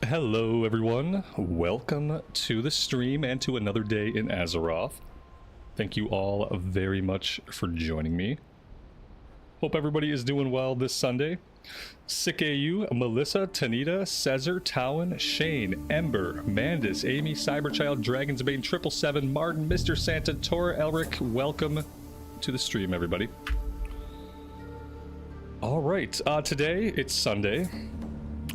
Hello everyone, welcome to the stream and to another day in Azeroth. Thank you all very much for joining me. Hope everybody is doing well this Sunday. Sick AU, Melissa, Tanita, Cesar, Towan, Shane, Ember, Mandis, Amy, Cyberchild, Dragonsbane, 777, Martin, Mr. Santa, Tora, Elric, welcome to the stream everybody. Alright, today it's Sunday.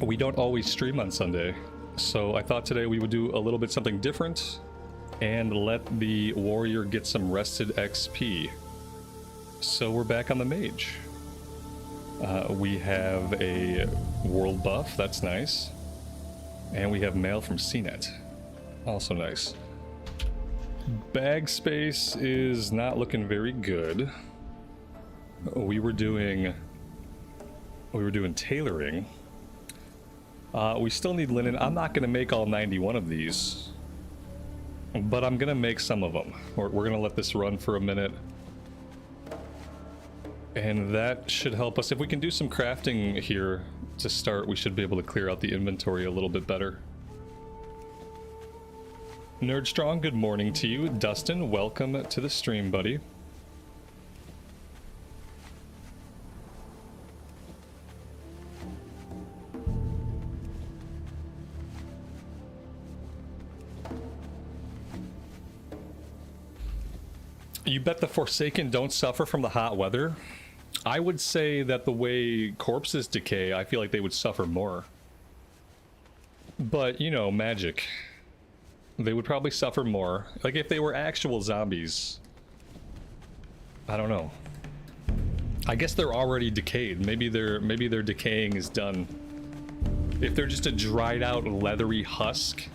We don't always stream on Sunday, so I thought today we would do a little bit something different and let the warrior get some rested XP. So we're back on the mage. We have a world buff, that's nice. And we have mail from CNET, also nice. Bag space is not looking very good. We were doing tailoring. We still need linen. I'm not going to make all 91 of these, but I'm going to make some of them. We're going to let this run for a minute, and that should help us. If we can do some crafting here to start, we should be able to clear out the inventory a little bit better. Nerdstrong, good morning to you. Dustin, welcome to the stream, buddy. You bet the Forsaken don't suffer from the hot weather? I would say that the way corpses decay, I feel like they would suffer more. But, you know, magic. They would probably suffer more. Like, if they were actual zombies. I don't know. I guess they're already decayed. Maybe their decaying is done. If they're just a dried out leathery husk,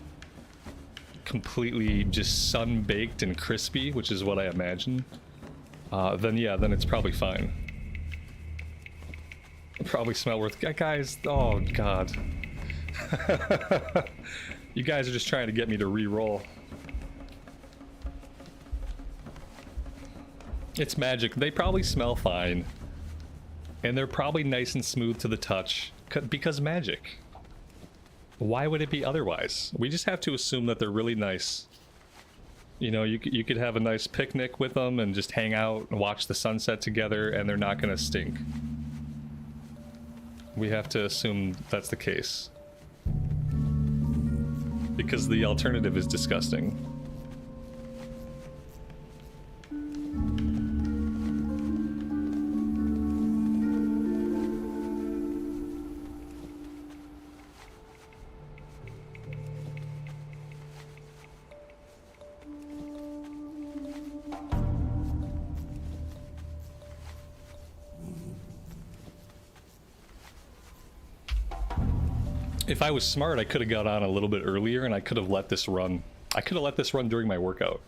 completely just sun-baked and crispy, which is what I imagine, then yeah, then it's probably fine. Probably smell worth... Guys, oh god. You guys are just trying to get me to re-roll. It's magic. They probably smell fine. And they're probably nice and smooth to the touch, because magic. Why would it be otherwise? We just have to assume that they're really nice. You know, you could have a nice picnic with them and just hang out and watch the sunset together, and they're not going to stink. We have to assume that's the case. Because the alternative is disgusting. If I was smart, I could have got on a little bit earlier and I could have let this run. I could have let this run during my workout.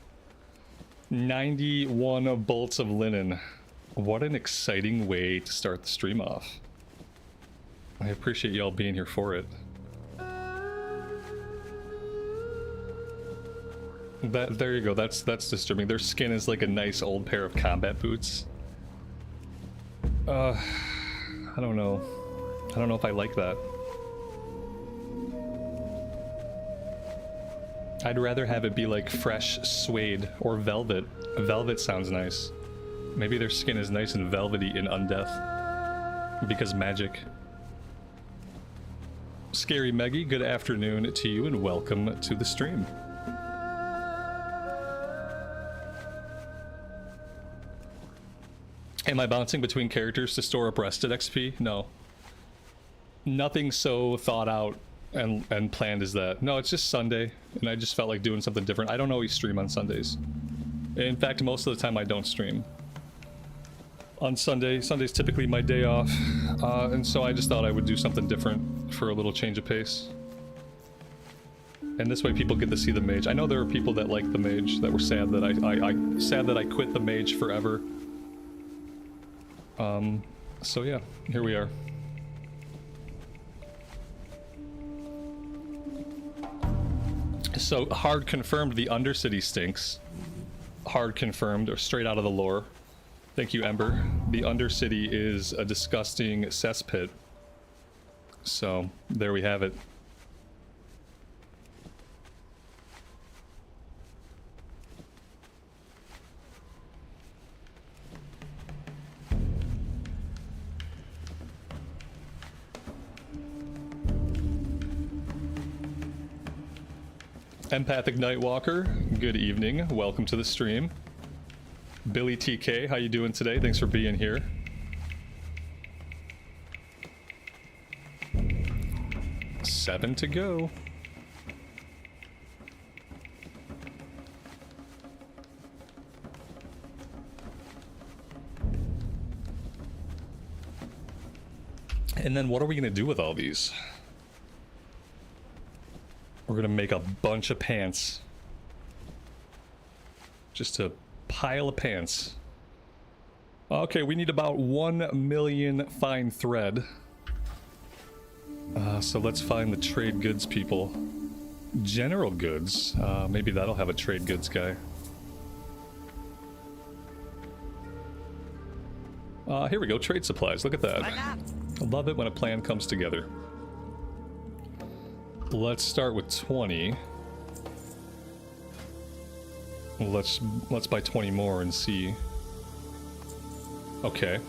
91 bolts of linen. What an exciting way to start the stream off. I appreciate y'all being here for it. There you go, that's disturbing. Their skin is like a nice old pair of combat boots. I don't know. I don't know if I like that. I'd rather have it be like fresh suede or velvet. Velvet sounds nice. Maybe their skin is nice and velvety in Undeath. Because magic. Scary Meggie, good afternoon to you and welcome to the stream. Am I bouncing between characters to store up rested XP? No. Nothing so thought out and planned as that. No, it's just Sunday, and I just felt like doing something different. I don't always stream on Sundays. In fact, most of the time I don't stream. On Sunday, Sunday's typically my day off, and so I just thought I would do something different for a little change of pace. And this way people get to see the mage. I know there are people that like the mage, that were sad that I quit the mage forever. So yeah, here we are. So, hard confirmed the Undercity stinks. Hard confirmed, or straight out of the lore. Thank you, Ember. The Undercity is a disgusting cesspit. So, there we have it. Empathic Nightwalker, good evening. Welcome to the stream. Billy TK, how you doing today? Thanks for being here. Seven to go. And then what are we gonna do with all these? We're gonna make a bunch of pants. Just a pile of pants. Okay, we need about 1 million fine thread. So let's find the trade goods people. General goods. Maybe that'll have a trade goods guy. Here we go, trade supplies. Look at that. I love it when a plan comes together. Let's start with 20. Let's buy 20 more and see. Okay.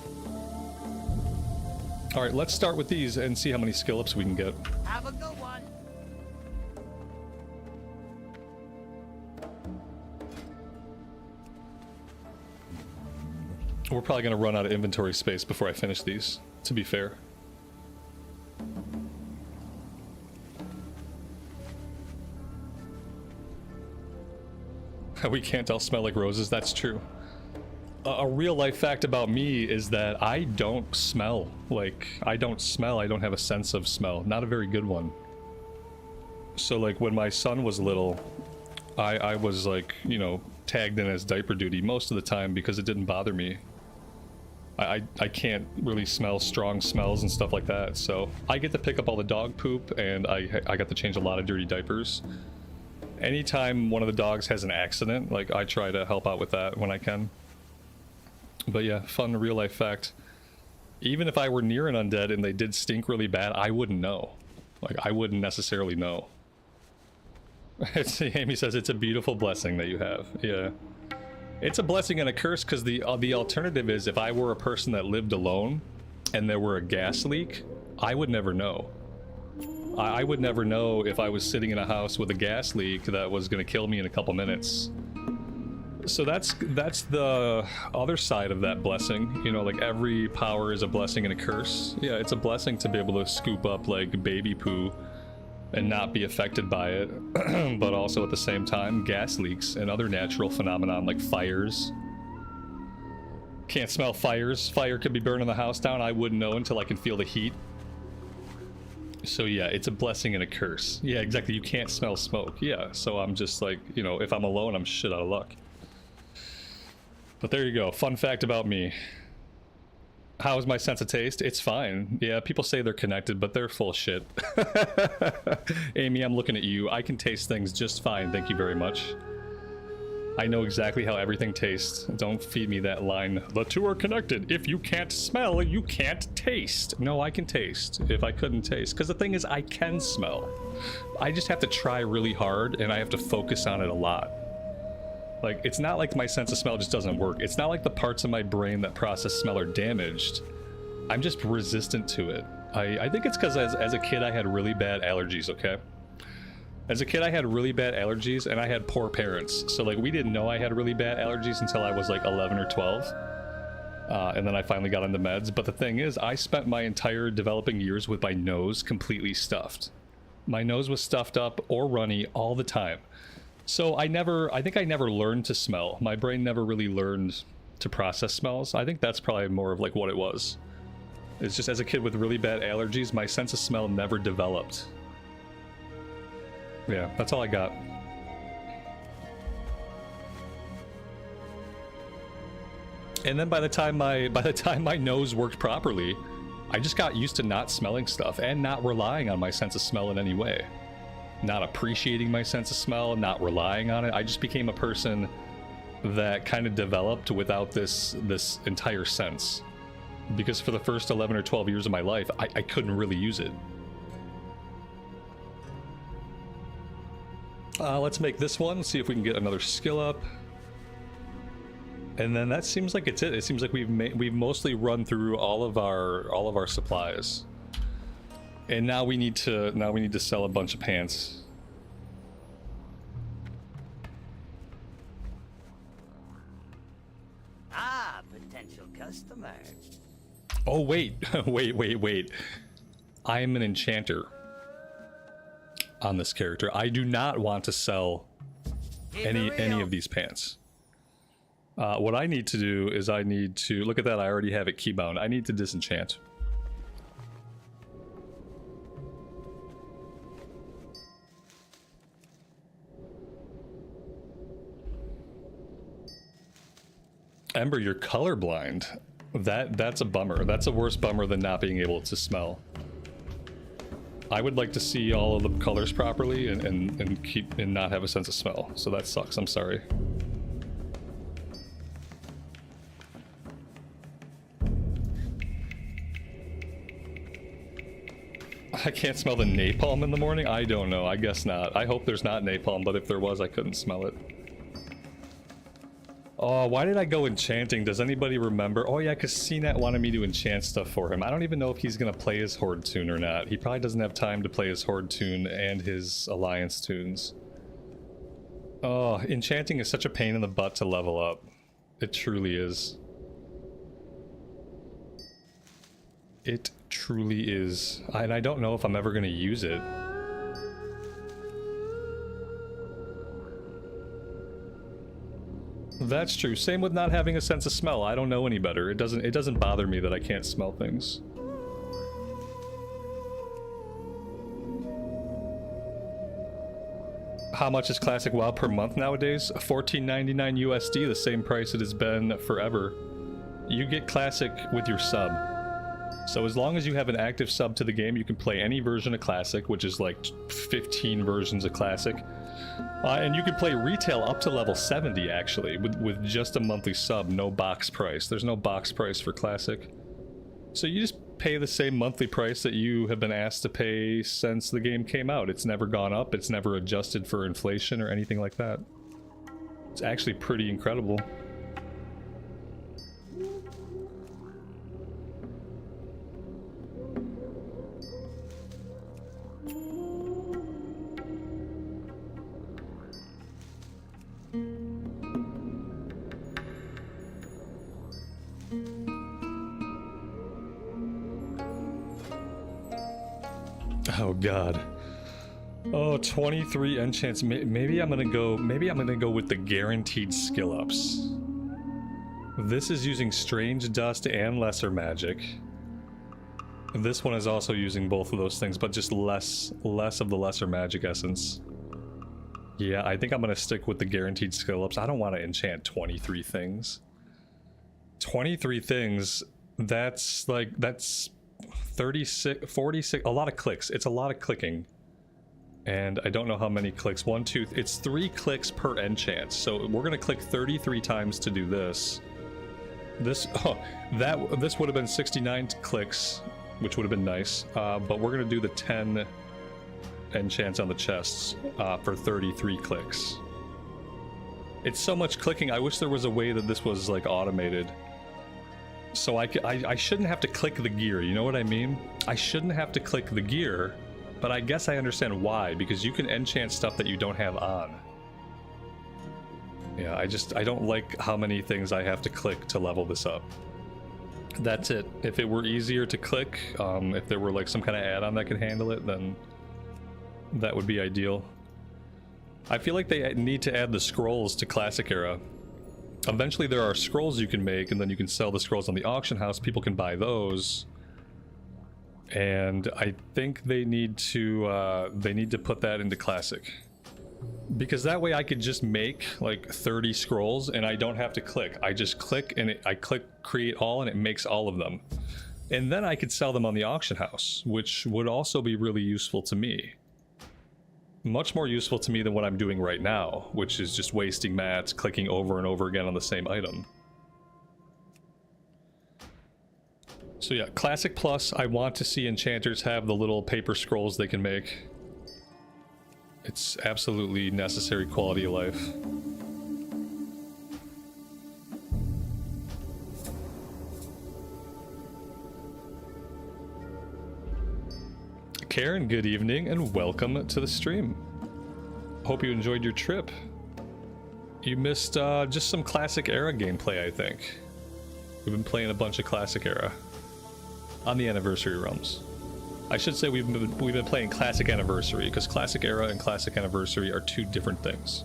All right, let's start with these and see how many skill ups we can get. Have a good one. We're probably gonna run out of inventory space before I finish these, to be fair. We can't all smell like roses, that's true. A real life fact about me is that I don't smell. Like, I don't have a sense of smell. Not a very good one. So like when my son was little, I was like, you know, tagged in as diaper duty most of the time because it didn't bother me. I can't really smell strong smells and stuff like that, so I get to pick up all the dog poop and I got to change a lot of dirty diapers. Anytime one of the dogs has an accident, like I try to help out with that when I can. But yeah, fun real life fact. Even if I were near an undead and they did stink really bad, I wouldn't know. Like, I wouldn't necessarily know. Amy says it's a beautiful blessing that you have. Yeah. It's a blessing and a curse because the alternative is if I were a person that lived alone and there were a gas leak, I would never know. I would never know if I was sitting in a house with a gas leak that was going to kill me in a couple minutes. So that's the other side of that blessing. You know, like every power is a blessing and a curse. Yeah, it's a blessing to be able to scoop up like baby poo and not be affected by it. But also at the same time, gas leaks and other natural phenomenon like fires. Can't smell fires. Fire could be burning the house down. I wouldn't know until I can feel the heat. So yeah, it's a blessing and a curse. Yeah, exactly. You can't smell smoke. Yeah, so I'm just like, you know, if I'm alone, I'm shit out of luck. But there you go. Fun fact about me. How is my sense of taste? It's fine. Yeah, people say they're connected, but they're full of shit. Amy, I'm looking at you. I can taste things just fine. Thank you very much. I know exactly how everything tastes. Don't feed me that line. The two are connected. If you can't smell, you can't taste. No, I can taste if I couldn't taste. Because the thing is, I can smell. I just have to try really hard, and I have to focus on it a lot. Like, it's not like my sense of smell just doesn't work. It's not like the parts of my brain that process smell are damaged. I'm just resistant to it. I think it's because as a kid, I had really bad allergies, okay? As a kid, I had really bad allergies, and I had poor parents. So, like, we didn't know I had really bad allergies until I was, like, 11 or 12. And then I finally got into meds. But the thing is, I spent my entire developing years with my nose completely stuffed. My nose was stuffed up or runny all the time. So I think I never learned to smell. My brain never really learned to process smells. I think that's probably more of, like, what it was. It's just as a kid with really bad allergies, my sense of smell never developed. Yeah, that's all I got. And then by the time my nose worked properly, I just got used to not smelling stuff and not relying on my sense of smell in any way. Not appreciating my sense of smell, not relying on it. I just became a person that kind of developed without this entire sense. Because for the first 11 or 12 years of my life, I couldn't really use it. Let's make this one, see if we can get another skill up. And then that seems like it's it. It seems like we've mostly run through all of our supplies. And now we need to sell a bunch of pants. potential customer. Oh wait, wait. I am an enchanter on this character. I do not want to sell any of these pants. What I need to do is I need to look at that. I already have it keybound. I need to disenchant. Ember, you're colorblind. That's a bummer. That's a worse bummer than not being able to smell. I would like to see all of the colors properly and not have a sense of smell. So that sucks. I'm sorry. I can't smell the napalm in the morning? I don't know. I guess not. I hope there's not napalm, but if there was, I couldn't smell it. Oh, why did I go enchanting? Does anybody remember? Oh yeah, because CNET wanted me to enchant stuff for him. I don't even know if he's going to play his Horde tune or not. He probably doesn't have time to play his Horde tune and his Alliance tunes. Oh, enchanting is such a pain in the butt to level up. It truly is. It truly is. And I don't know if I'm ever going to use it. That's true. Same with not having a sense of smell. I don't know any better. It doesn't bother me that I can't smell things. How much is Classic WoW per month nowadays? $14.99 USD, the same price it has been forever. You get Classic with your sub. So as long as you have an active sub to the game, you can play any version of Classic, which is like 15 versions of Classic. And you can play retail up to level 70, actually, with just a monthly sub, no box price. There's no box price for Classic. So you just pay the same monthly price that you have been asked to pay since the game came out. It's never gone up, it's never adjusted for inflation or anything like that. It's actually pretty incredible. Oh god. Oh, 23 enchants. Maybe I'm gonna go with the guaranteed skill ups. This is using Strange Dust and Lesser Magic. This one is also using both of those things, but just less of the Lesser Magic essence. Yeah, I think I'm gonna stick with the guaranteed skill ups. I don't want to enchant 23 things. 23 things, that's 36, 46, a lot of clicks. It's a lot of clicking. And I don't know how many clicks. It's 3 clicks per enchant. So we're gonna click 33 times to do this. This would have been 69 clicks, which would have been nice. But we're gonna do the 10 enchants on the chests for 33 clicks. It's so much clicking. I wish there was a way that this was like automated. So I shouldn't have to click the gear, you know what I mean? I shouldn't have to click the gear, but I guess I understand why, because you can enchant stuff that you don't have on. Yeah, I don't like how many things I have to click to level this up. That's it. If it were easier to click, if there were like some kind of add-on that could handle it, then that would be ideal. I feel like they need to add the scrolls to Classic Era. Eventually there are scrolls you can make, and then you can sell the scrolls on the auction house. People can buy those. And I think they need to put that into Classic. Because that way I could just make like 30 scrolls and I don't have to click. I just click and I click create all and it makes all of them. And then I could sell them on the auction house, which would also be really useful to me. Much more useful to me than what I'm doing right now, which is just wasting mats, clicking over and over again on the same item. So yeah, Classic Plus, I want to see enchanters have the little paper scrolls they can make. It's absolutely necessary quality of life. Karen, good evening and welcome to the stream. Hope you enjoyed your trip. You missed just some Classic Era gameplay, I think. We've been playing a bunch of Classic Era on the Anniversary realms. I should say we've been playing Classic Anniversary, because Classic Era and Classic Anniversary are two different things.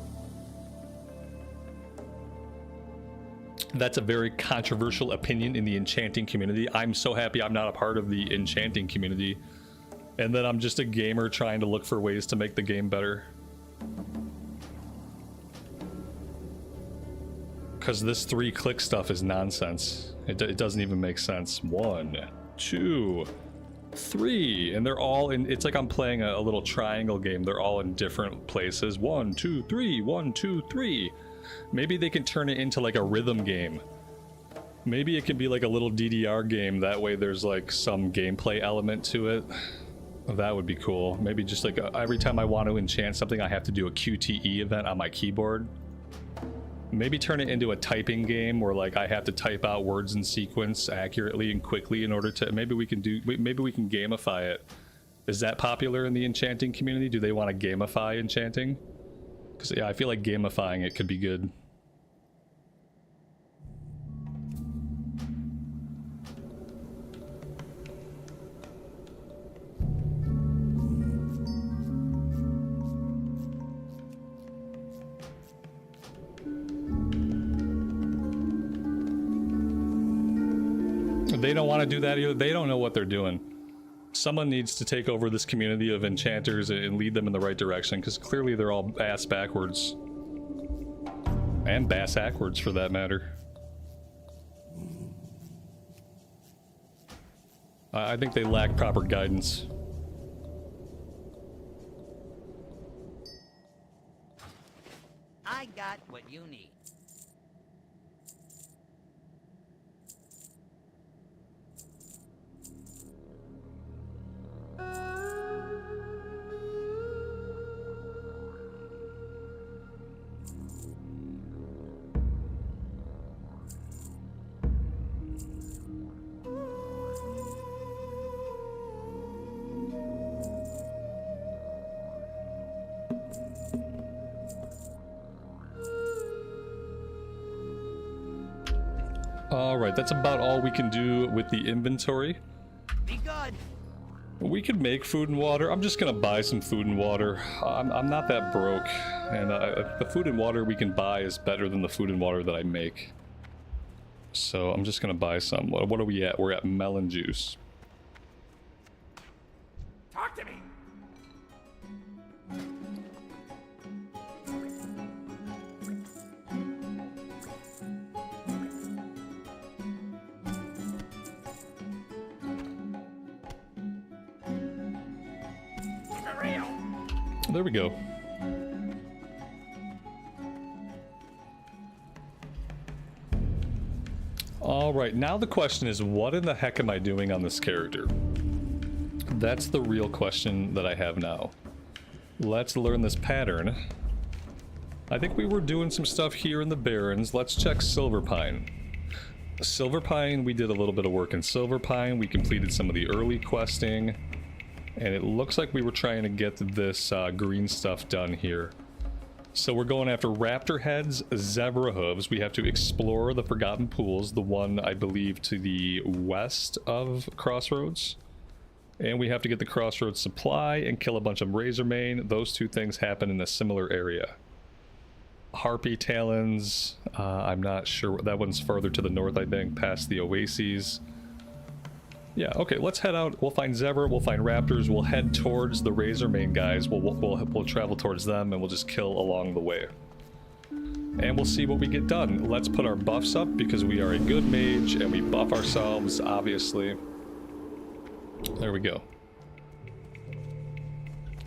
That's a very controversial opinion in the Enchanting community. I'm so happy I'm not a part of the Enchanting community, and that I'm just a gamer trying to look for ways to make the game better. Because this 3-click stuff is nonsense. It doesn't even make sense. 1, 2, 3, and they're all in. It's like I'm playing a little triangle game. They're all in different places. 1, 2, 3, 1, 2, 3. Maybe they can turn it into like a rhythm game. Maybe it can be like a little DDR game. That way there's like some gameplay element to it. That would be cool. Maybe just like every time I want to enchant something, I have to do a QTE event on my keyboard. Maybe turn it into a typing game where like I have to type out words in sequence accurately and quickly in order to, maybe we can gamify it. Is that popular in the Enchanting community? Do they want to gamify Enchanting? Because yeah, I feel like gamifying it could be good. They don't want to do that either. They don't know what they're doing. Someone needs to take over this community of enchanters and lead them in the right direction, because clearly they're all ass backwards. And bass backwards, for that matter. I think they lack proper guidance. I got what you need. Alright, that's about all we can do with the inventory. Be good. We could make food and water. I'm just gonna buy some food and water. I'm not that broke, and the food and water we can buy is better than the food and water that I make. So I'm just gonna buy some. What are we at? We're at melon juice. Talk to me. There we go. Alright, now the question is, what in the heck am I doing on this character? That's the real question that I have now. Let's learn this pattern. I think we were doing some stuff here in the Barrens. Let's check Silverpine. Silverpine, we did a little bit of work in Silverpine. We completed some of the early questing. And it looks like we were trying to get this green stuff done here. So we're going after raptor heads, zebra hooves. We have to explore the Forgotten Pools, the one I believe to the west of Crossroads. And we have to get the Crossroads supply and kill a bunch of Razormane. Those two things happen in a similar area. Harpy talons, I'm not sure. That one's further to the north, I think, past the oases. Yeah, okay, let's head out. We'll find Zebra, we'll find Raptors, we'll head towards the Razormane guys. We'll travel towards them and we'll just kill along the way. And we'll see what we get done. Let's put our buffs up because we are a good mage and we buff ourselves, obviously. There we go.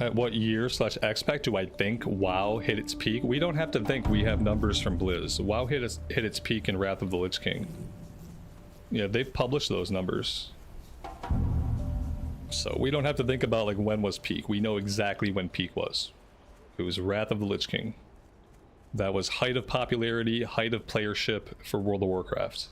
At what year / expect do I think WoW hit its peak? We don't have to think, we have numbers from Blizz. WoW hit its peak in Wrath of the Lich King. Yeah, they've published those numbers. So we don't have to think about like when was peak. We know exactly when peak was. It was Wrath of the Lich King. That was height of popularity, height of playership for World of Warcraft.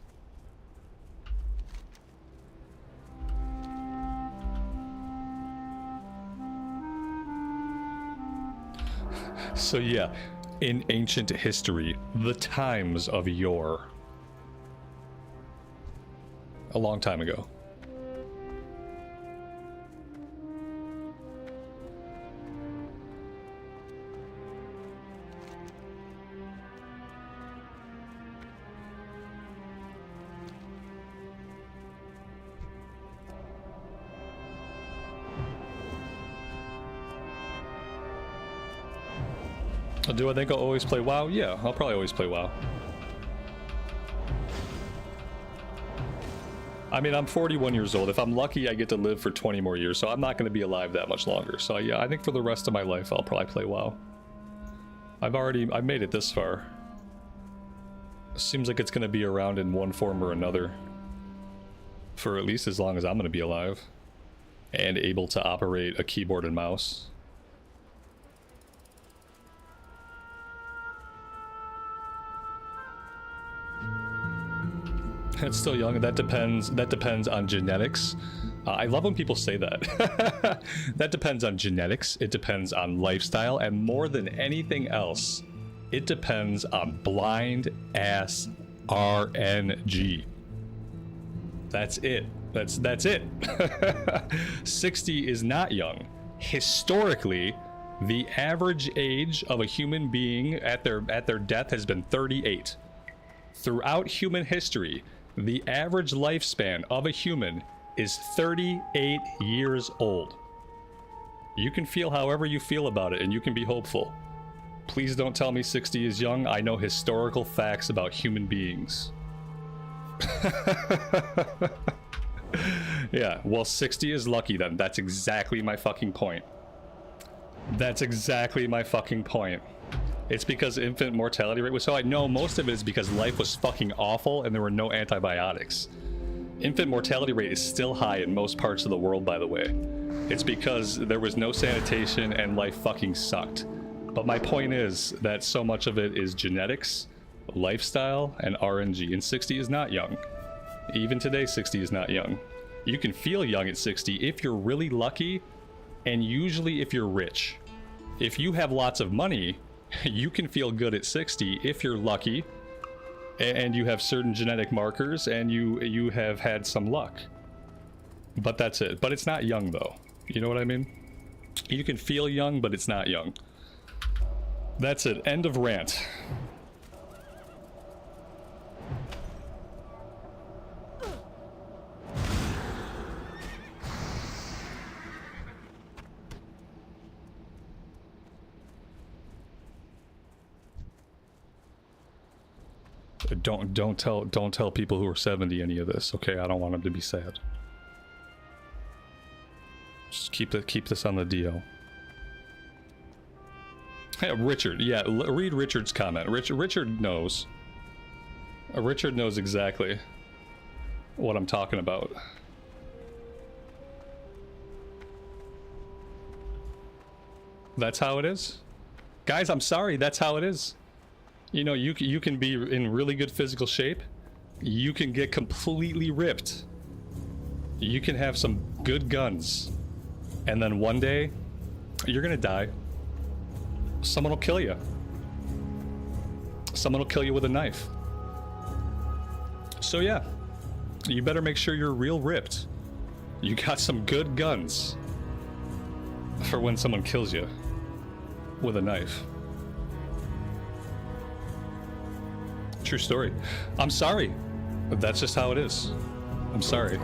So yeah, in ancient history, the times of yore. A long time ago. Do I think I'll always play WoW? Yeah, I'll probably always play WoW. I mean, I'm 41 years old. If I'm lucky, I get to live for 20 more years, so I'm not going to be alive that much longer. So yeah, I think for the rest of my life, I'll probably play WoW. I've made it this far. Seems like it's going to be around in one form or another. For at least as long as I'm going to be alive. And able to operate a keyboard and mouse. It's still young, and that depends on genetics. I love when people say that. That depends on genetics, it depends on lifestyle, and more than anything else, it depends on blind ass RNG. That's it. That's it. 60 is not young. Historically, the average age of a human being at their death has been 38. Throughout human history, the average lifespan of a human is 38 years old. You can feel however you feel about it, and you can be hopeful. Please don't tell me 60 is young. I know historical facts about human beings. Yeah, well, 60 is lucky then. That's exactly my fucking point. That's exactly my fucking point. It's because infant mortality rate was so. I know most of it is because life was fucking awful and there were no antibiotics. Infant mortality rate is still high in most parts of the world, by the way. It's because there was no sanitation and life fucking sucked. But my point is that so much of it is genetics, lifestyle, and RNG, and 60 is not young. Even today, 60 is not young. You can feel young at 60 if you're really lucky, and usually if you're rich. If you have lots of money, you can feel good at 60 if you're lucky and you have certain genetic markers and you have had some luck. But that's it. But it's not young though. You know what I mean? You can feel young, but it's not young. That's it. End of rant. Don't tell people who are 70 any of this, okay? I don't want them to be sad. Just keep this on the DL. Hey, Richard, yeah, read Richard's comment. Richard knows. Richard knows exactly what I'm talking about. That's how it is? Guys, I'm sorry, that's how it is. You know, you can be in really good physical shape. You can get completely ripped. You can have some good guns. And then one day, you're gonna die. Someone will kill you. Someone will kill you with a knife. So yeah, you better make sure you're real ripped. You got some good guns for when someone kills you with a knife. True story. I'm sorry. That's just how it is. I'm sorry.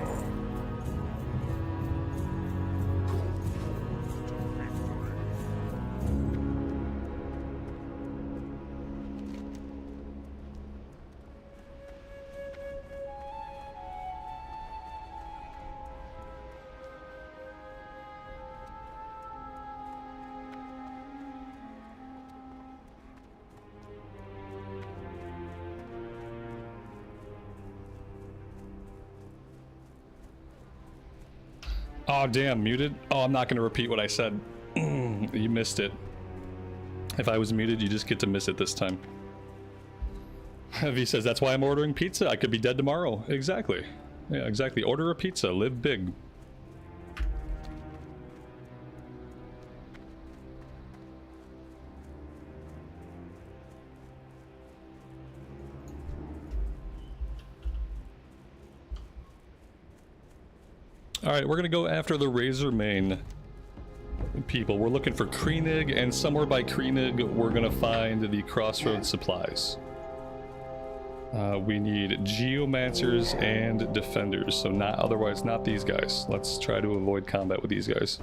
Oh, damn, muted? Oh, I'm not going to repeat what I said. You missed it. If I was muted, you just get to miss it this time. V says, that's why I'm ordering pizza. I could be dead tomorrow. Exactly. Yeah, exactly. Order a pizza. Live big. All right, we're gonna go after the Razer main people. We're looking for Kreenig, and somewhere by Kreenig, we're gonna find the Crossroads supplies. We need Geomancers and Defenders, so not these guys. Let's try to avoid combat with these guys.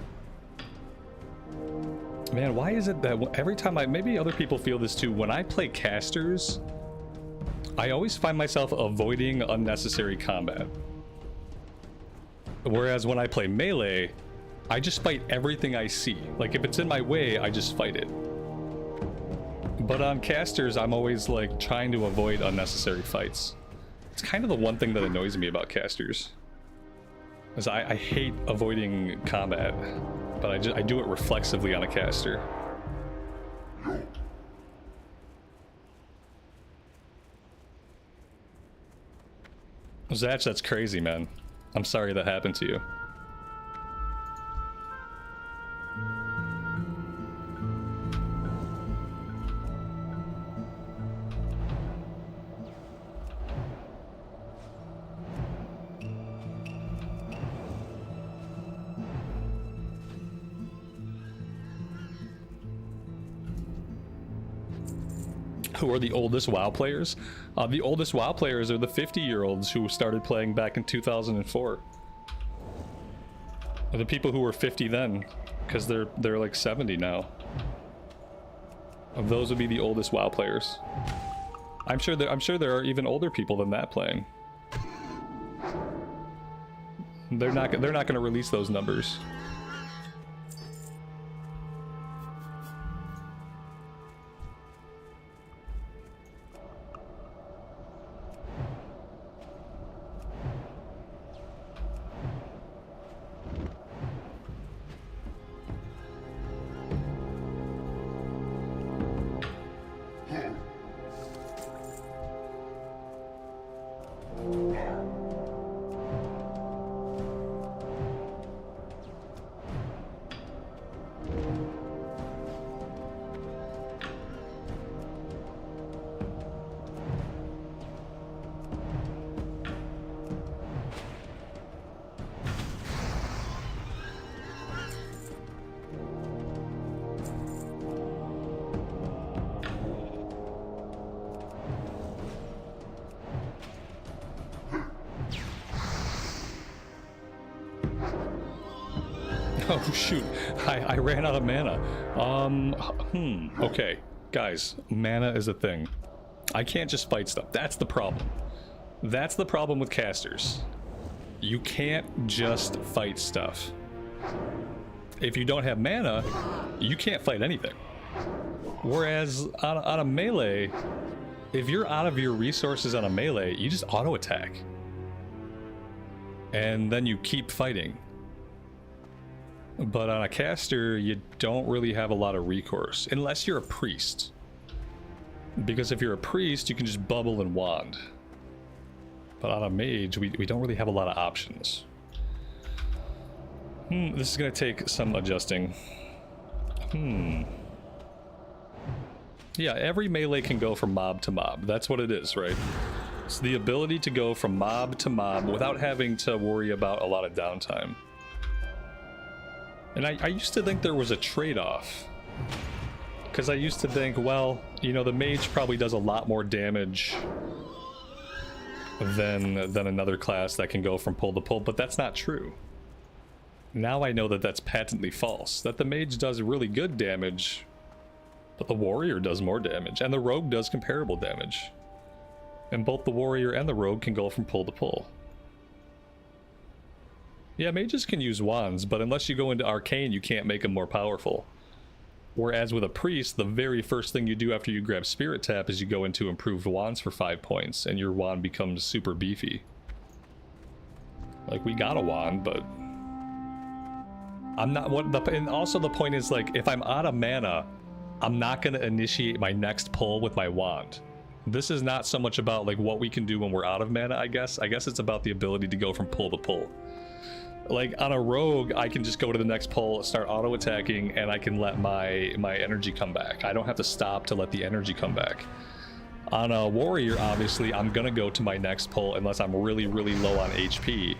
Man, why is it that every time maybe other people feel this too, when I play casters, I always find myself avoiding unnecessary combat. Whereas when I play melee, I just fight everything I see. Like, if it's in my way, I just fight it. But on casters, I'm always like trying to avoid unnecessary fights. It's kind of the one thing that annoys me about casters. Is I hate avoiding combat, but I do it reflexively on a caster. Zach, that's crazy, man. I'm sorry that happened to you. Who are the oldest WoW players? The oldest WoW players are the 50-year-olds who started playing back in 2004. The people who were 50 then, because they're like 70 now. Of those would be the oldest WoW players. I'm sure there are even older people than that playing. They're not going to release those numbers. Oh shoot, I ran out of mana. Okay. Guys, mana is a thing. I can't just fight stuff. That's the problem. That's the problem with casters. You can't just fight stuff. If you don't have mana, you can't fight anything. Whereas on a melee, if you're out of your resources on a melee, you just auto attack. And then you keep fighting. But on a caster, you don't really have a lot of recourse, unless you're a priest. Because if you're a priest, you can just bubble and wand. But on a mage, we don't really have a lot of options. This is going to take some adjusting. Yeah, every melee can go from mob to mob. That's what it is, right? It's the ability to go from mob to mob without having to worry about a lot of downtime. And I used to think there was a trade-off. Because I used to think, well, you know, the mage probably does a lot more damage than another class that can go from pull to pull, but that's not true. Now I know that that's patently false. That the mage does really good damage, but the warrior does more damage, and the rogue does comparable damage. And both the warrior and the rogue can go from pull to pull. Yeah, mages can use wands, but unless you go into arcane, you can't make them more powerful. Whereas with a priest, the very first thing you do after you grab Spirit Tap is you go into improved wands for 5 points, and your wand becomes super beefy. Like, we got a wand, but I'm not and also the point is, like, if I'm out of mana, I'm not going to initiate my next pull with my wand. This is not so much about, like, what we can do when we're out of mana, I guess. I guess it's about the ability to go from pull to pull. Like, on a rogue, I can just go to the next pull, start auto-attacking, and I can let my energy come back. I don't have to stop to let the energy come back. On a warrior, obviously, I'm gonna go to my next pull unless I'm really, really low on HP.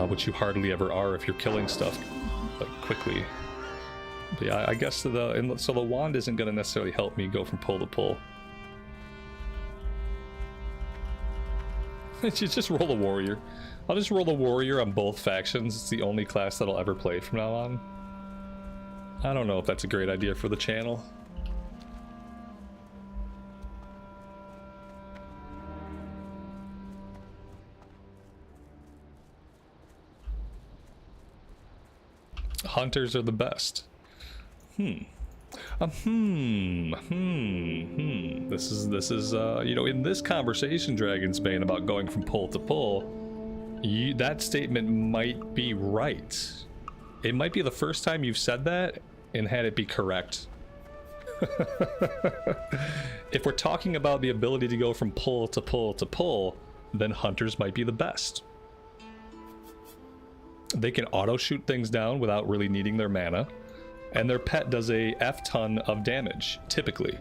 which you hardly ever are if you're killing stuff like quickly. But yeah, I guess so the wand isn't going to necessarily help me go from pull to pull. You just roll a warrior. I'll just roll a warrior on both factions. It's the only class that I'll ever play from now on. I don't know if that's a great idea for the channel. Hunters are the best. This is you know, in this conversation, Dragonsbane, about going from pull to pull, that statement might be right. It might be the first time you've said that and had it be correct. If we're talking about the ability to go from pull to pull to pull, then hunters might be the best. They can auto shoot things down without really needing their mana, and their pet does a F-ton of damage, typically.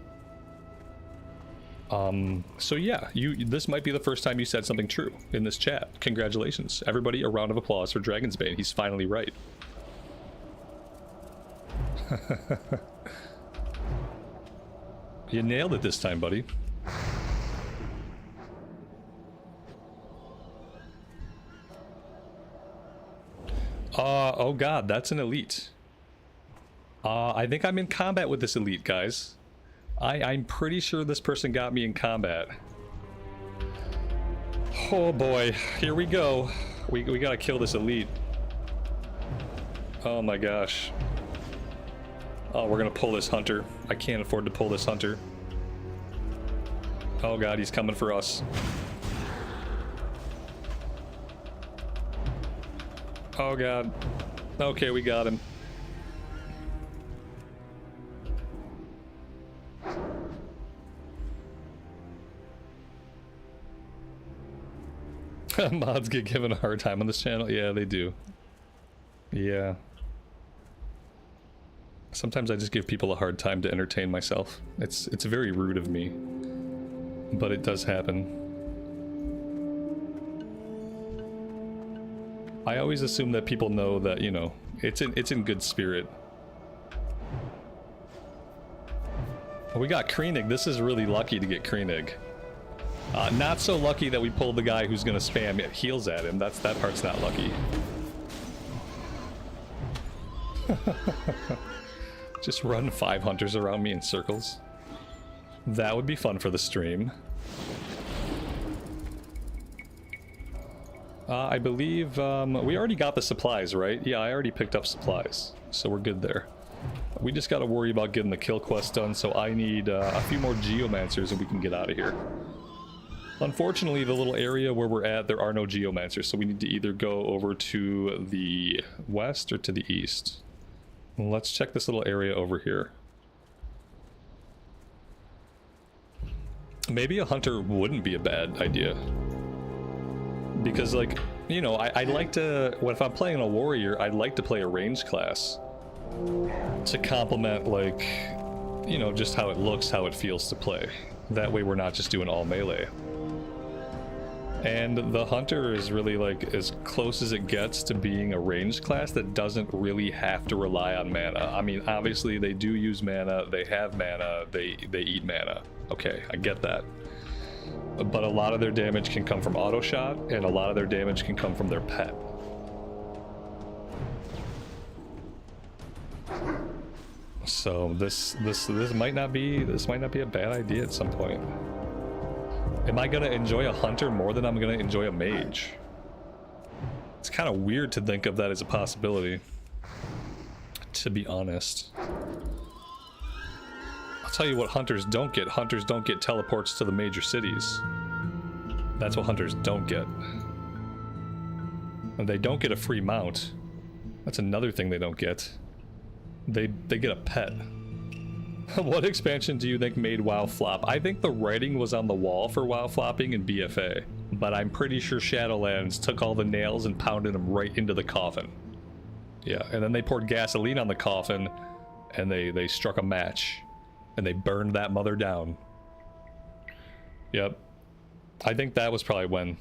So yeah, this might be the first time you said something true in this chat. Congratulations. Everybody, a round of applause for Dragonsbane. He's finally right. You nailed it this time, buddy. Oh god, that's an elite. I think I'm in combat with this elite, guys. I'm pretty sure this person got me in combat. Oh boy, here we go. We gotta kill this elite. Oh my gosh. Oh, we're gonna pull this hunter. I can't afford to pull this hunter. Oh god, he's coming for us. Oh god. Okay, we got him. Mods get given a hard time on this channel. Yeah, they do. Yeah. Sometimes I just give people a hard time to entertain myself. It's very rude of me, but it does happen. I always assume that people know that, you know, it's in good spirit. We got Kreenig. This is really lucky to get Kreenig. Not so lucky that we pulled the guy who's gonna spam heals at him. That part's not lucky. Just run 5 hunters around me in circles. That would be fun for the stream. I believe we already got the supplies, right? Yeah, I already picked up supplies, so we're good there. We just gotta worry about getting the kill quest done, so I need a few more geomancers and we can get out of here. Unfortunately, the little area where we're at, there are no geomancers, so we need to either go over to the west or to the east. Let's check this little area over here. Maybe a hunter wouldn't be a bad idea. Because, like, you know, I'd like to, if I'm playing a warrior, I'd like to play a ranged class to complement, like, you know, just how it looks, how it feels to play. That way we're not just doing all melee. And the hunter is really, like, as close as it gets to being a ranged class that doesn't really have to rely on mana. I mean, obviously they do use mana, they have mana, they eat mana. Okay, I get that. But a lot of their damage can come from auto shot, and a lot of their damage can come from their pet. So this might not be a bad idea at some point. Am I gonna enjoy a hunter more than I'm gonna enjoy a mage? It's kind of weird to think of that as a possibility, to be honest. I'll tell you what hunters don't get. Hunters don't get teleports to the major cities. That's what hunters don't get. And they don't get a free mount. That's another thing they don't get. They get a pet. What expansion do you think made WoW flop? I think the writing was on the wall for WoW flopping in BFA, but I'm pretty sure Shadowlands took all the nails and pounded them right into the coffin. Yeah, and then they poured gasoline on the coffin, and they struck a match, and they burned that mother down. Yep. I think that was probably when.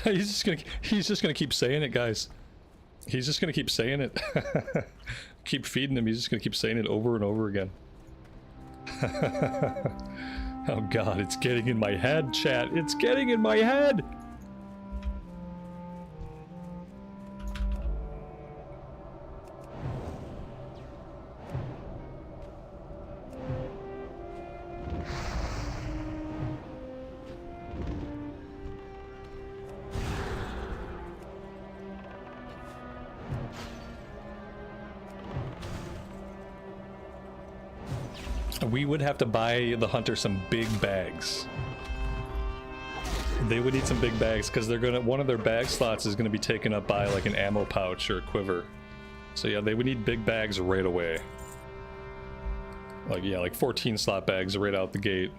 he's just gonna keep saying it, guys. He's just gonna keep saying it. Keep feeding him. He's just gonna keep saying it over and over again. Oh god, it's getting in my head, chat. It's getting in my head. We would have to buy the hunter some big bags. They would need some big bags because they're gonna, one of their bag slots is gonna be taken up by like an ammo pouch or a quiver. So yeah, they would need big bags right away. Like yeah, like 14 slot bags right out the gate.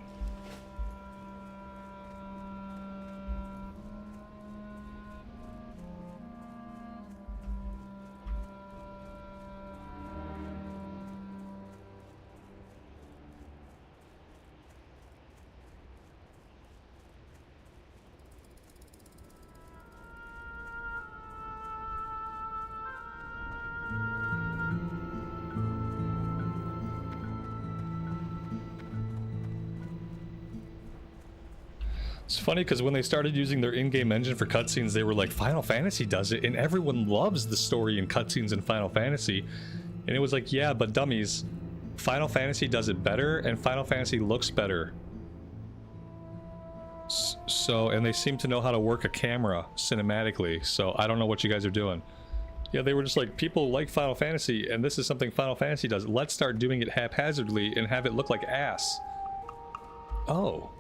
It's funny because when they started using their in-game engine for cutscenes, they were like, Final Fantasy does it, and everyone loves the story and cutscenes in Final Fantasy. And it was like, yeah, but dummies, Final Fantasy does it better, and Final Fantasy looks better. So, and they seem to know how to work a camera cinematically, so I don't know what you guys are doing. Yeah, they were just like, people like Final Fantasy, and this is something Final Fantasy does. Let's start doing it haphazardly and have it look like ass. Oh.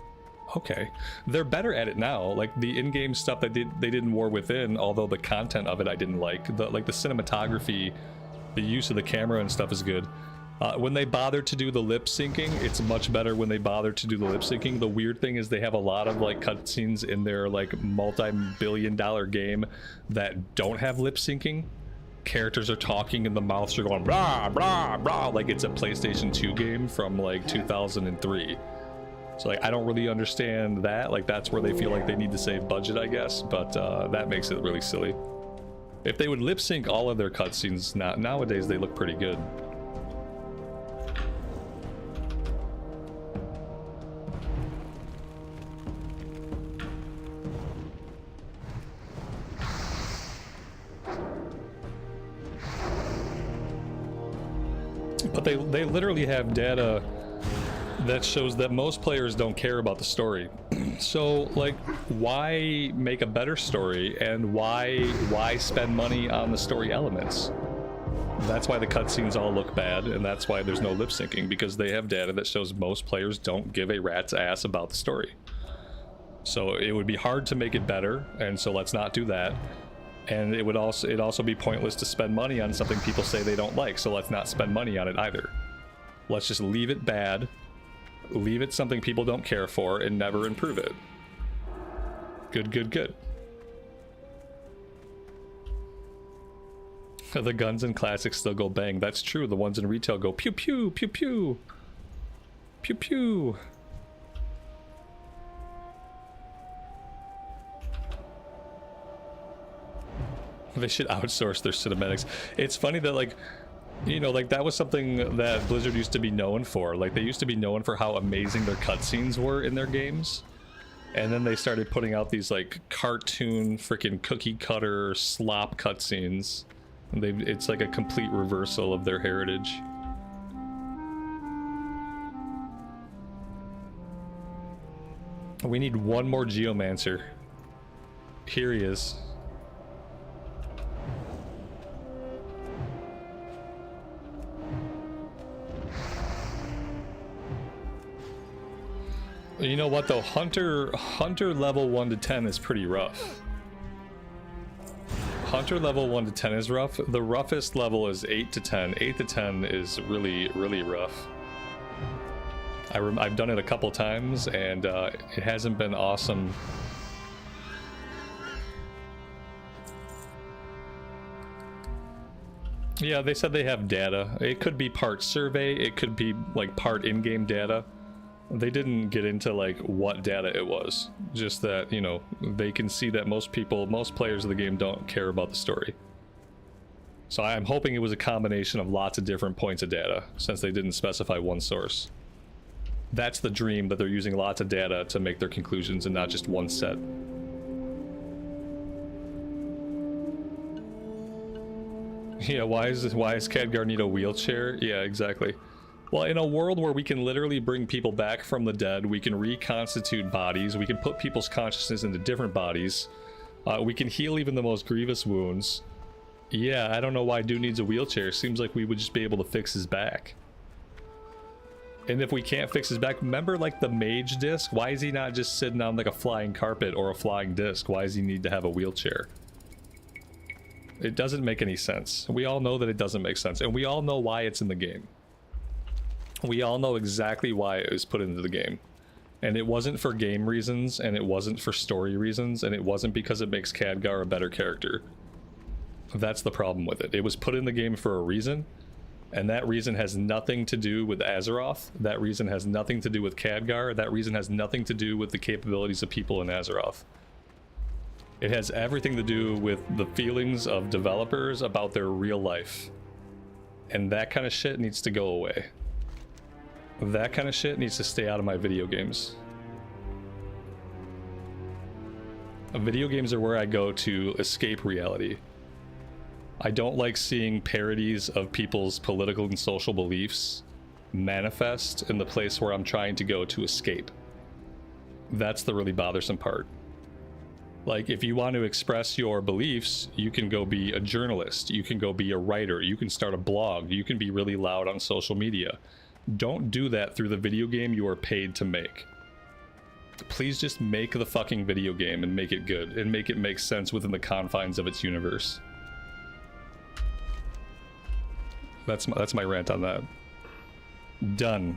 Okay, they're better at it now. Like the in-game stuff that they did in War Within, although the content of it I didn't like. The cinematography, the use of the camera and stuff is good. When they bother to do the lip syncing, it's much better when they bother to do the lip syncing. The weird thing is they have a lot of like cutscenes in their like multi-billion-dollar game that don't have lip syncing. Characters are talking and the mouths are going blah blah blah like it's a PlayStation 2 game from like 2003. So like I don't really understand that. Like that's where they feel like they need to save budget, I guess. But that makes it really silly. If they would lip sync all of their cutscenes nowadays, they look pretty good. But they literally have data that shows that most players don't care about the story. So like why make a better story, and why spend money on the story elements? That's why the cutscenes all look bad, and that's why there's no lip syncing, because they have data that shows most players don't give a rat's ass about the story. So it would be hard to make it better, and so let's not do that. And it'd also be pointless to spend money on something people say they don't like, so let's not spend money on it either. Let's just leave it bad. Leave it something people don't care for and never improve it. Good, good, good. The guns in classics still go bang. That's true. The ones in retail go pew pew pew pew pew pew. They should outsource their cinematics. It's funny that like, you know, like that was something that Blizzard used to be known for. Like they used to be known for how amazing their cutscenes were in their games. And then they started putting out these like cartoon freaking cookie cutter slop cutscenes. It's like a complete reversal of their heritage. We need one more Geomancer. Here he is. You know what though, Hunter level 1 to 10 is pretty rough. Hunter level 1 to 10 is rough. The roughest level is 8 to 10. 8 to 10 is really, really rough. I've done it a couple times and it hasn't been awesome. Yeah, they said they have data. It could be part survey, it could be like part in-game data. They didn't get into like what data it was, just that, you know, they can see that most players of the game don't care about the story. So I'm hoping it was a combination of lots of different points of data, since they didn't specify one source. That's the dream, that they're using lots of data to make their conclusions and not just one set. Yeah, why is Khadgar need a wheelchair? Yeah, exactly. Well, in a world where we can literally bring people back from the dead, we can reconstitute bodies, we can put people's consciousness into different bodies, we can heal even the most grievous wounds. Yeah, I don't know why dude needs a wheelchair. Seems like we would just be able to fix his back. And if we can't fix his back, remember like the mage disc? Why is he not just sitting on like a flying carpet or a flying disc? Why does he need to have a wheelchair? It doesn't make any sense. We all know that it doesn't make sense, and we all know why it's in the game. We all know exactly why it was put into the game. And it wasn't for game reasons, and it wasn't for story reasons, and it wasn't because it makes Khadgar a better character. That's the problem with it. It was put in the game for a reason, and that reason has nothing to do with Azeroth. That reason has nothing to do with Khadgar. That reason has nothing to do with the capabilities of people in Azeroth. It has everything to do with the feelings of developers about their real life. And that kind of shit needs to go away. That kind of shit needs to stay out of my video games. Video games are where I go to escape reality. I don't like seeing parodies of people's political and social beliefs manifest in the place where I'm trying to go to escape. That's the really bothersome part. Like, if you want to express your beliefs, you can go be a journalist, you can go be a writer, you can start a blog, you can be really loud on social media. Don't do that through the video game you are paid to make. Please just make the fucking video game and make it good, and make it make sense within the confines of its universe. That's my rant on that. Done.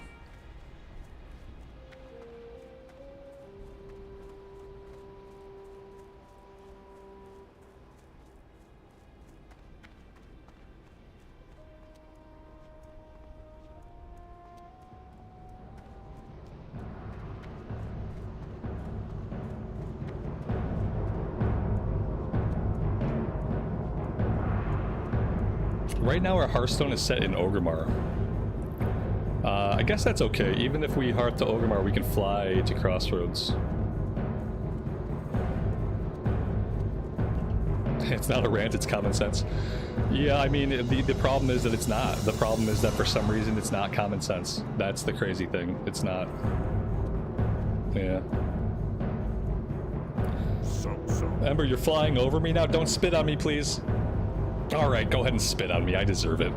Right now our Hearthstone is set in Orgrimmar. I guess that's okay. Even if we hearth to Orgrimmar, we can fly to Crossroads. It's not a rant, it's common sense. Yeah, I mean, the problem is that it's not. The problem is that for some reason it's not common sense. That's the crazy thing. It's not. Yeah. Ember, you're flying over me now? Don't spit on me, please. Alright, go ahead and spit on me. I deserve it.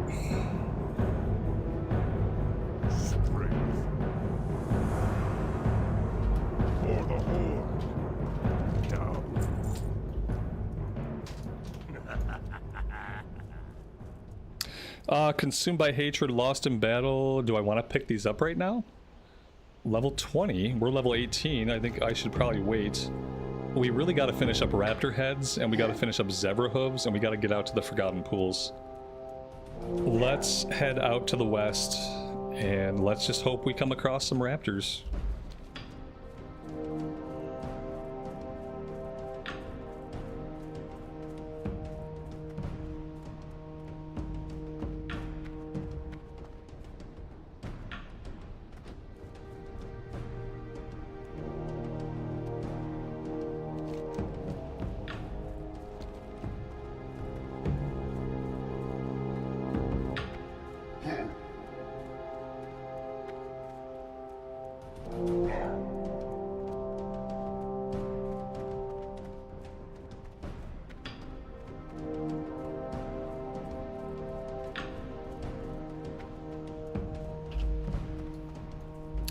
Consumed by hatred, lost in battle. Do I want to pick these up right now? Level 20. We're level 18. I think I should probably wait. We really got to finish up Raptor Heads, and we got to finish up Zebra Hooves, and we got to get out to the Forgotten Pools. Let's head out to the west, and let's just hope we come across some raptors.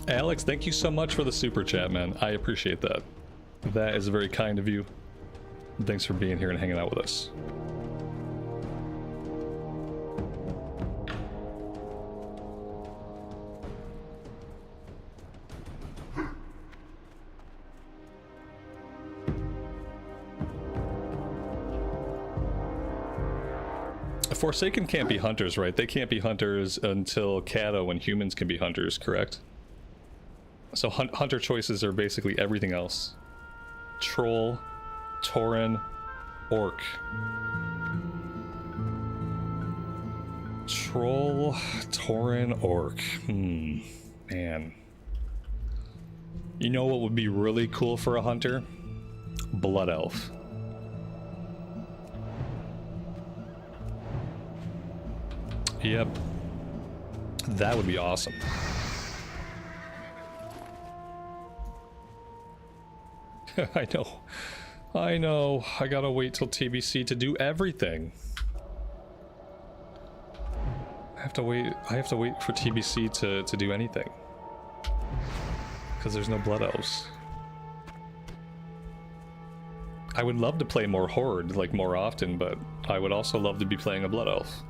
Alex, thank you so much for the super chat, man. I appreciate that. That is very kind of you. Thanks for being here and hanging out with us. Forsaken can't be hunters, right? They can't be hunters until Kato and humans can be hunters, correct? So hunter choices are basically everything else. Troll, Tauren, Orc. Troll, Tauren, Orc. Man. You know what would be really cool for a hunter? Blood Elf. Yep. That would be awesome. I know. I know. I gotta wait till TBC to do everything. I have to wait for TBC to do anything. Because there's no Blood Elves. I would love to play more Horde, like more often, but I would also love to be playing a Blood Elf.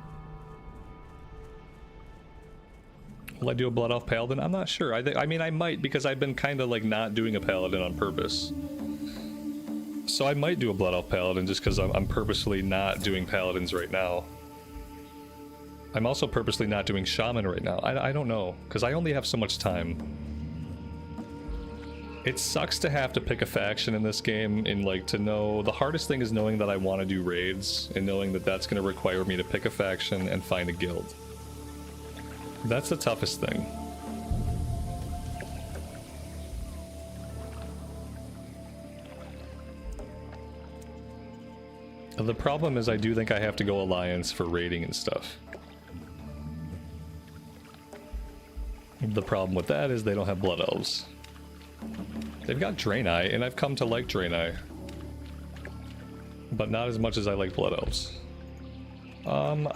Will I do a Blood Elf Paladin? I'm not sure. I mean, I might, because I've been kind of like not doing a Paladin on purpose. So I might do a Blood Elf Paladin just because I'm purposely not doing Paladins right now. I'm also purposely not doing Shaman right now. I don't know, because I only have so much time. It sucks to have to pick a faction in this game, and like to know... The hardest thing is knowing that I want to do raids, and knowing that that's going to require me to pick a faction and find a guild. That's the toughest thing. The problem is I do think I have to go Alliance for raiding and stuff. The problem with that is they don't have Blood Elves. They've got Draenei, and I've come to like Draenei. But not as much as I like Blood Elves.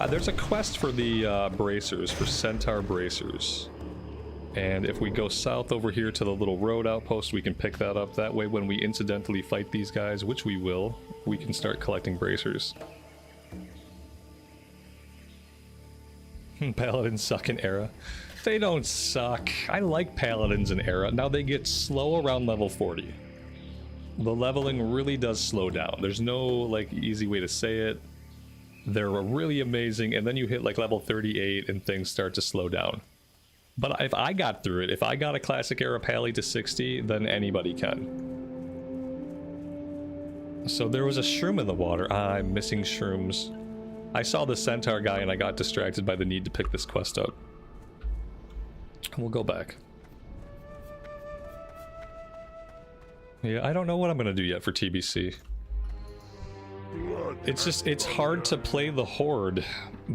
There's a quest for the bracers, for Centaur bracers. And if we go south over here to the little road outpost, we can pick that up. That way when we incidentally fight these guys, which we will, we can start collecting bracers. Paladins suck in Era. They don't suck. I like Paladins in Era. Now they get slow around level 40. The leveling really does slow down. There's no like easy way to say it. They're really amazing, and then you hit like level 38 and things start to slow down. But if I got through it, if I got a classic era Pally to 60, then anybody can. So there was a shroom in the water. I'm missing shrooms. I saw the centaur guy and I got distracted by the need to pick this quest up. We'll go back. Yeah, I don't know what I'm gonna do yet for TBC. It's hard to play the Horde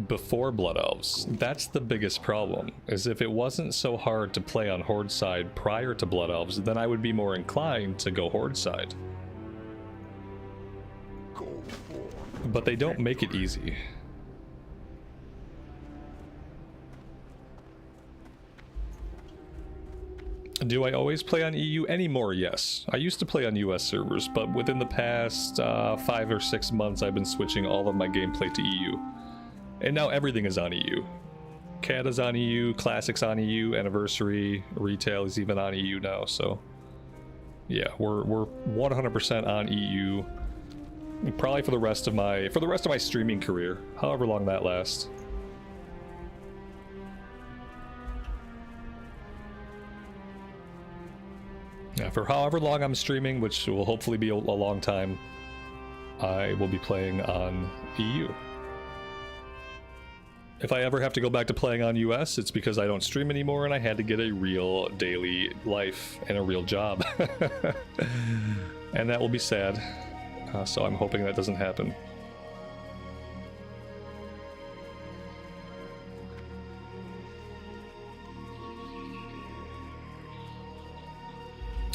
before Blood Elves. That's the biggest problem, is if it wasn't so hard to play on Horde side prior to Blood Elves, then I would be more inclined to go Horde side. But they don't make it easy. Do I always play on EU anymore? Yes. I used to play on US servers, but within the past 5 or 6 months I've been switching all of my gameplay to EU. And now everything is on EU. CAD is on EU, Classics on EU, Anniversary, Retail is even on EU now, so... Yeah, we're 100% on EU. Probably for the rest of my streaming career, however long that lasts. Yeah, for however long I'm streaming, which will hopefully be a long time, I will be playing on EU. If I ever have to go back to playing on US, it's because I don't stream anymore and I had to get a real daily life and a real job. And that will be sad. So I'm hoping that doesn't happen.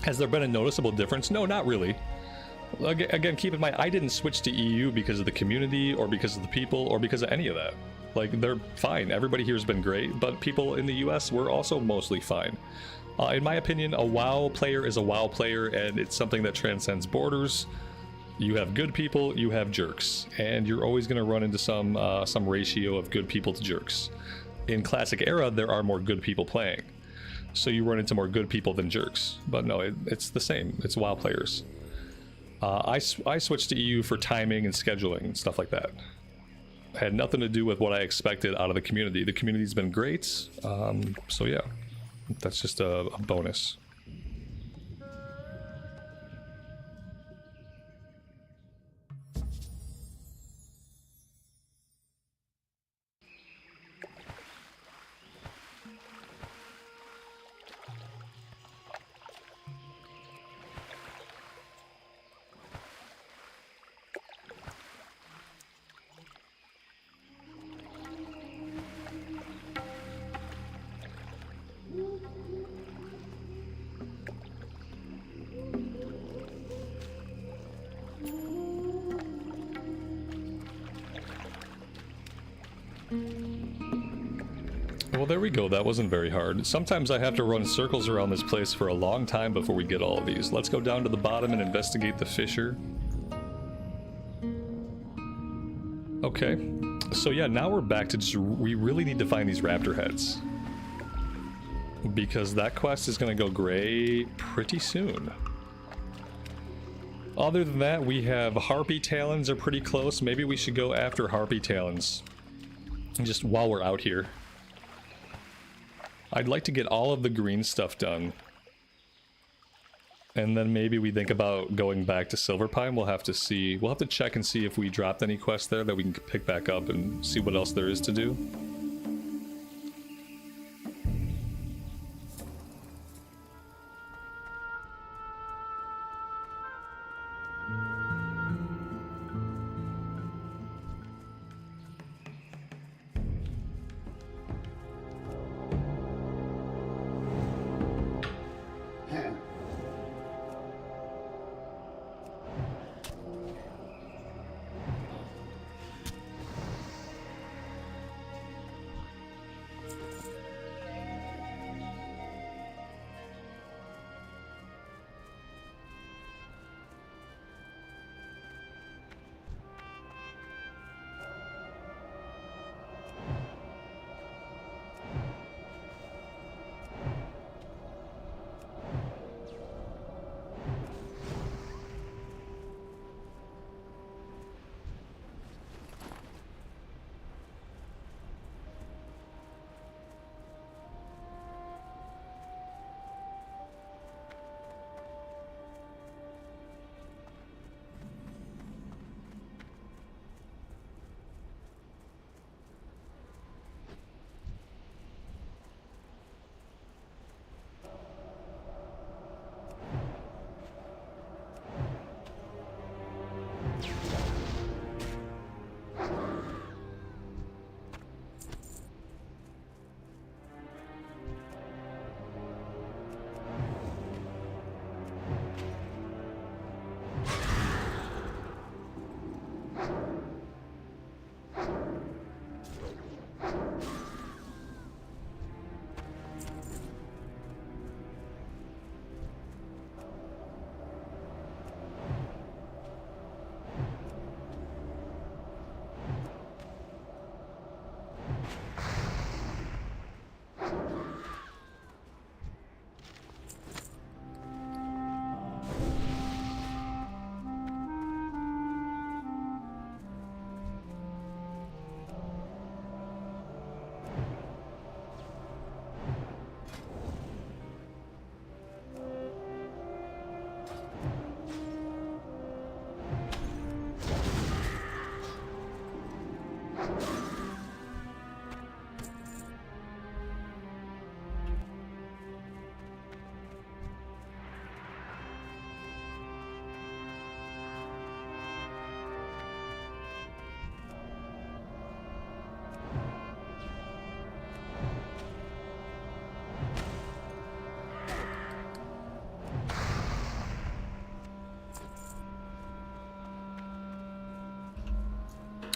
Has there been a noticeable difference? No, not really. Again, keep in mind, I didn't switch to EU because of the community or because of the people or because of any of that. Like, they're fine. Everybody here has been great, but people in the US were also mostly fine. In my opinion, a WoW player is a WoW player, and it's something that transcends borders. You have good people, you have jerks, and you're always going to run into some ratio of good people to jerks. In Classic Era, there are more good people playing. So you run into more good people than jerks. But no, it's the same. It's WoW players. I switched to EU for timing and scheduling and stuff like that. It had nothing to do with what I expected out of the community. The community's been great. So yeah, that's just a bonus. Well, there we go. That wasn't very hard. Sometimes I have to run circles around this place for a long time before we get all of these. Let's go down to the bottom and investigate the fissure. Okay. So yeah, now we're back to just... We really need to find these raptor heads. Because that quest is going to go gray pretty soon. Other than that, we have harpy talons are pretty close. Maybe we should go after harpy talons. Just while we're out here. I'd like to get all of the green stuff done. And then maybe we think about going back to Silverpine. We'll have to see. We'll have to check and see if we dropped any quests there that we can pick back up and see what else there is to do.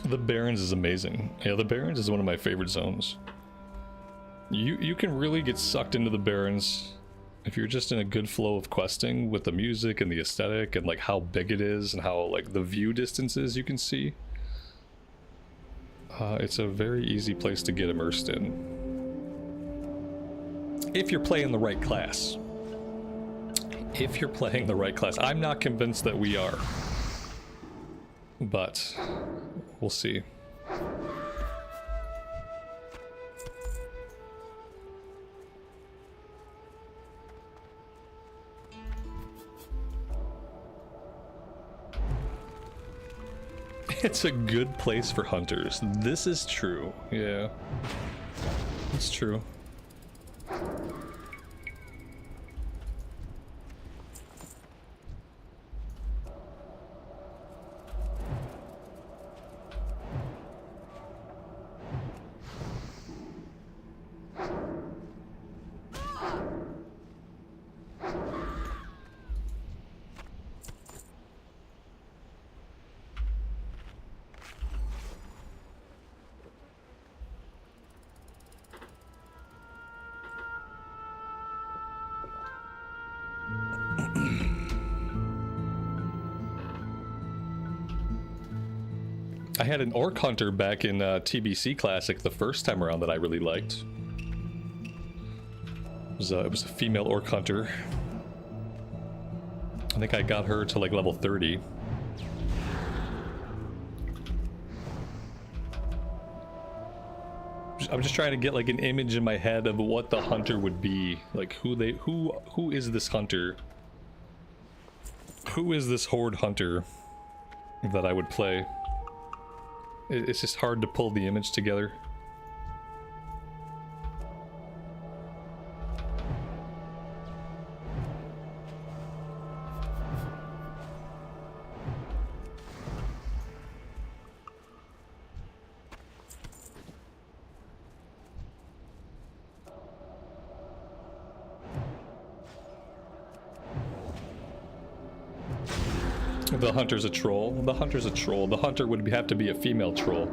The Barrens is amazing. Yeah, the Barrens is one of my favorite zones. You can really get sucked into the Barrens if you're just in a good flow of questing with the music and the aesthetic and like how big it is and how like the view distances you can see. It's a very easy place to get immersed in. If you're playing the right class. If you're playing the right class. I'm not convinced that we are. But we'll see. It's a good place for hunters. This is true. Yeah. It's true. I had an Orc Hunter back in TBC Classic the first time around that I really liked. It was a female Orc Hunter. I think I got her to like level 30. I'm just trying to get like an image in my head of what the hunter would be. Like who is this hunter? Who is this horde hunter that I would play? It's just hard to pull the image together. The hunter's a troll. The hunter's a troll. The hunter would have to be a female troll.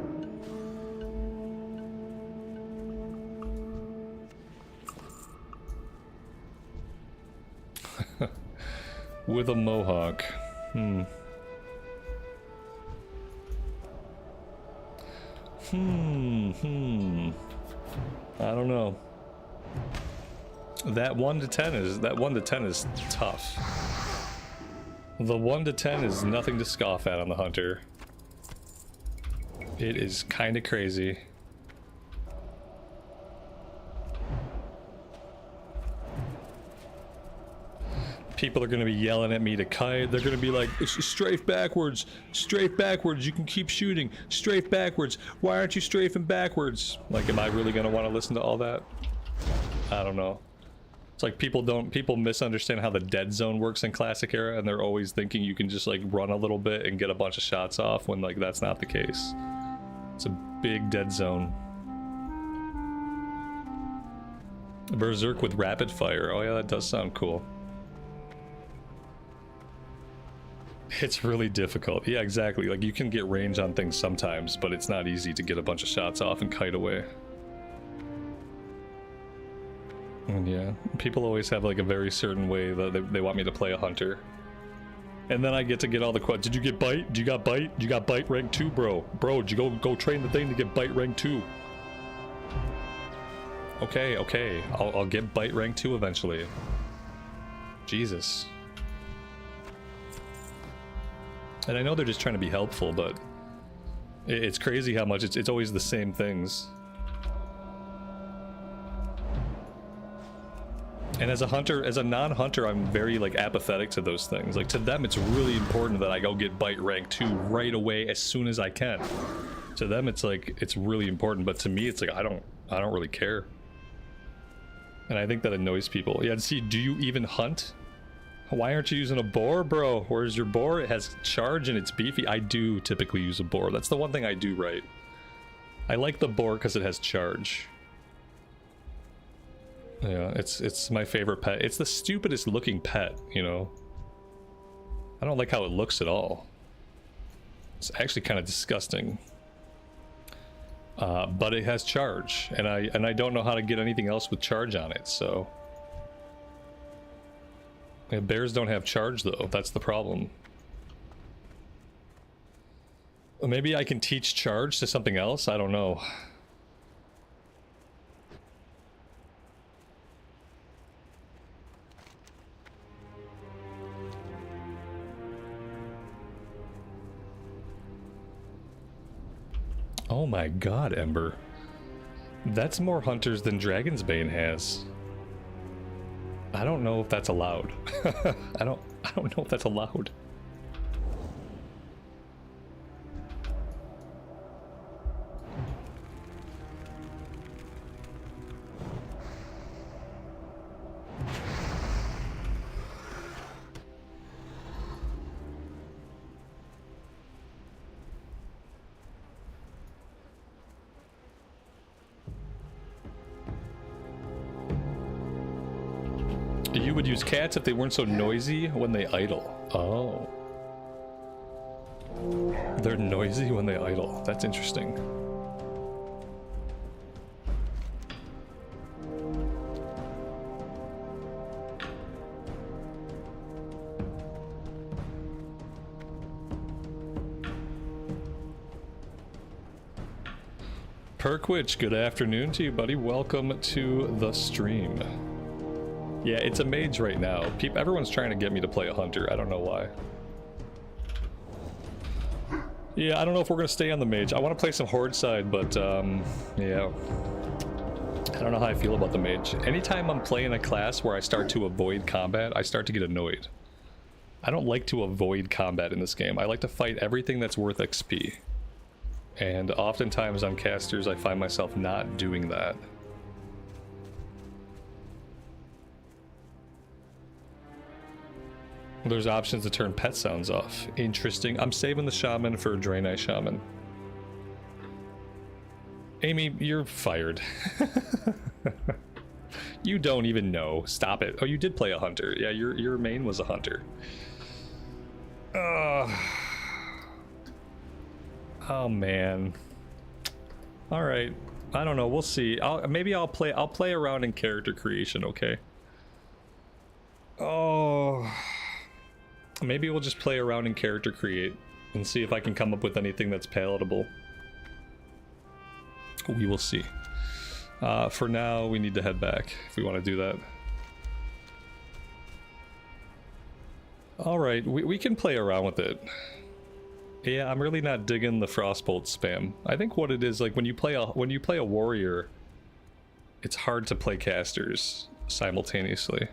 With a mohawk. I don't know. That 1 to 10 is tough. The 1 to 10 is nothing to scoff at on the hunter. It is kind of crazy. People are going to be yelling at me to kite. They're going to be like, strafe backwards, you can keep shooting, strafe backwards. Why aren't you strafing backwards? Like, am I really going to want to listen to all that? I don't know. It's like people misunderstand how the dead zone works in Classic era, and they're always thinking you can just like run a little bit and get a bunch of shots off when like that's not the case. It's a big dead zone. Berserk with rapid fire. Oh yeah, that does sound cool. It's really difficult. Yeah, exactly. Like you can get range on things sometimes, but it's not easy to get a bunch of shots off and kite away. And yeah, people always have like a very certain way that they want me to play a hunter. And then I get to get all the questions. Did you get bite? Do you got bite? You got bite rank 2, bro? Bro, did you go train the thing to get bite rank 2? Okay. I'll get bite rank 2 eventually. Jesus. And I know they're just trying to be helpful, but it's crazy how much it's always the same things. And as a hunter, as a non-hunter, I'm very like apathetic to those things. Like to them, it's really important that I go get bite rank 2 right away as soon as I can. To them, it's like it's really important, but to me, it's like I don't really care. And I think that annoys people. Yeah, see, do you even hunt? Why aren't you using a boar, bro? Where's your boar? It has charge and it's beefy. I do typically use a boar. That's the one thing I do right. I like the boar because it has charge. Yeah, it's my favorite pet. It's the stupidest looking pet, you know. I don't like how it looks at all. It's actually kind of disgusting. But it has charge, and I don't know how to get anything else with charge on it, so. Yeah, bears don't have charge though, that's the problem. Maybe I can teach charge to something else, I don't know. Oh my god, Ember. That's more hunters than Dragon's Bane has. I don't know if that's allowed. I don't know if that's allowed. You would use cats if they weren't so noisy when they idle. Oh. They're noisy when they idle. That's interesting. Kirkwitch, good afternoon to you, buddy. Welcome to the stream. Yeah, it's a mage right now. Everyone's trying to get me to play a hunter. I don't know why. Yeah, I don't know if we're gonna stay on the mage. I want to play some horde side, but yeah. I don't know how I feel about the mage. Anytime I'm playing a class where I start to avoid combat, I start to get annoyed. I don't like to avoid combat in this game. I like to fight everything that's worth XP. And oftentimes on casters, I find myself not doing that. There's options to turn pet sounds off. Interesting. I'm saving the shaman for Draenei Shaman. Amy, you're fired. You don't even know. Stop it. Oh, you did play a hunter. Yeah, your main was a hunter. Oh man. All right. I don't know. We'll see. Maybe I'll play around in character creation. Okay. Oh. Maybe we'll just play around in character create and see if I can come up with anything that's palatable. We will see. For now, we need to head back if we want to do that. All right, we can play around with it. Yeah, I'm really not digging the frostbolt spam. I think what it is, like when you play a warrior, it's hard to play casters simultaneously.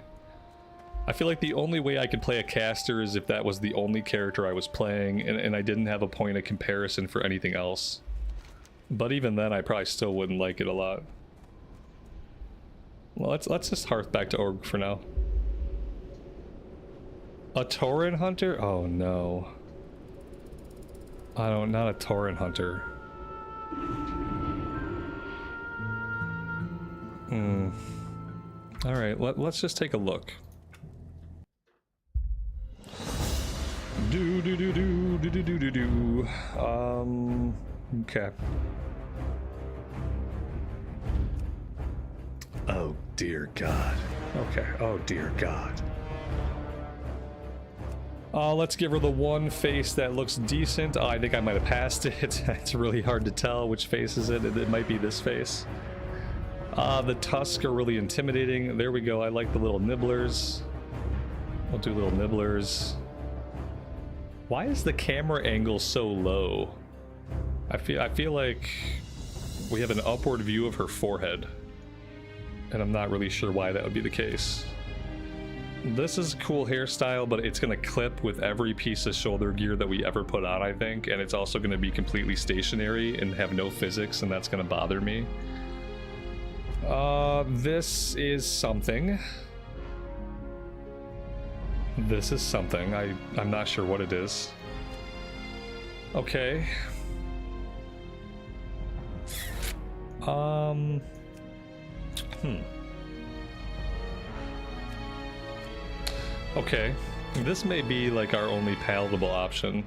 I feel like the only way I could play a caster is if that was the only character I was playing and I didn't have a point of comparison for anything else. But even then, I probably still wouldn't like it a lot. Well, let's just hearth back to Org for now. A Tauren Hunter? Oh no. Not a Tauren Hunter. Alright, let's just take a look. Okay. Oh dear God. Okay. Oh dear God. Let's give her the one face that looks decent. Oh, I think I might have passed it. It's really hard to tell which face is it. It might be this face. The tusks are really intimidating. There we go. I like the little nibblers. We'll do little nibblers. Why is the camera angle so low? I feel like we have an upward view of her forehead, and I'm not really sure why that would be the case. This is a cool hairstyle, but it's gonna clip with every piece of shoulder gear that we ever put on, I think, and it's also gonna be completely stationary and have no physics, and that's gonna bother me. This is something. This is something. I'm not sure what it is. Okay. Okay. This may be like our only palatable option.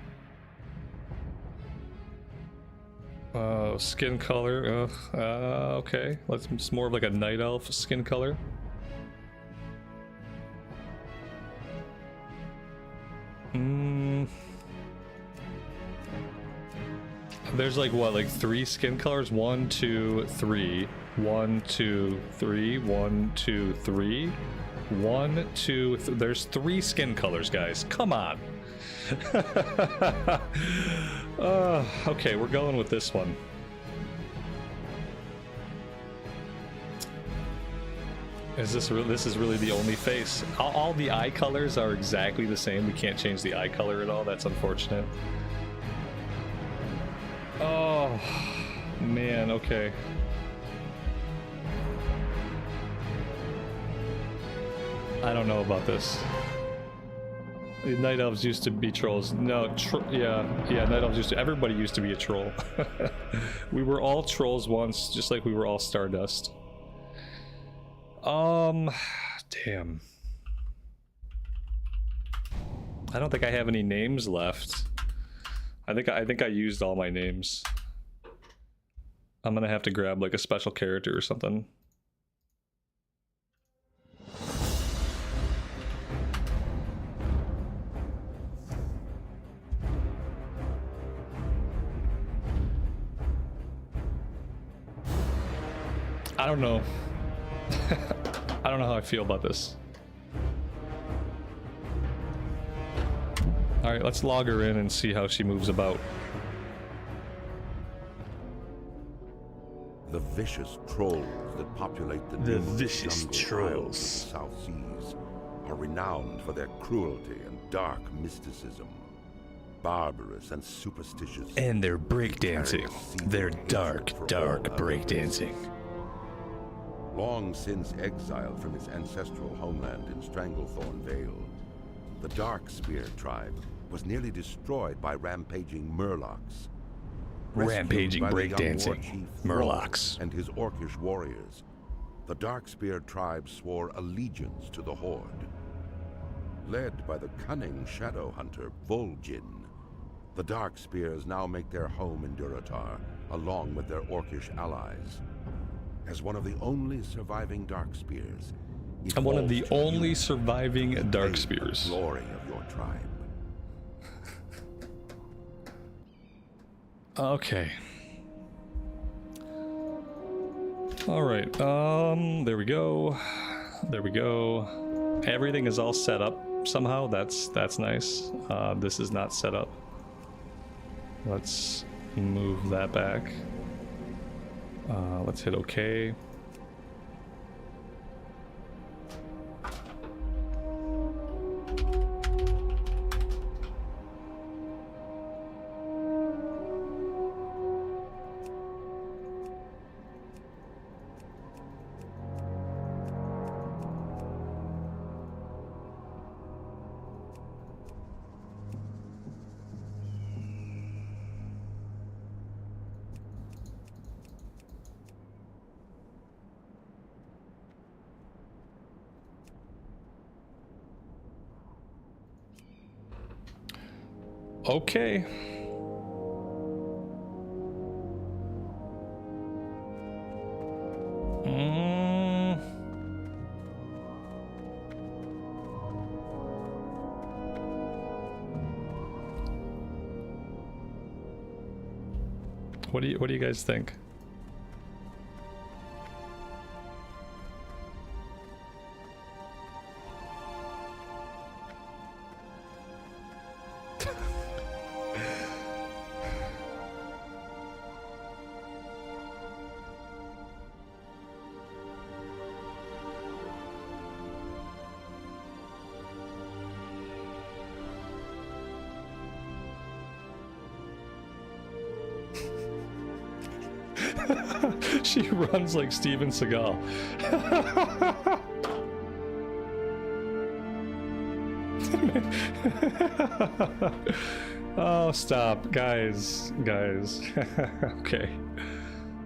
Skin color. Okay. It's more of like a night elf skin color. There's like what, like 3 skin colors? 1, 2, 3. 1, 2, 3. 1, 2, 3. 1, 2, there's 3 skin colors, guys. Come on. Okay, we're going with this one. This is really the only face. All the eye colors are exactly the same. We can't change the eye color at all. That's unfortunate. Oh, man, okay. I don't know about this. Night elves used to be trolls. No, yeah, night elves used to. Everybody used to be a troll. We were all trolls once, just like we were all Stardust. Damn. I don't think I have any names left. I think I used all my names. I'm gonna have to grab like a special character or something. I don't know. I don't know how I feel about this. Alright, let's log her in and see how she moves about. The vicious trolls that populate the vicious jungle trolls. isles of the South Seas are renowned for their cruelty and dark mysticism. Barbarous and superstitious. And their breakdancing. Their dark breakdancing. Long since exiled from its ancestral homeland in Stranglethorn Vale, the Darkspear tribe was nearly destroyed by rampaging Murlocs. Rampaging Rescued by the young war breakdancing chief Murlocs. and his Orcish warriors, the Darkspear tribe swore allegiance to the Horde. Led by the cunning shadow hunter Vol'jin, the Darkspears now make their home in Durotar, along with their Orcish allies. As one of the only surviving Darkspears, I'm one of the only surviving Darkspears. Glory of your tribe. Okay. Alright, there we go. There we go. Everything is all set up somehow. That's nice. This is not set up. Let's move that back. Let's hit OK. Okay. What do you guys think? She runs like Steven Seagal. Oh, stop. Guys. Okay.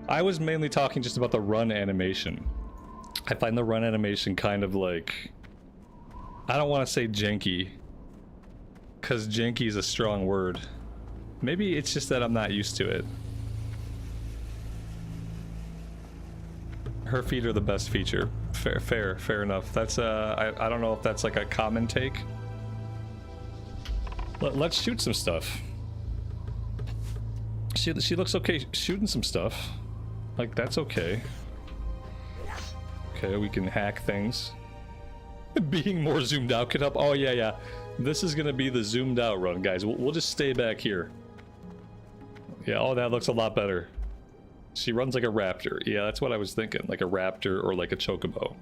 I was mainly talking just about the run animation. I find the run animation kind of like... I don't want to say janky, because janky is a strong word. Maybe it's just that I'm not used to it. Her feet are the best feature. Fair enough. That's I don't know if that's like a common take. Let's shoot some stuff. She looks okay shooting some stuff. Like, that's okay. Okay, we can hack things. Being more zoomed out could help. Oh yeah. This is gonna be the zoomed out run, guys. We'll just stay back here. Yeah, oh, that looks a lot better. She runs like a raptor. Yeah, that's what I was thinking. Like a raptor or like a chocobo.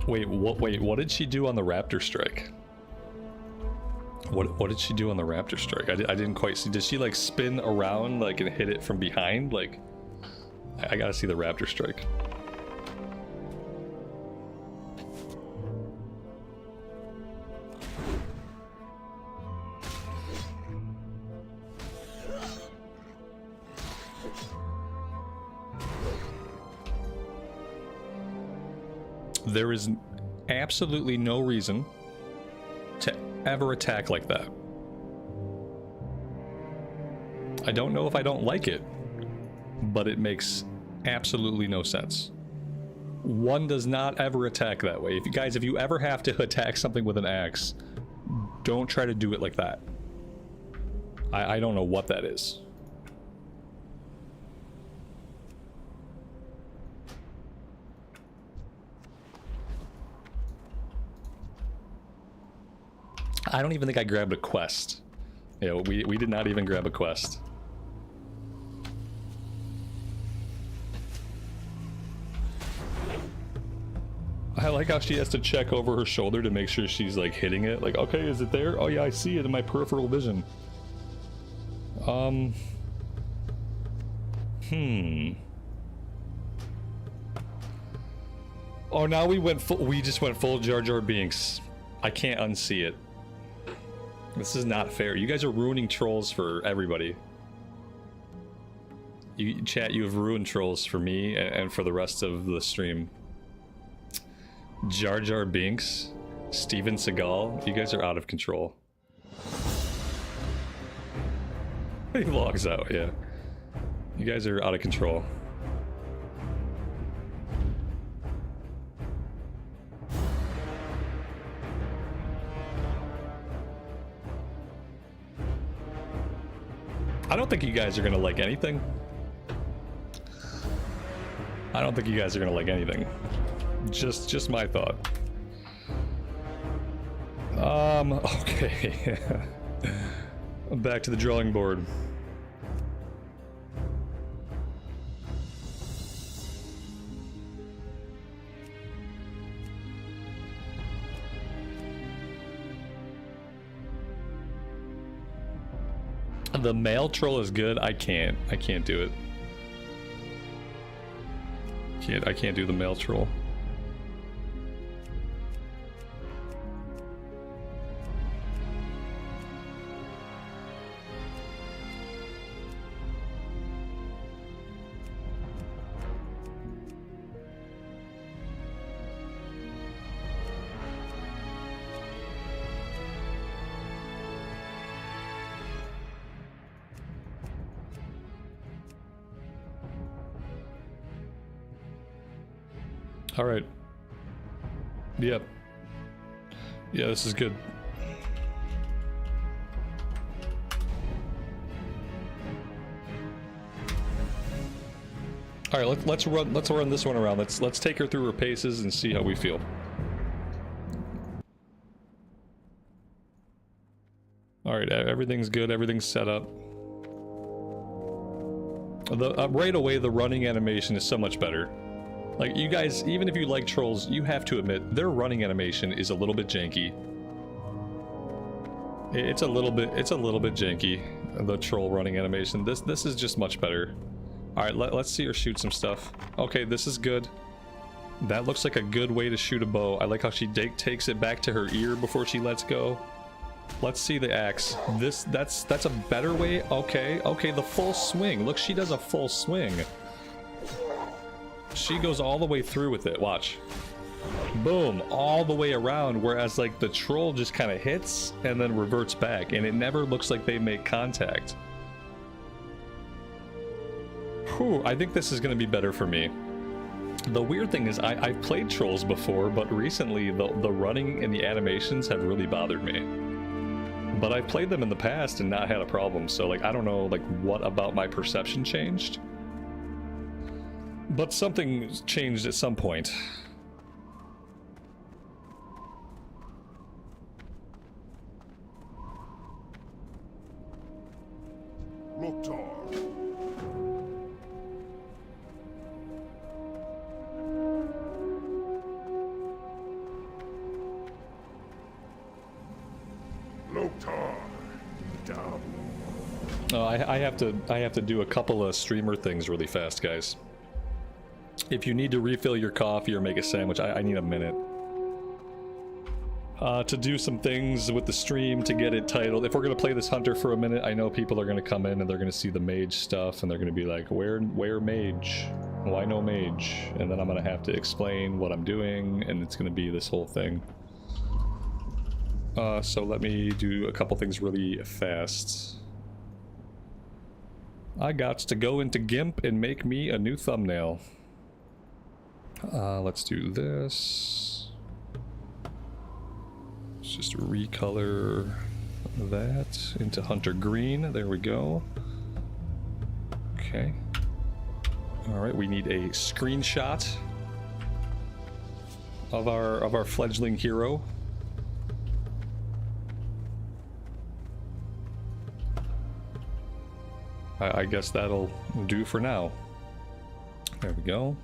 Wait, what did she do on the raptor strike? What did she do on the raptor strike? I didn't quite see. Did she like spin around like and hit it from behind? Like, I gotta see the raptor strike. There is absolutely no reason to ever attack like that. I don't know if I don't like it, but it makes absolutely no sense. One does not ever attack that way. If you guys, if you ever have to attack something with an axe, don't try to do it like that. I don't know what that is. I don't even think I grabbed a quest. Yeah, we did not even grab a quest. I like how she has to check over her shoulder to make sure she's like hitting it. Like, okay, is it there? Oh yeah, I see it in my peripheral vision. Oh, now we just went full Jar Jar Binks. I can't unsee it. This is not fair. You guys are ruining trolls for everybody. Chat, you have ruined trolls for me and for the rest of the stream. Jar Jar Binks, Steven Seagal, you guys are out of control. He logs out, yeah. You guys are out of control. I don't think you guys are gonna like anything. I don't think you guys are gonna like anything. Just my thought. Okay. Back to the drawing board. The male troll is good. I can't do it. I can't do the male troll. All right. Yep. Yeah, this is good. All right, let's run this one around. Let's take her through her paces and see how we feel. All right, everything's good. Everything's set up. Right away, the running animation is so much better. Like, you guys, even if you like trolls, you have to admit their running animation is a little bit janky. It's a little bit janky, the troll running animation. This is just much better. All right, let's see her shoot some stuff. Okay, this is good. That looks like a good way to shoot a bow. I like how she takes it back to her ear before she lets go. Let's see the axe. That's a better way. Okay, the full swing. Look, she does a full swing. She goes all the way through with it. Watch. Boom, all the way around, whereas like the troll just kind of hits and then reverts back, and it never looks like they make contact. Whew, I think this is going to be better for me. The weird thing is I've played trolls before, but recently the running and the animations have really bothered me. But I've played them in the past and not had a problem, so like I don't know like what about my perception changed. But something changed at some point. Oh, I have to do a couple of streamer things really fast, guys. If you need to refill your coffee or make a sandwich, I need a minute. To do some things with the stream to get it titled. If we're going to play this hunter for a minute, I know people are going to come in and they're going to see the mage stuff and they're going to be like, where mage? Why no mage? And then I'm going to have to explain what I'm doing, and it's going to be this whole thing. So let me do a couple things really fast. I got to go into GIMP and make me a new thumbnail. Let's do this. Let's just recolor that into Hunter Green. There we go. Okay. Alright, we need a screenshot of our fledgling hero. I guess that'll do for now. There we go.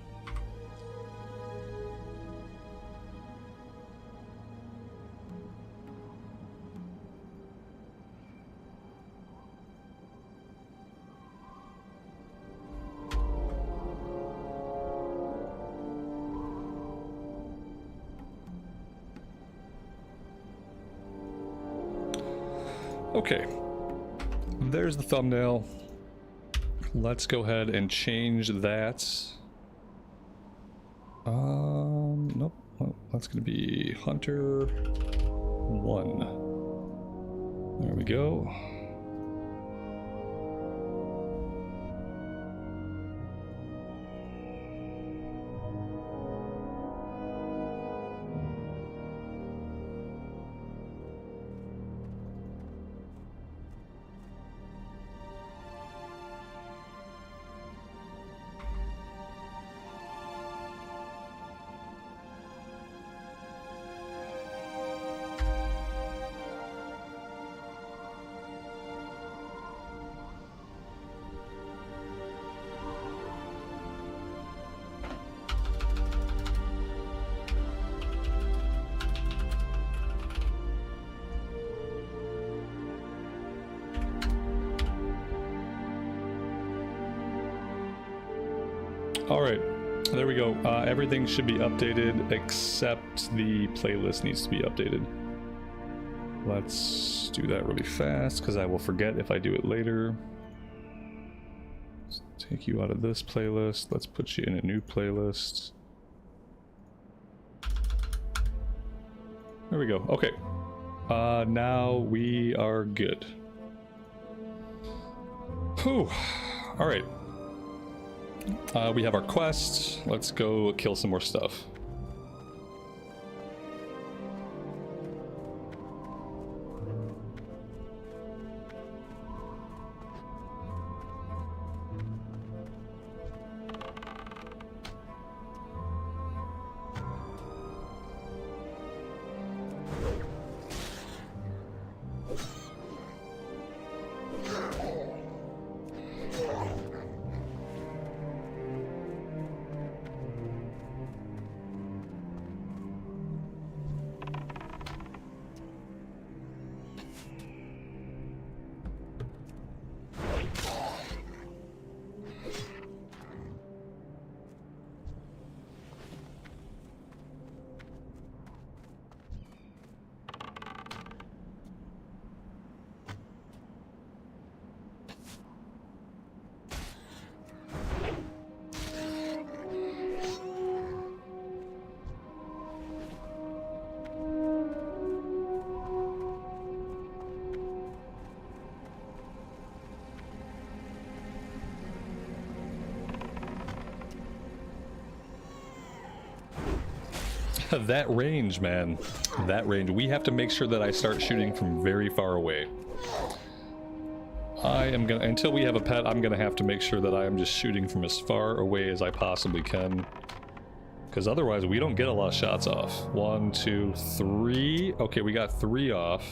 Okay, there's the thumbnail. Let's go ahead and change that. Nope. Well, that's gonna be Hunter 1. There we go. Alright, there we go. Everything should be updated except the playlist needs to be updated. Let's do that really fast because I will forget if I do it later. Let's take you out of this playlist. Let's put you in a new playlist. There we go. Okay. Now we are good. Whew. Alright. We have our quest. Let's go kill some more stuff. That range, man. That range. We have to make sure that I start shooting from very far away. I am gonna, until we have a pet, I'm gonna have to make sure that I am just shooting from as far away as I possibly can. Because otherwise we don't get a lot of shots off. 1, 2, 3. Okay, we got 3 off.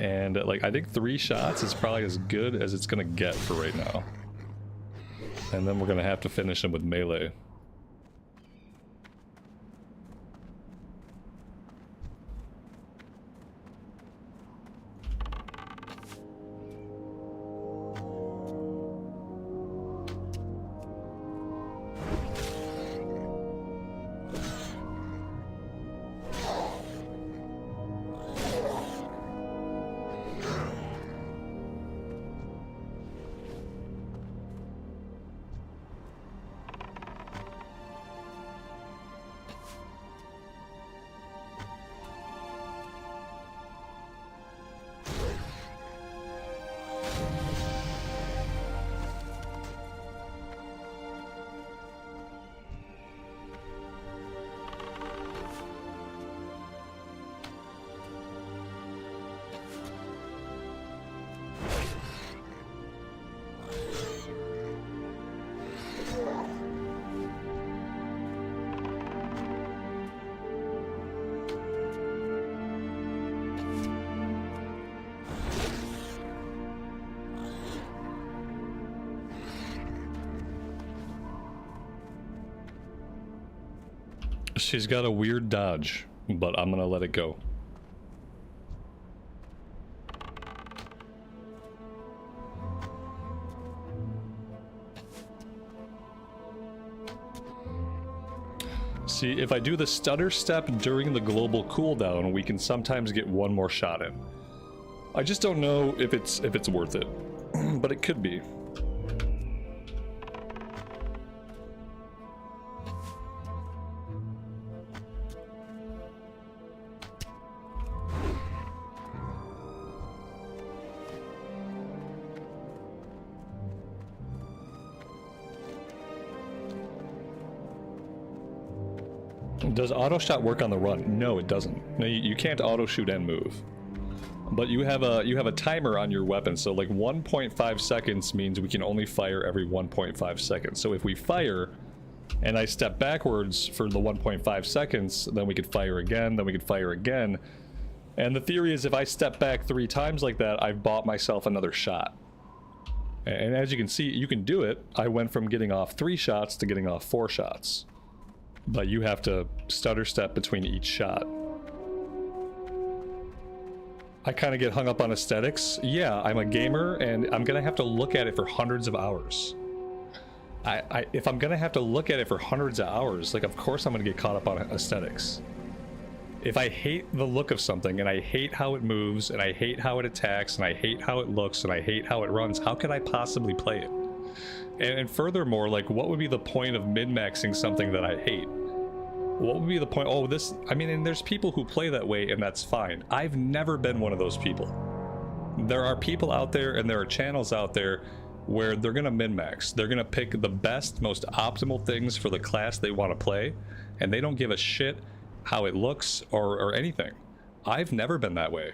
And like, I think 3 shots is probably as good as it's gonna get for right now. And then we're gonna have to finish them with melee. She's got a weird dodge, but I'm gonna let it go. See, if I do the stutter step during the global cooldown, we can sometimes get one more shot in. I just don't know if it's worth it, but it could be. Does auto shot work on the run? No, it doesn't. No, you can't auto shoot and move. But you have a timer on your weapon, so like 1.5 seconds means we can only fire every 1.5 seconds. So if we fire and I step backwards for the 1.5 seconds, then we could fire again, then we could fire again. And the theory is if I step back 3 times like that, I've bought myself another shot. And as you can see, you can do it. I went from getting off 3 shots to getting off 4 shots. But you have to stutter step between each shot. I kind of get hung up on aesthetics. Yeah, I'm a gamer and I'm gonna have to look at it for hundreds of hours. If I'm gonna have to look at it for hundreds of hours, like of course I'm gonna get caught up on aesthetics. If I hate the look of something and I hate how it moves and I hate how it attacks and I hate how it looks and I hate how it runs, how could I possibly play it? And furthermore, like, what would be the point of min-maxing something that I hate? What would be the point? Oh, this... I mean, and there's people who play that way, and that's fine. I've never been one of those people. There are people out there, and there are channels out there where they're gonna min-max. They're gonna pick the best, most optimal things for the class they want to play, and they don't give a shit how it looks or anything. I've never been that way.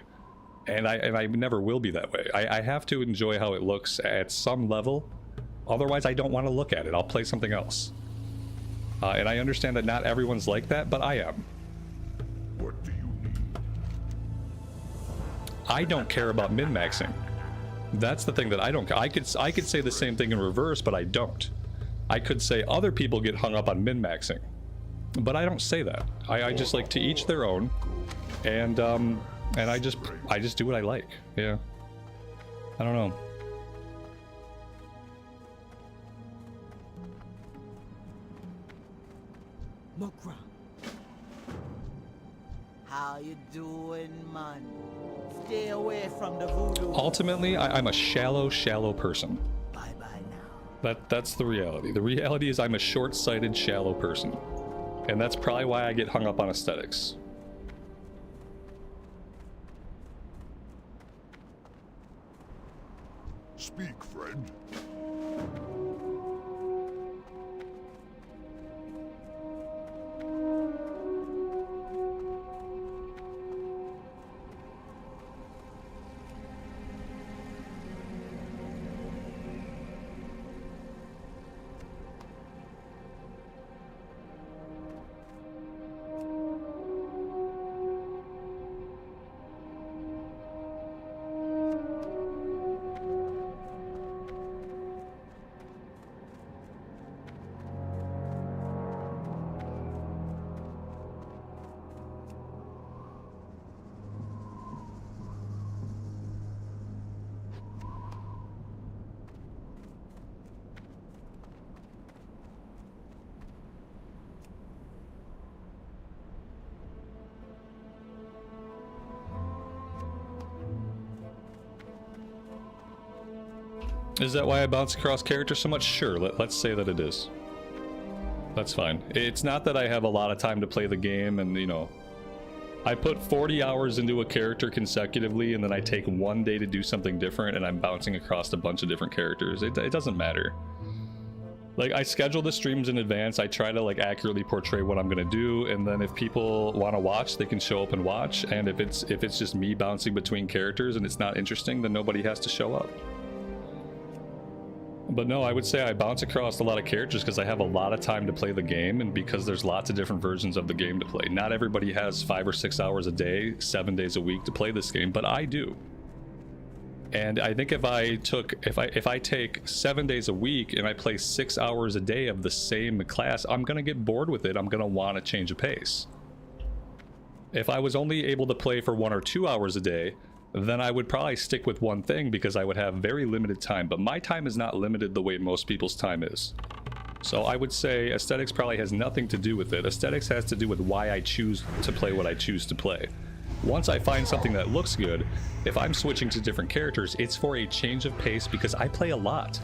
And I never will be that way. I have to enjoy how it looks at some level. Otherwise, I don't want to look at it. I'll play something else. And I understand that not everyone's like that, but I am. What do you need? I don't care about min-maxing. That's the thing that I don't. I could say the same thing in reverse, but I don't. I could say other people get hung up on min-maxing, but I don't say that. I just like to each their own, and I just do what I like. Yeah. I don't know. Mukra. How you doing, man? Stay away from the voodoo. Ultimately, I'm a shallow person. Bye-bye now. That's the reality. The reality is I'm a short-sighted, shallow person. And that's probably why I get hung up on aesthetics. Speak, friend. Is that why I bounce across characters so much? Sure, let's say that it is. That's fine. It's not that I have a lot of time to play the game and, you know, I put 40 hours into a character consecutively and then I take one day to do something different and I'm bouncing across a bunch of different characters. It doesn't matter. Like, I schedule the streams in advance. I try to, like, accurately portray what I'm gonna do, and then if people want to watch, they can show up and watch, and if it's just me bouncing between characters and it's not interesting, then nobody has to show up. But no, I would say I bounce across a lot of characters because I have a lot of time to play the game and because there's lots of different versions of the game to play. Not everybody has 5 or 6 hours a day, 7 days a week to play this game, but I do. And I think if I take 7 days a week and I play 6 hours a day of the same class, I'm gonna get bored with it. I'm gonna want to change a pace. If I was only able to play for 1 or 2 hours a day, then I would probably stick with one thing because I would have very limited time. But my time is not limited the way most people's time is. So I would say aesthetics probably has nothing to do with it. Aesthetics has to do with why I choose to play what I choose to play. Once I find something that looks good, if I'm switching to different characters, it's for a change of pace because I play a lot.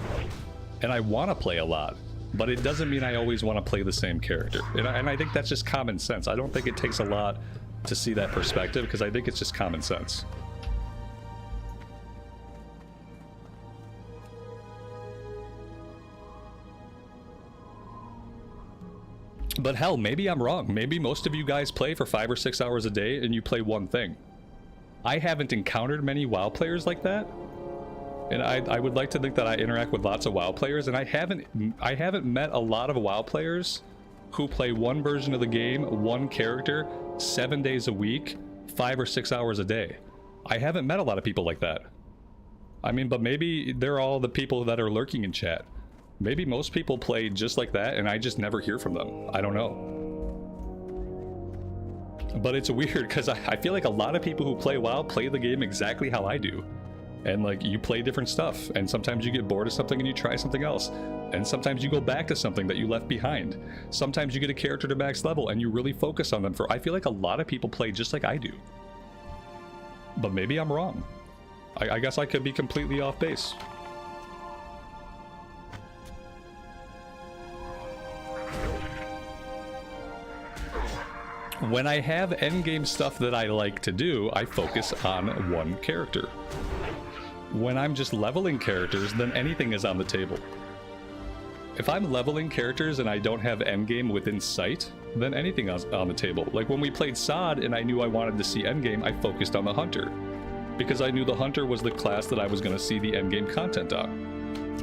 And I want to play a lot. But it doesn't mean I always want to play the same character. And I think that's just common sense. I don't think it takes a lot to see that perspective because I think it's just common sense. But hell, maybe I'm wrong. Maybe most of you guys play for 5 or 6 hours a day and you play one thing. I haven't encountered many WoW players like that. And I would like to think that I interact with lots of WoW players, and I haven't met a lot of WoW players who play one version of the game, one character, 7 days a week, 5 or 6 hours a day. I haven't met a lot of people like that. I mean, but maybe they're all the people that are lurking in chat. Maybe most people play just like that and I just never hear from them. I don't know. But it's weird because I feel like a lot of people who play WoW play the game exactly how I do. And like, you play different stuff, and sometimes you get bored of something and you try something else. And sometimes you go back to something that you left behind. Sometimes you get a character to max level and you really focus on them for... I feel like a lot of people play just like I do. But maybe I'm wrong. I guess I could be completely off base. When I have endgame stuff that I like to do, I focus on one character. When I'm just leveling characters, then anything is on the table. If I'm leveling characters and I don't have endgame within sight, then anything is on the table. Like when we played Sod and I knew I wanted to see endgame, I focused on the Hunter. Because I knew the Hunter was the class that I was going to see the endgame content on.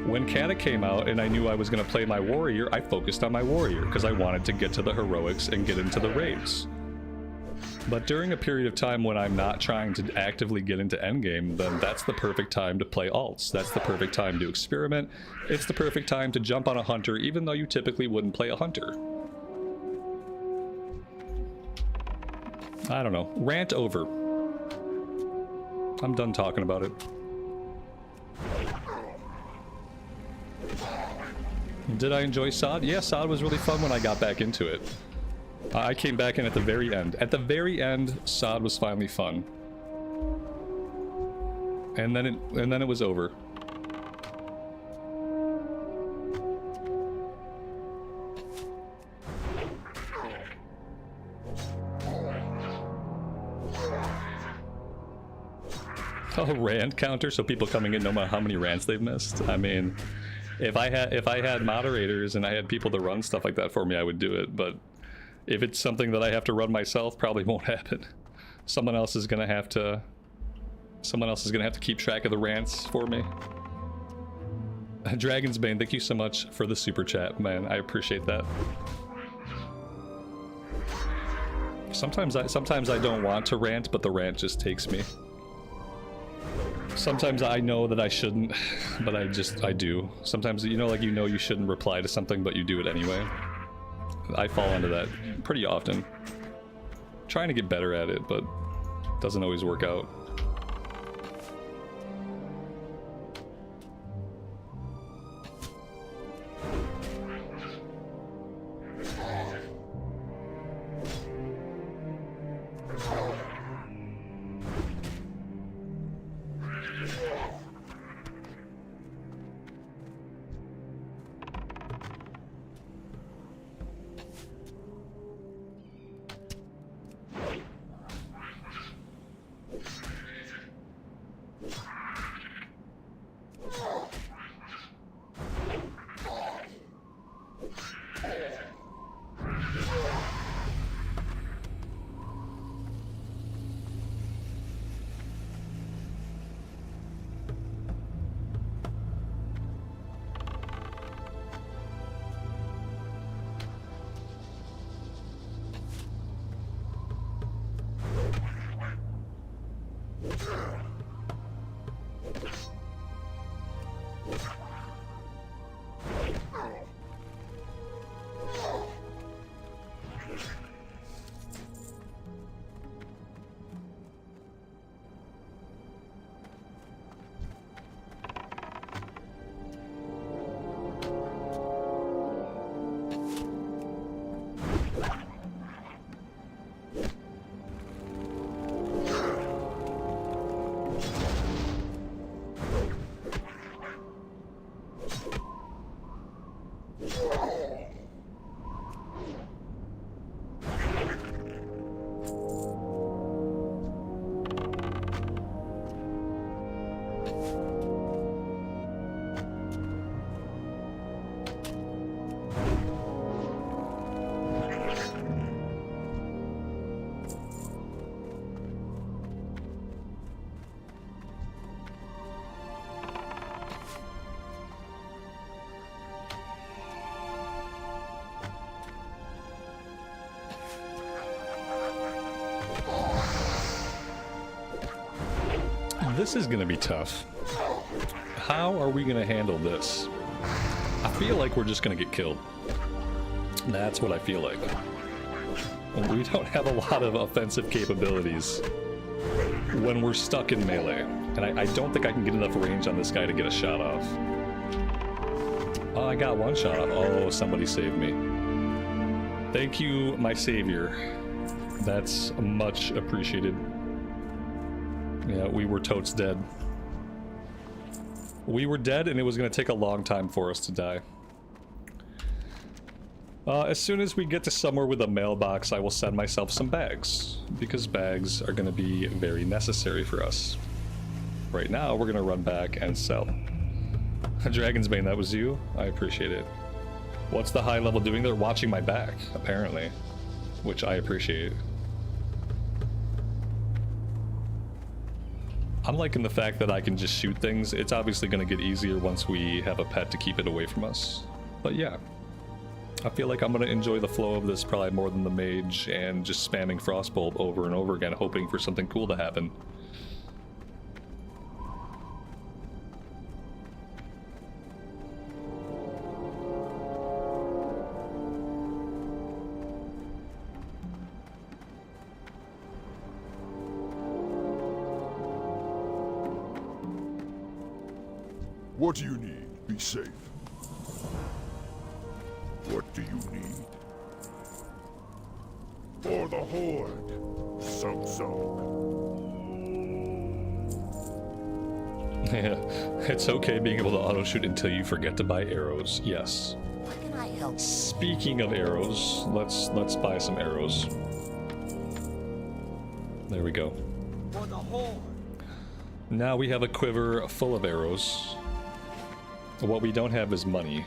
When Kata came out and I knew I was going to play my warrior, I focused on my warrior because I wanted to get to the heroics and get into the raids. But during a period of time when I'm not trying to actively get into endgame, then that's the perfect time to play alts. That's the perfect time to experiment. It's the perfect time to jump on a hunter even though you typically wouldn't play a hunter. I don't know. Rant over. I'm done talking about it. Did I enjoy Sod? Yeah, Sod was really fun when I got back into it. I came back in at the very end. At the very end, Sod was finally fun. And then it was over. Oh, rant counter, so people coming in no matter how many rants they've missed. I mean, if I had moderators and I had people to run stuff like that for me, I would do it. But if it's something that I have to run myself, probably won't happen. Someone else is gonna have to keep track of the rants for me. Dragon's Bane, thank you so much for the super chat, man. I appreciate that. Sometimes I don't want to rant, but the rant just takes me. Sometimes I know that I shouldn't, but I do. Sometimes, you shouldn't reply to something, but you do it anyway. I fall into that pretty often. Trying to get better at it, but it doesn't always work out. this is gonna be tough. How are we gonna handle this? I feel like we're just gonna get killed. That's what I feel like. We don't have a lot of offensive capabilities when we're stuck in melee. And I don't think I can get enough range on this guy to get a shot off. Oh, I got one shot off. Oh, somebody saved me. Thank you, my savior. That's much appreciated. Yeah, we were totes dead. We were dead, and it was going to take a long time for us to die. As soon as we get to somewhere with a mailbox, I will send myself some bags, because bags are going to be very necessary for us. Right now, we're going to run back and sell. Dragon's Bane, that was you? I appreciate it. What's the high level doing there? Watching my back, apparently, which I appreciate. I'm liking the fact that I can just shoot things. It's obviously going to get easier once we have a pet to keep it away from us. But yeah, I feel like I'm going to enjoy the flow of this probably more than the mage and just spamming Frostbolt over and over again, hoping for something cool to happen. What do you need? Be safe. What do you need? For the Horde. Some. Yeah, it's okay being able to auto-shoot until you forget to buy arrows. Yes. How can I help? Speaking of arrows, let's buy some arrows. There we go. For the Horde. Now we have a quiver full of arrows. What we don't have is money,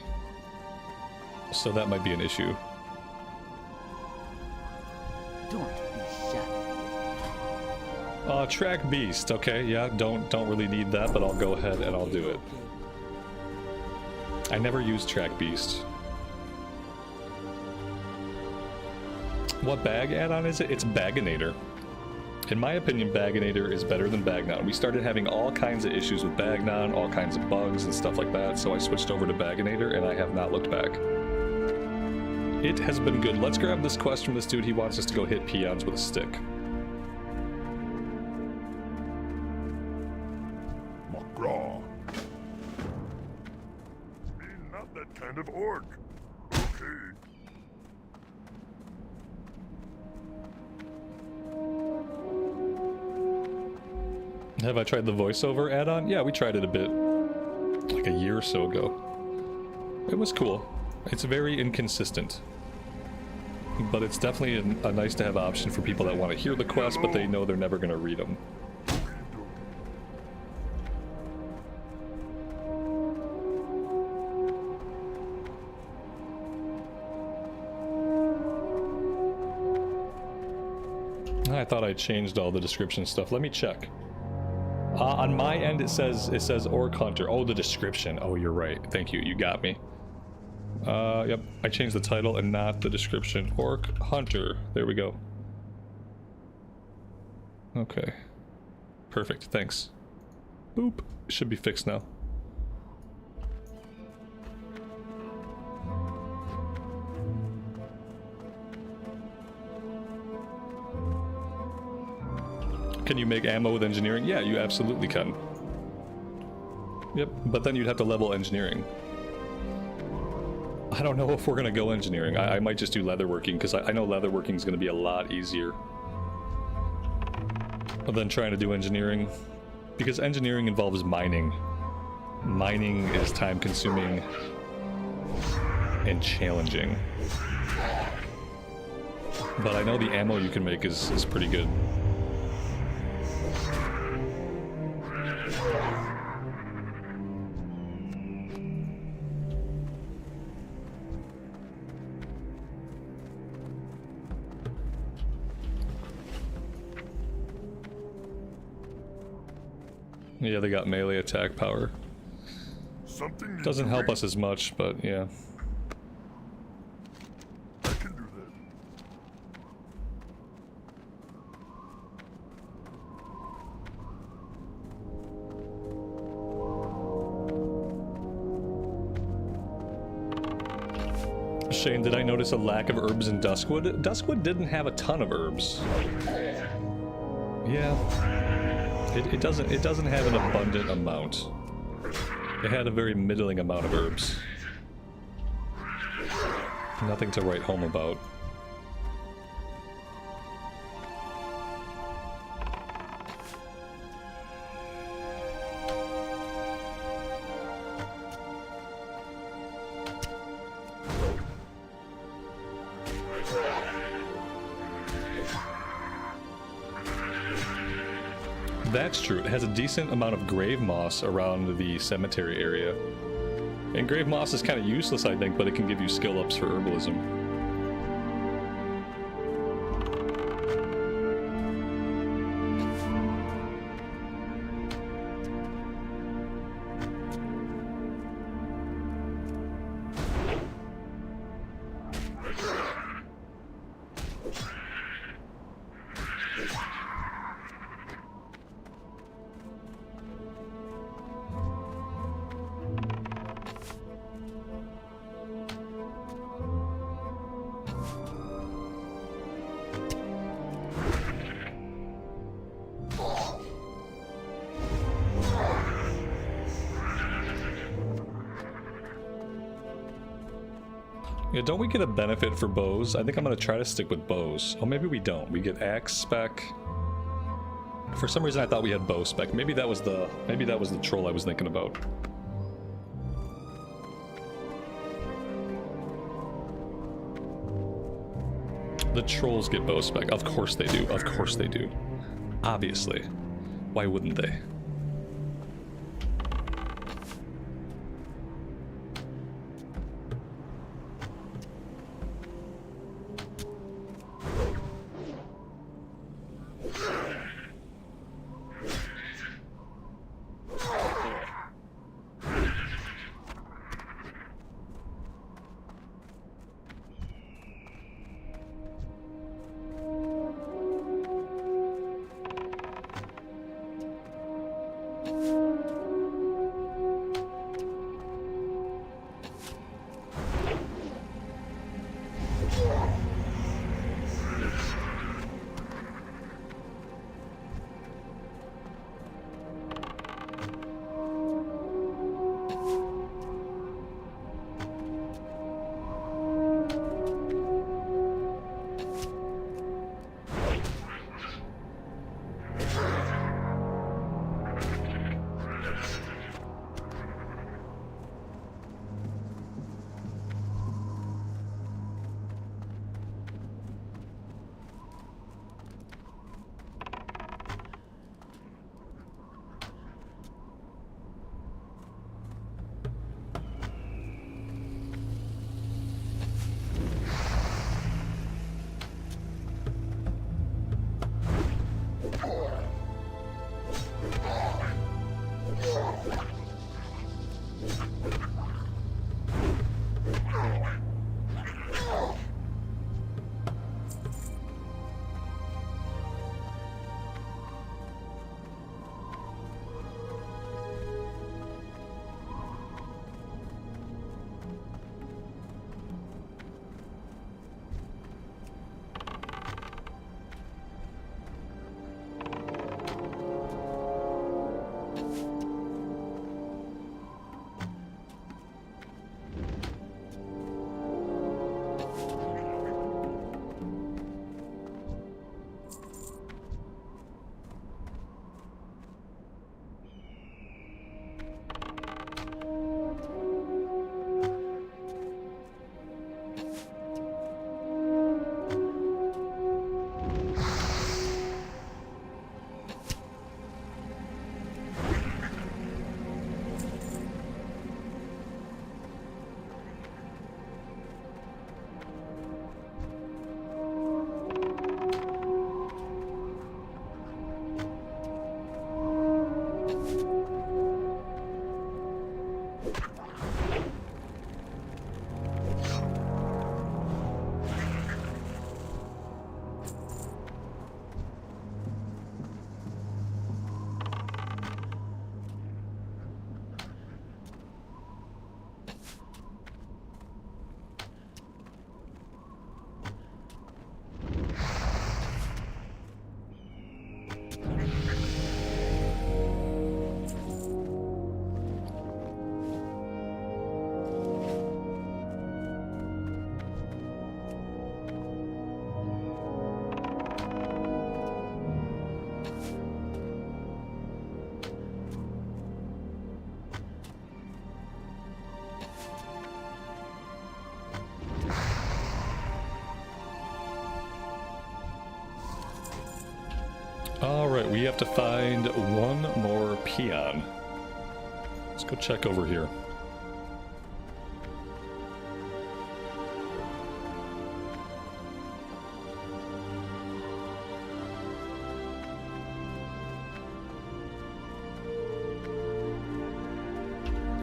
so that might be an issue. Don't be shy. Track beast. Okay, yeah, don't really need that, but I'll go ahead and I'll do it. I never used track beast. What bag add-on is it? It's Baganator. In my opinion, Baganator is better than Bagnon. We started having all kinds of issues with Bagnon, all kinds of bugs and stuff like that, so I switched over to Baganator, and I have not looked back. It has been good. Let's grab this quest from this dude. He wants us to go hit peons with a stick. McGraw. Not that kind of orc. Okay. Have I tried the voiceover add-on? Yeah, we tried it a bit, like a year or so ago. It was cool. It's very inconsistent, but it's definitely a nice to have option for people that want to hear the quest, but they know they're never going to read them. I thought I changed all the description stuff. Let me check. On my end, it says Orc Hunter. Oh, the description. Oh, you're right. Thank you. You got me. Yep. I changed the title and not the description. Orc Hunter. There we go. Okay. Perfect. Thanks. Boop. Should be fixed now. Can you make ammo with engineering? Yeah, you absolutely can. Yep, but then you'd have to level engineering. I don't know if we're gonna go engineering. I might just do leatherworking, because I know leatherworking is gonna be a lot easier than trying to do engineering. Because engineering involves mining. Mining is time consuming and challenging. But I know the ammo you can make is pretty good. Yeah, they got melee attack power. Something Doesn't help us as much, but yeah. I can do that. Shane, did I notice a lack of herbs in Duskwood? Duskwood didn't have a ton of herbs. Yeah. It doesn't have an abundant amount. It had a very middling amount of herbs. Nothing to write home about. That's true. It has a decent amount of grave moss around the cemetery area. And grave moss is kind of useless, I think, but it can give you skill ups for herbalism. Yeah, don't we get a benefit for bows? I think I'm gonna try to stick with bows. Oh, maybe we don't. We get axe spec. For some reason I thought we had bow spec. Maybe that was the troll I was thinking about. The trolls get bow spec. Of course they do. Of course they do. Obviously. Why wouldn't they? Alright, we have to find one more peon. Let's go check over here.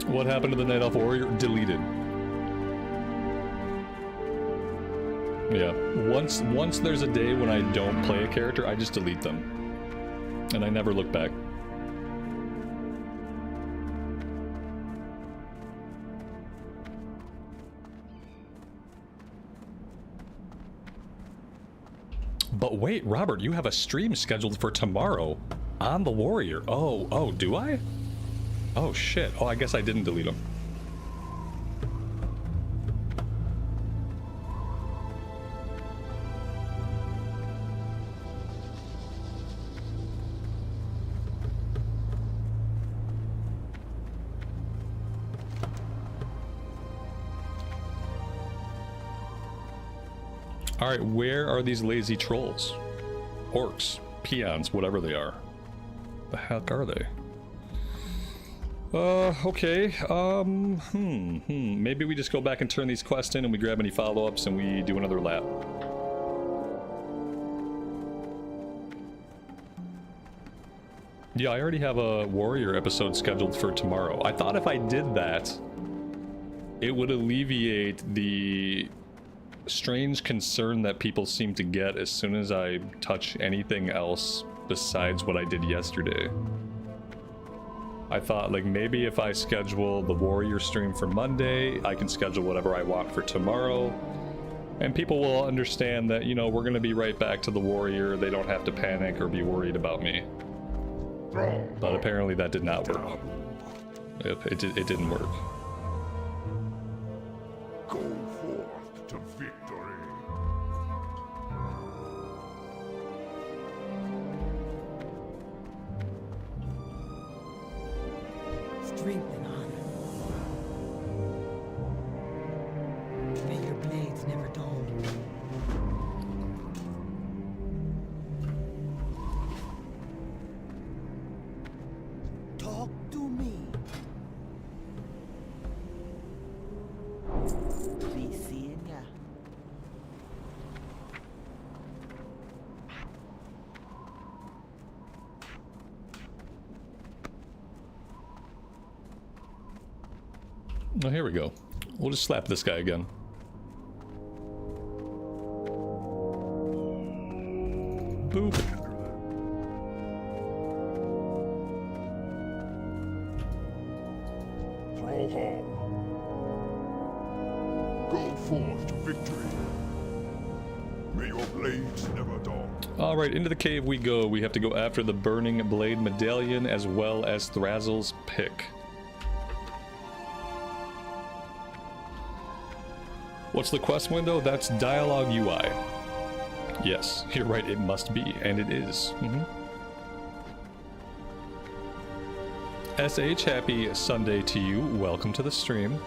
What happened to the Night Elf Warrior? Deleted. Yeah, once there's a day when I don't play a character, I just delete them. And I never look back. But wait, Robert, you have a stream scheduled for tomorrow on the Warrior. Oh, do I? Oh shit. Oh, I guess I didn't delete them. Alright, where are these lazy trolls? Orcs, peons, whatever they are. The heck are they? Okay, maybe we just go back and turn these quests in and we grab any follow-ups and we do another lap. Yeah, I already have a warrior episode scheduled for tomorrow. I thought if I did that, it would alleviate the strange concern that people seem to get as soon as I touch anything else besides what I did yesterday. I thought, like, maybe if I schedule the warrior stream for Monday, I can schedule whatever I want for tomorrow, and people will understand that, you know, we're gonna be right back to the warrior. They don't have to panic or be worried about me. But apparently that did not work. It didn't work. Go forth to victory. Strength and honor. May your blades never dull. Talk to me. Be seeing ya. Oh, here we go. We'll just slap this guy again. Boop. Throw home. Go forth to victory. May your blades never dull. Alright, into the cave we go. We have to go after the Burning Blade Medallion as well as Thrazzle's Pick. What's the quest window? That's Dialogue UI. Yes, you're right, it must be, and it is. SH, happy Sunday to you. Welcome to the stream.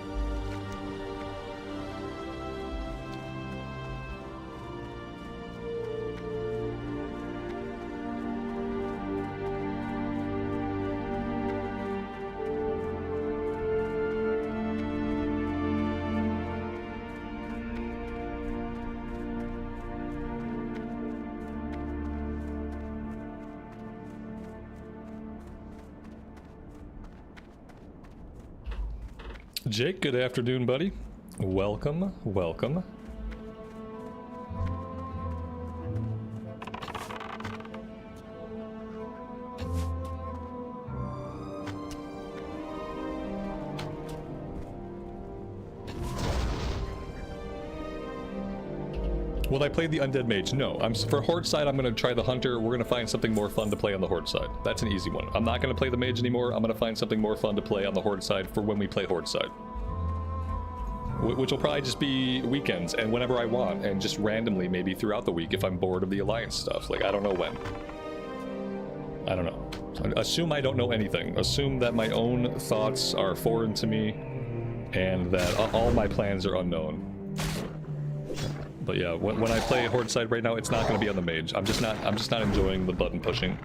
Jake, good afternoon, buddy. Welcome, welcome. Will I play the Undead Mage? No. For Horde side, I'm going to try the Hunter. We're going to find something more fun to play on the Horde side. That's an easy one. I'm not going to play the Mage anymore. I'm going to find something more fun to play on the Horde side for when we play Horde side. Which will probably just be weekends and whenever I want, and just randomly maybe throughout the week if I'm bored of the Alliance stuff. Like, I don't know when. I don't know. Assume I don't know anything. Assume that my own thoughts are foreign to me and that all my plans are unknown. But yeah, when I play Horde side right now, it's not going to be on the mage. I'm just not enjoying the button pushing.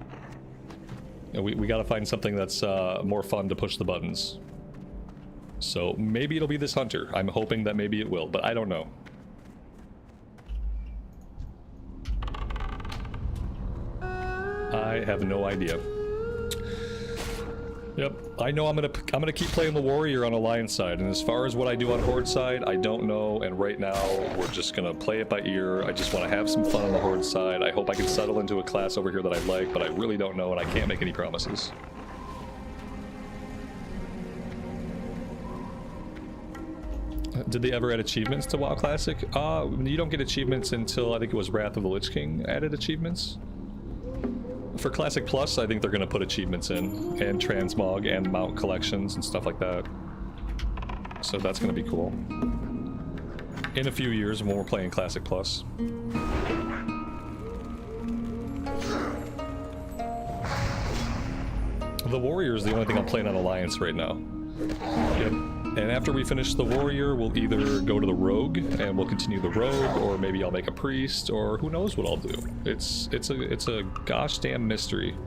We got to find something that's more fun to push the buttons. So maybe it'll be this hunter. I'm hoping that maybe it will, but I don't know. I have no idea. Yep, I know I'm gonna keep playing the warrior on Alliance side, and as far as what I do on Horde side, I don't know, and right now we're just gonna play it by ear. I just want to have some fun on the Horde side. I hope I can settle into a class over here that I like, but I really don't know, and I can't make any promises. Did they ever add achievements to WoW Classic? You don't get achievements until I think it was Wrath of the Lich King added achievements. For Classic Plus, I think they're going to put achievements in, and transmog and mount collections and stuff like that. So that's going to be cool. In a few years when we're playing Classic Plus. The Warrior is the only thing I'm playing on Alliance right now. Yep. And after we finish the Warrior, we'll either go to the Rogue, and we'll continue the Rogue, or maybe I'll make a Priest, or who knows what I'll do. It's a gosh damn mystery.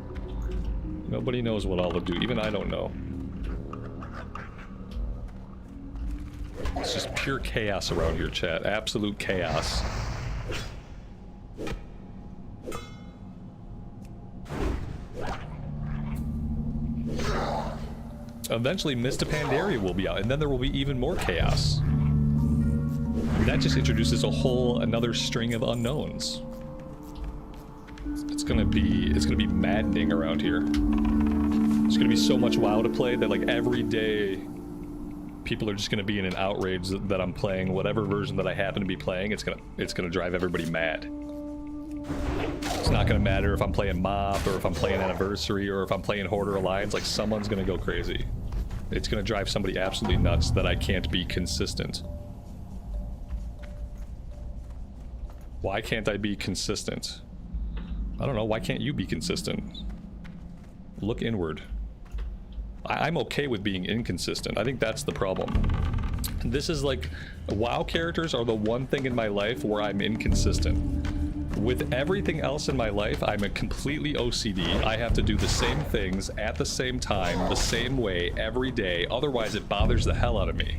Nobody knows what I'll do, even I don't know. It's just pure chaos around here, chat. Absolute chaos. Eventually, Mist of Pandaria will be out, and then there will be even more chaos. That just introduces another string of unknowns. It's gonna be maddening around here. There's gonna be so much WoW to play that like every day, people are just gonna be in an outrage that I'm playing whatever version that I happen to be playing. It's gonna drive everybody mad. It's not gonna matter if I'm playing Mob, or if I'm playing Anniversary, or if I'm playing Horde or Alliance, like someone's gonna go crazy. It's gonna drive somebody absolutely nuts that I can't be consistent. Why can't I be consistent? I don't know, why can't you be consistent? Look inward. I'm okay with being inconsistent. I think that's the problem. This is like, WoW characters are the one thing in my life where I'm inconsistent. With everything else in my life, I'm a completely OCD. I have to do the same things at the same time, the same way, every day. Otherwise, it bothers the hell out of me.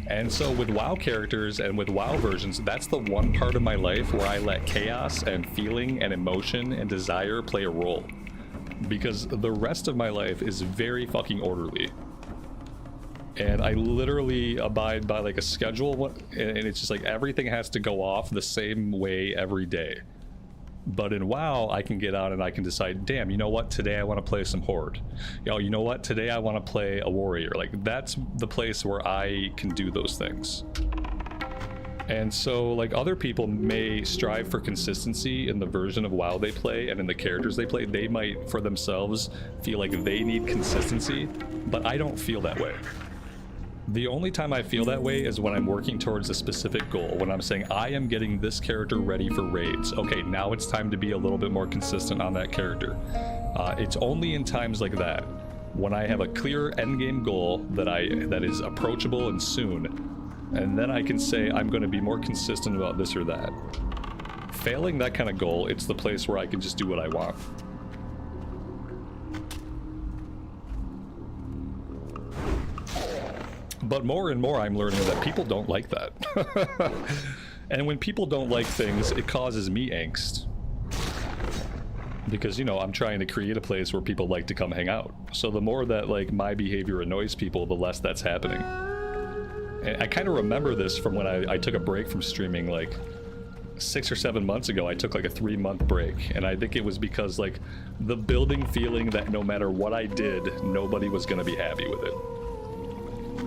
And so with WoW characters and with WoW versions, that's the one part of my life where I let chaos and feeling and emotion and desire play a role. Because the rest of my life is very fucking orderly. And I literally abide by like a schedule, and it's just like everything has to go off the same way every day. But in WoW, I can get on and I can decide, damn, you know what, today I want to play some Horde. You know what, today I want to play a Warrior. Like, that's the place where I can do those things. And so, like, other people may strive for consistency in the version of WoW they play and in the characters they play. They might, for themselves, feel like they need consistency, but I don't feel that way. The only time I feel that way is when I'm working towards a specific goal, when I'm saying, I am getting this character ready for raids. Okay, now it's time to be a little bit more consistent on that character. It's only in times like that, when I have a clear endgame goal that is approachable and soon, and then I can say, I'm going to be more consistent about this or that. Failing that kind of goal, it's the place where I can just do what I want. But more and more I'm learning that people don't like that. And when people don't like things, it causes me angst. Because, you know, I'm trying to create a place where people like to come hang out. So the more that, like, my behavior annoys people, the less that's happening. And I kind of remember this from when I took a break from streaming, like, 6 or 7 months ago. I took like a 3-month break, and I think it was because, like, the building feeling that no matter what I did, nobody was going to be happy with it.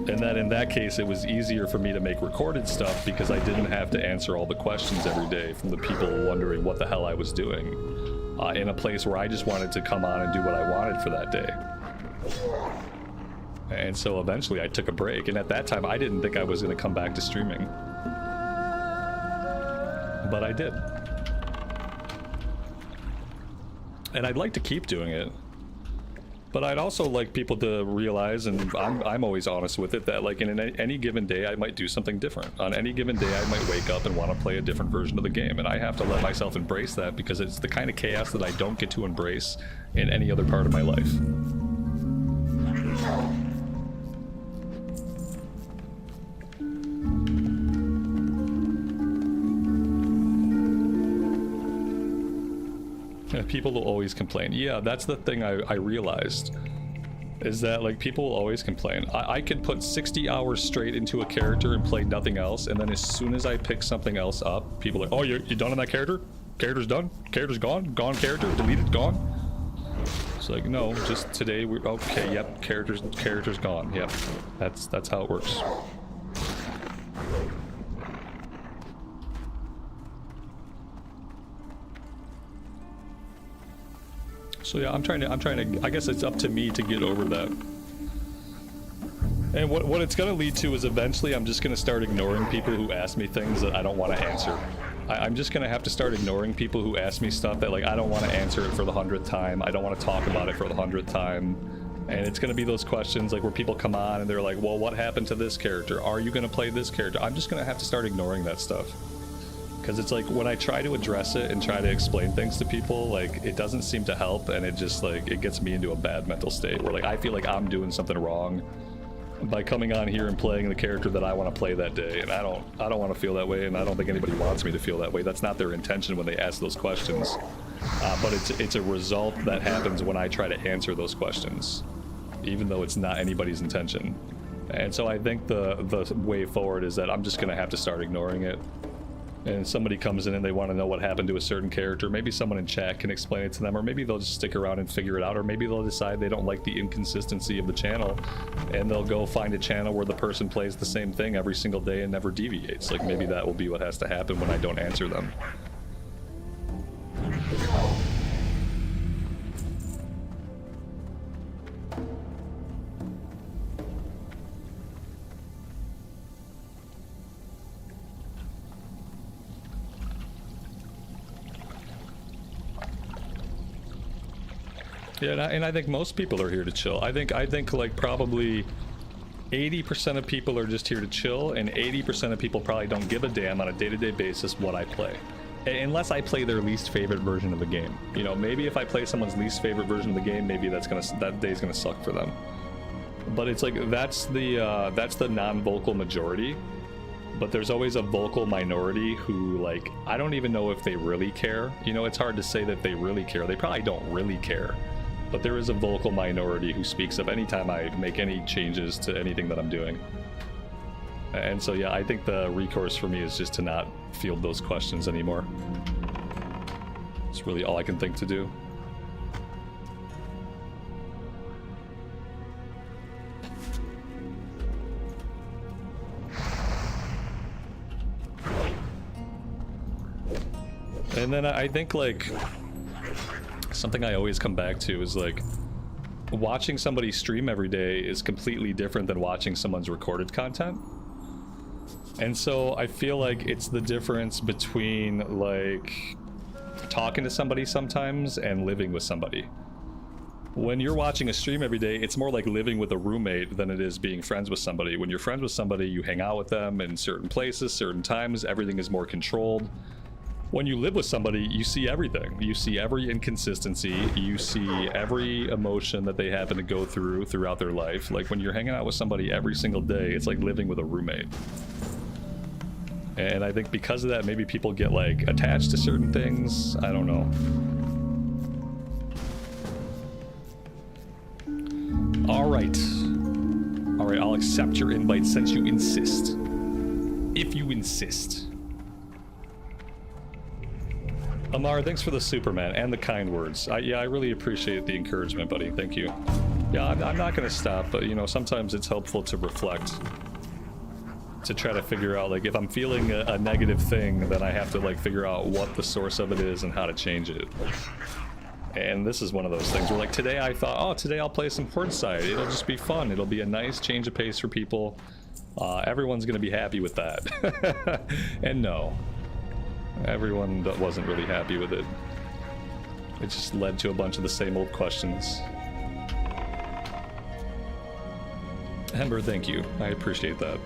And then in that case, it was easier for me to make recorded stuff because I didn't have to answer all the questions every day from the people wondering what the hell I was doing in a place where I just wanted to come on and do what I wanted for that day. And so eventually I took a break, and at that time I didn't think I was going to come back to streaming. But I did. And I'd like to keep doing it. But I'd also like people to realize, and I'm always honest with it, that like in any given day I might do something different. On any given day I might wake up and want to play a different version of the game, and I have to let myself embrace that because it's the kind of chaos that I don't get to embrace in any other part of my life. And people will always complain. Yeah, that's the thing I realized. Is that like people will always complain. I could put 60 hours straight into a character and play nothing else, and then as soon as I pick something else up, people are like, oh, you're done on that character? Character's done? Character's gone? Gone character? Deleted? Gone? It's like, no, just today we're okay, yep, character's gone. Yep. That's how it works. So yeah, I'm trying to, I guess it's up to me to get over that. And what it's gonna lead to is eventually I'm just gonna start ignoring people who ask me things that I don't want to answer. I'm just gonna have to start ignoring people who ask me stuff that like I don't want to answer it for the 100th time. I don't want to talk about it for the 100th time. And it's gonna be those questions like where people come on and they're like, well, what happened to this character? Are you gonna play this character? I'm just gonna have to start ignoring that stuff. Because it's like when I try to address it and try to explain things to people, like it doesn't seem to help, and it just like it gets me into a bad mental state where like I feel like I'm doing something wrong by coming on here and playing the character that I want to play that day, and I don't want to feel that way, and I don't think anybody wants me to feel that way. That's not their intention when they ask those questions, but it's a result that happens when I try to answer those questions, even though it's not anybody's intention. And so I think the way forward is that I'm just gonna have to start ignoring it. And somebody comes in and they want to know what happened to a certain character, maybe someone in chat can explain it to them, or maybe they'll just stick around and figure it out, or maybe they'll decide they don't like the inconsistency of the channel and they'll go find a channel where the person plays the same thing every single day and never deviates. Like maybe that will be what has to happen when I don't answer them. Yeah, and I think most people are here to chill. I think like probably 80% of people are just here to chill, and 80% of people probably don't give a damn on a day-to-day basis what I play. Unless I play their least favorite version of the game. You know, maybe if I play someone's least favorite version of the game, maybe that day's gonna suck for them. But it's like that's the non-vocal majority. But there's always a vocal minority who, like, I don't even know if they really care. You know, it's hard to say that they really care. They probably don't really care. But there is a vocal minority who speaks up anytime I make any changes to anything that I'm doing. And so, yeah, I think the recourse for me is just to not field those questions anymore. It's really all I can think to do. And then I think, like, something I always come back to is like watching somebody stream every day is completely different than watching someone's recorded content. And so I feel like it's the difference between like talking to somebody sometimes and living with somebody. When you're watching a stream every day, it's more like living with a roommate than it is being friends with somebody. When you're friends with somebody, you hang out with them in certain places, certain times, everything is more controlled. When you live with somebody, you see everything. You see every inconsistency. You see every emotion that they happen to go through throughout their life. Like when you're hanging out with somebody every single day, it's like living with a roommate. And I think because of that, maybe people get like attached to certain things. I don't know. All right. All right, I'll accept your invite since you insist. If you insist. Amar, thanks for the Superman and the kind words. Yeah, I really appreciate the encouragement, buddy. Thank you. Yeah, I'm not going to stop, but, you know, sometimes it's helpful to reflect. To try to figure out, like, if I'm feeling a negative thing, then I have to, like, figure out what the source of it is and how to change it. And this is one of those things where, like, today I thought, oh, today I'll play some Portside. It'll just be fun. It'll be a nice change of pace for people. Everyone's going to be happy with that. And no. Everyone wasn't really happy with it. It just led to a bunch of the same old questions. Ember, thank you. I appreciate that.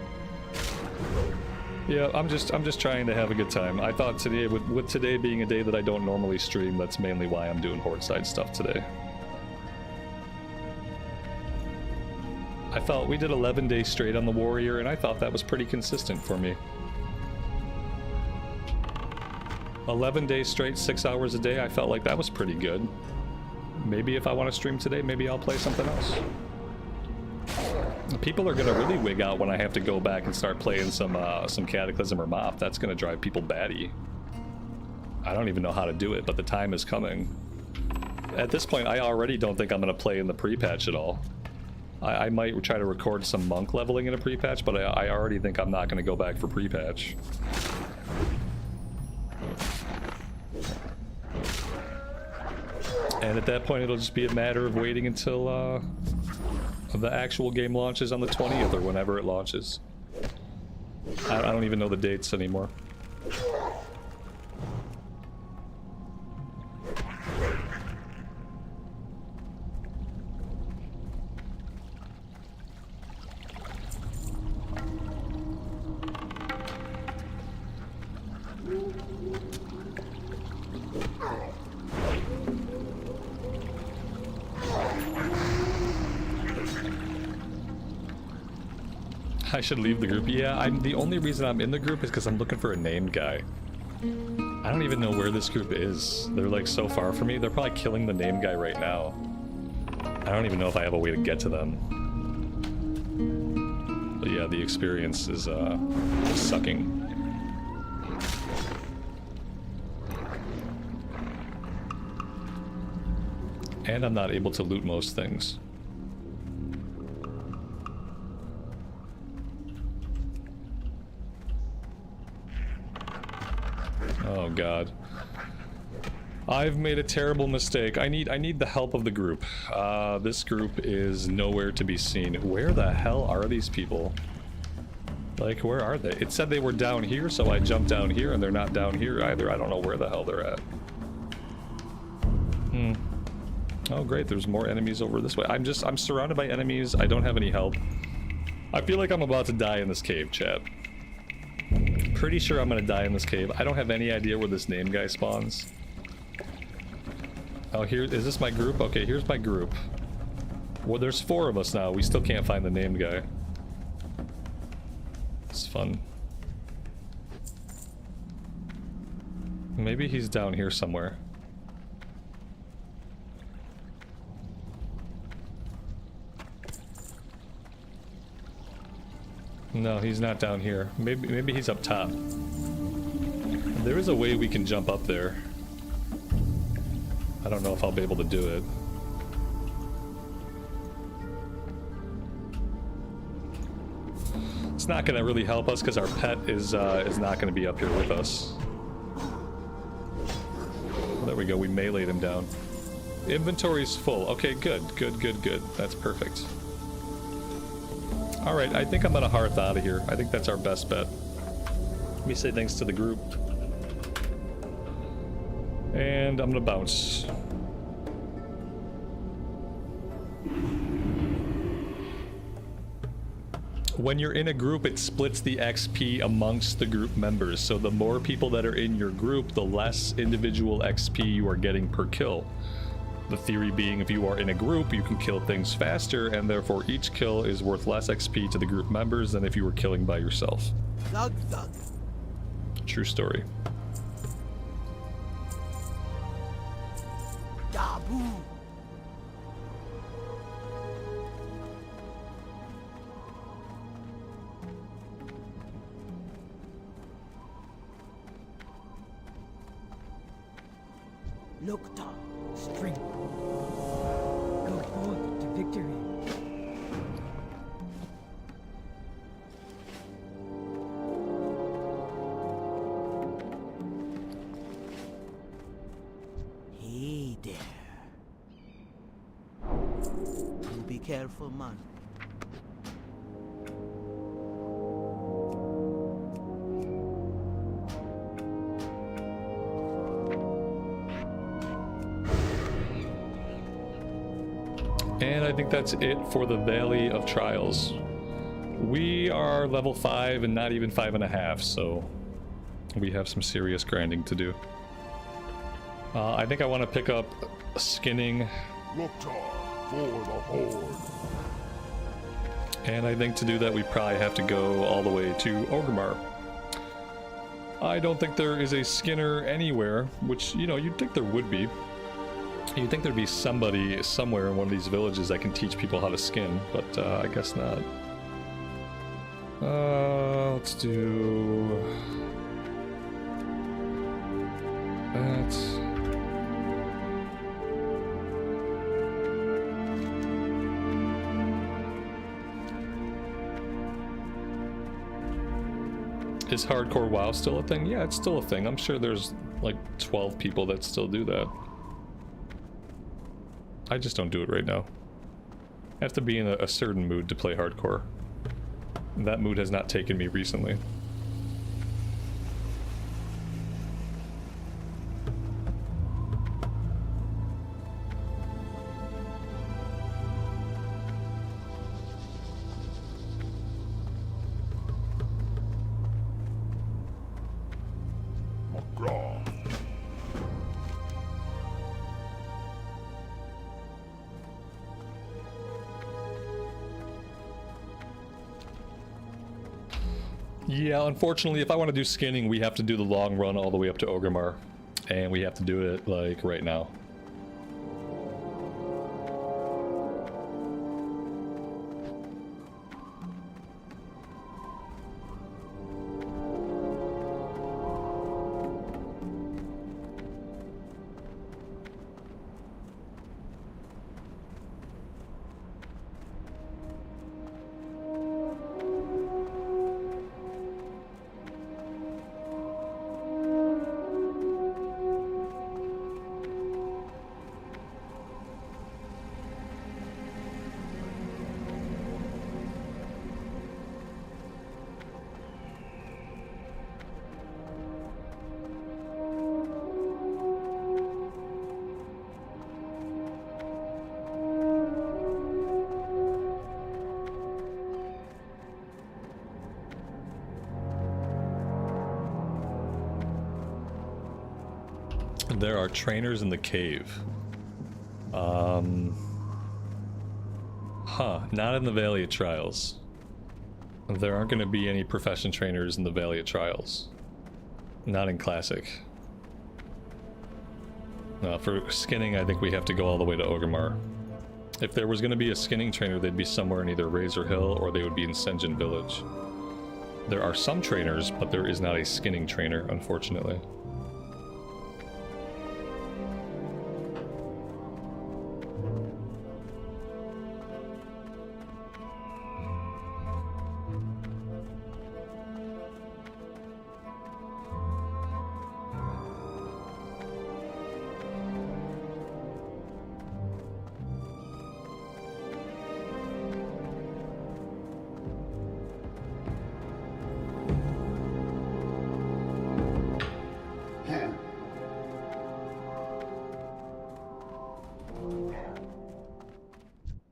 Yeah, I'm just trying to have a good time. I thought today, with today being a day that I don't normally stream, that's mainly why I'm doing Horde side stuff today. I felt we did 11 days straight on the Warrior, and I thought that was pretty consistent for me. 11 days straight, 6 hours a day, I felt like that was pretty good. Maybe if I want to stream today, maybe I'll play something else. People are gonna really wig out when I have to go back and start playing some Cataclysm or Mop. That's gonna drive people batty. I don't even know how to do it, but the time is coming. At this point, I already don't think I'm gonna play in the pre-patch at all. I might try to record some monk leveling in a pre-patch, but I already think I'm not gonna go back for pre-patch. And at that point, it'll just be a matter of waiting until the actual game launches on the 20th or whenever it launches. I don't even know the dates anymore. I should leave the group. Yeah, the only reason I'm in the group is because I'm looking for a named guy. I don't even know where this group is. They're like so far from me. They're probably killing the named guy right now. I don't even know if I have a way to get to them. But yeah, the experience is sucking. And I'm not able to loot most things. Oh god. I've made a terrible mistake. I need the help of the group. This group is nowhere to be seen. Where the hell are these people? Like, where are they? It said they were down here, so I jumped down here, and they're not down here either. I don't know where the hell they're at. Oh great, there's more enemies over this way. I'm surrounded by enemies. I don't have any help. I feel like I'm about to die in this cave, chat. Pretty sure I'm gonna die in this cave. I don't have any idea where this name guy spawns. Oh, here, is this my group? Okay, here's my group. Well, there's 4 of us now. We still can't find the named guy. It's fun. Maybe he's down here somewhere. No, he's not down here. Maybe he's up top. There is a way we can jump up there. I don't know if I'll be able to do it. It's not gonna really help us because our pet is not gonna be up here with us. Well, there we go. We meleeed him down. Inventory's full. Okay, good. That's perfect. Alright, I think I'm gonna hearth out of here. I think that's our best bet. Let me say thanks to the group. And I'm gonna bounce. When you're in a group, it splits the XP amongst the group members. So the more people that are in your group, the less individual XP you are getting per kill. The theory being, if you are in a group, you can kill things faster, and therefore each kill is worth less XP to the group members than if you were killing by yourself. Zug zug. True story. Dabu. Look, Tom. Strength. Go forth to victory. Hey there. You be careful, man. And I think that's it for the Valley of Trials. We are level 5 and not even 5.5, so we have some serious grinding to do. I think I want to pick up skinning. Loktar for the Horde. And I think to do that we probably have to go all the way to Orgrimmar. I don't think there is a skinner anywhere, which, you know, you'd think there would be. You'd think there'd be somebody somewhere in one of these villages that can teach people how to skin, but I guess not. Let's do that. Is hardcore WoW still a thing? Yeah, it's still a thing. I'm sure there's like 12 people that still do that. I just don't do it right now. I have to be in a certain mood to play hardcore. That mood has not taken me recently. Yeah, unfortunately, if I want to do skinning, we have to do the long run all the way up to Orgrimmar. And we have to do it, like, right now. There are trainers in the cave. Not in the Valley of Trials. There aren't going to be any profession trainers in the Valley of Trials. Not in Classic. For skinning, I think we have to go all the way to Orgrimmar. If there was going to be a skinning trainer, they'd be somewhere in either Razer Hill or they would be in Sen'jin Village. There are some trainers, but there is not a skinning trainer, unfortunately.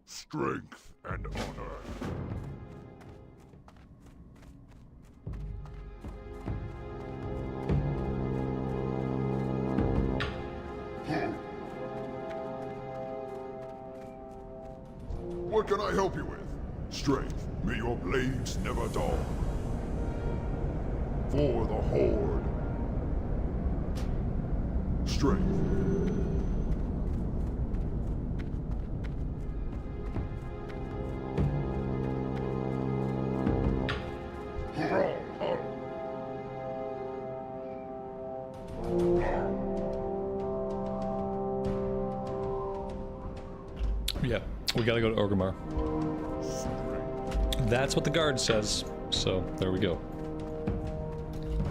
Strength and honor. What can I help you with? Strength. May your blades never dull. For the Horde. Strength. Yeah, we gotta go to Orgrimmar. That's what the guard says, so there we go.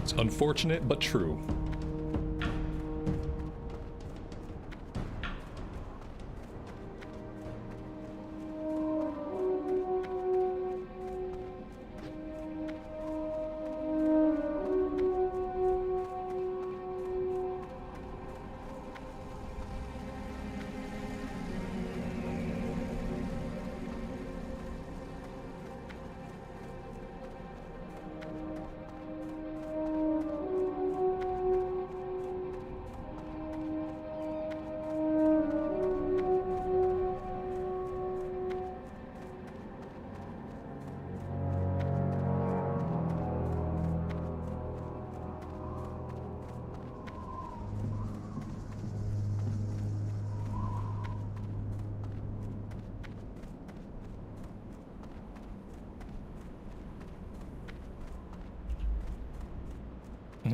It's unfortunate, but true.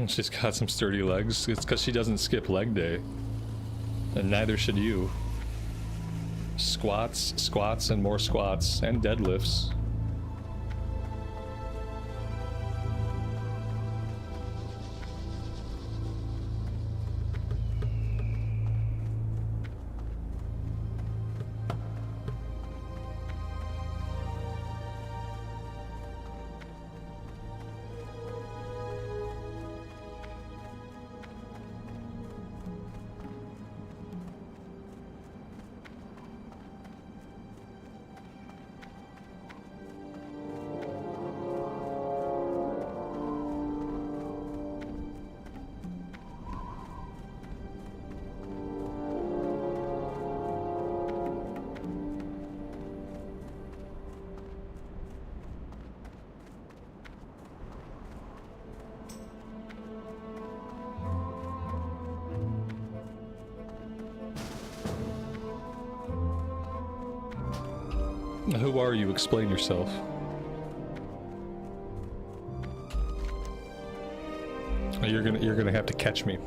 She's got some sturdy legs. It's because she doesn't skip leg day. And neither should you. Squats, squats, and more squats, and deadlifts. Who are you? Explain yourself. You're gonna have to catch me.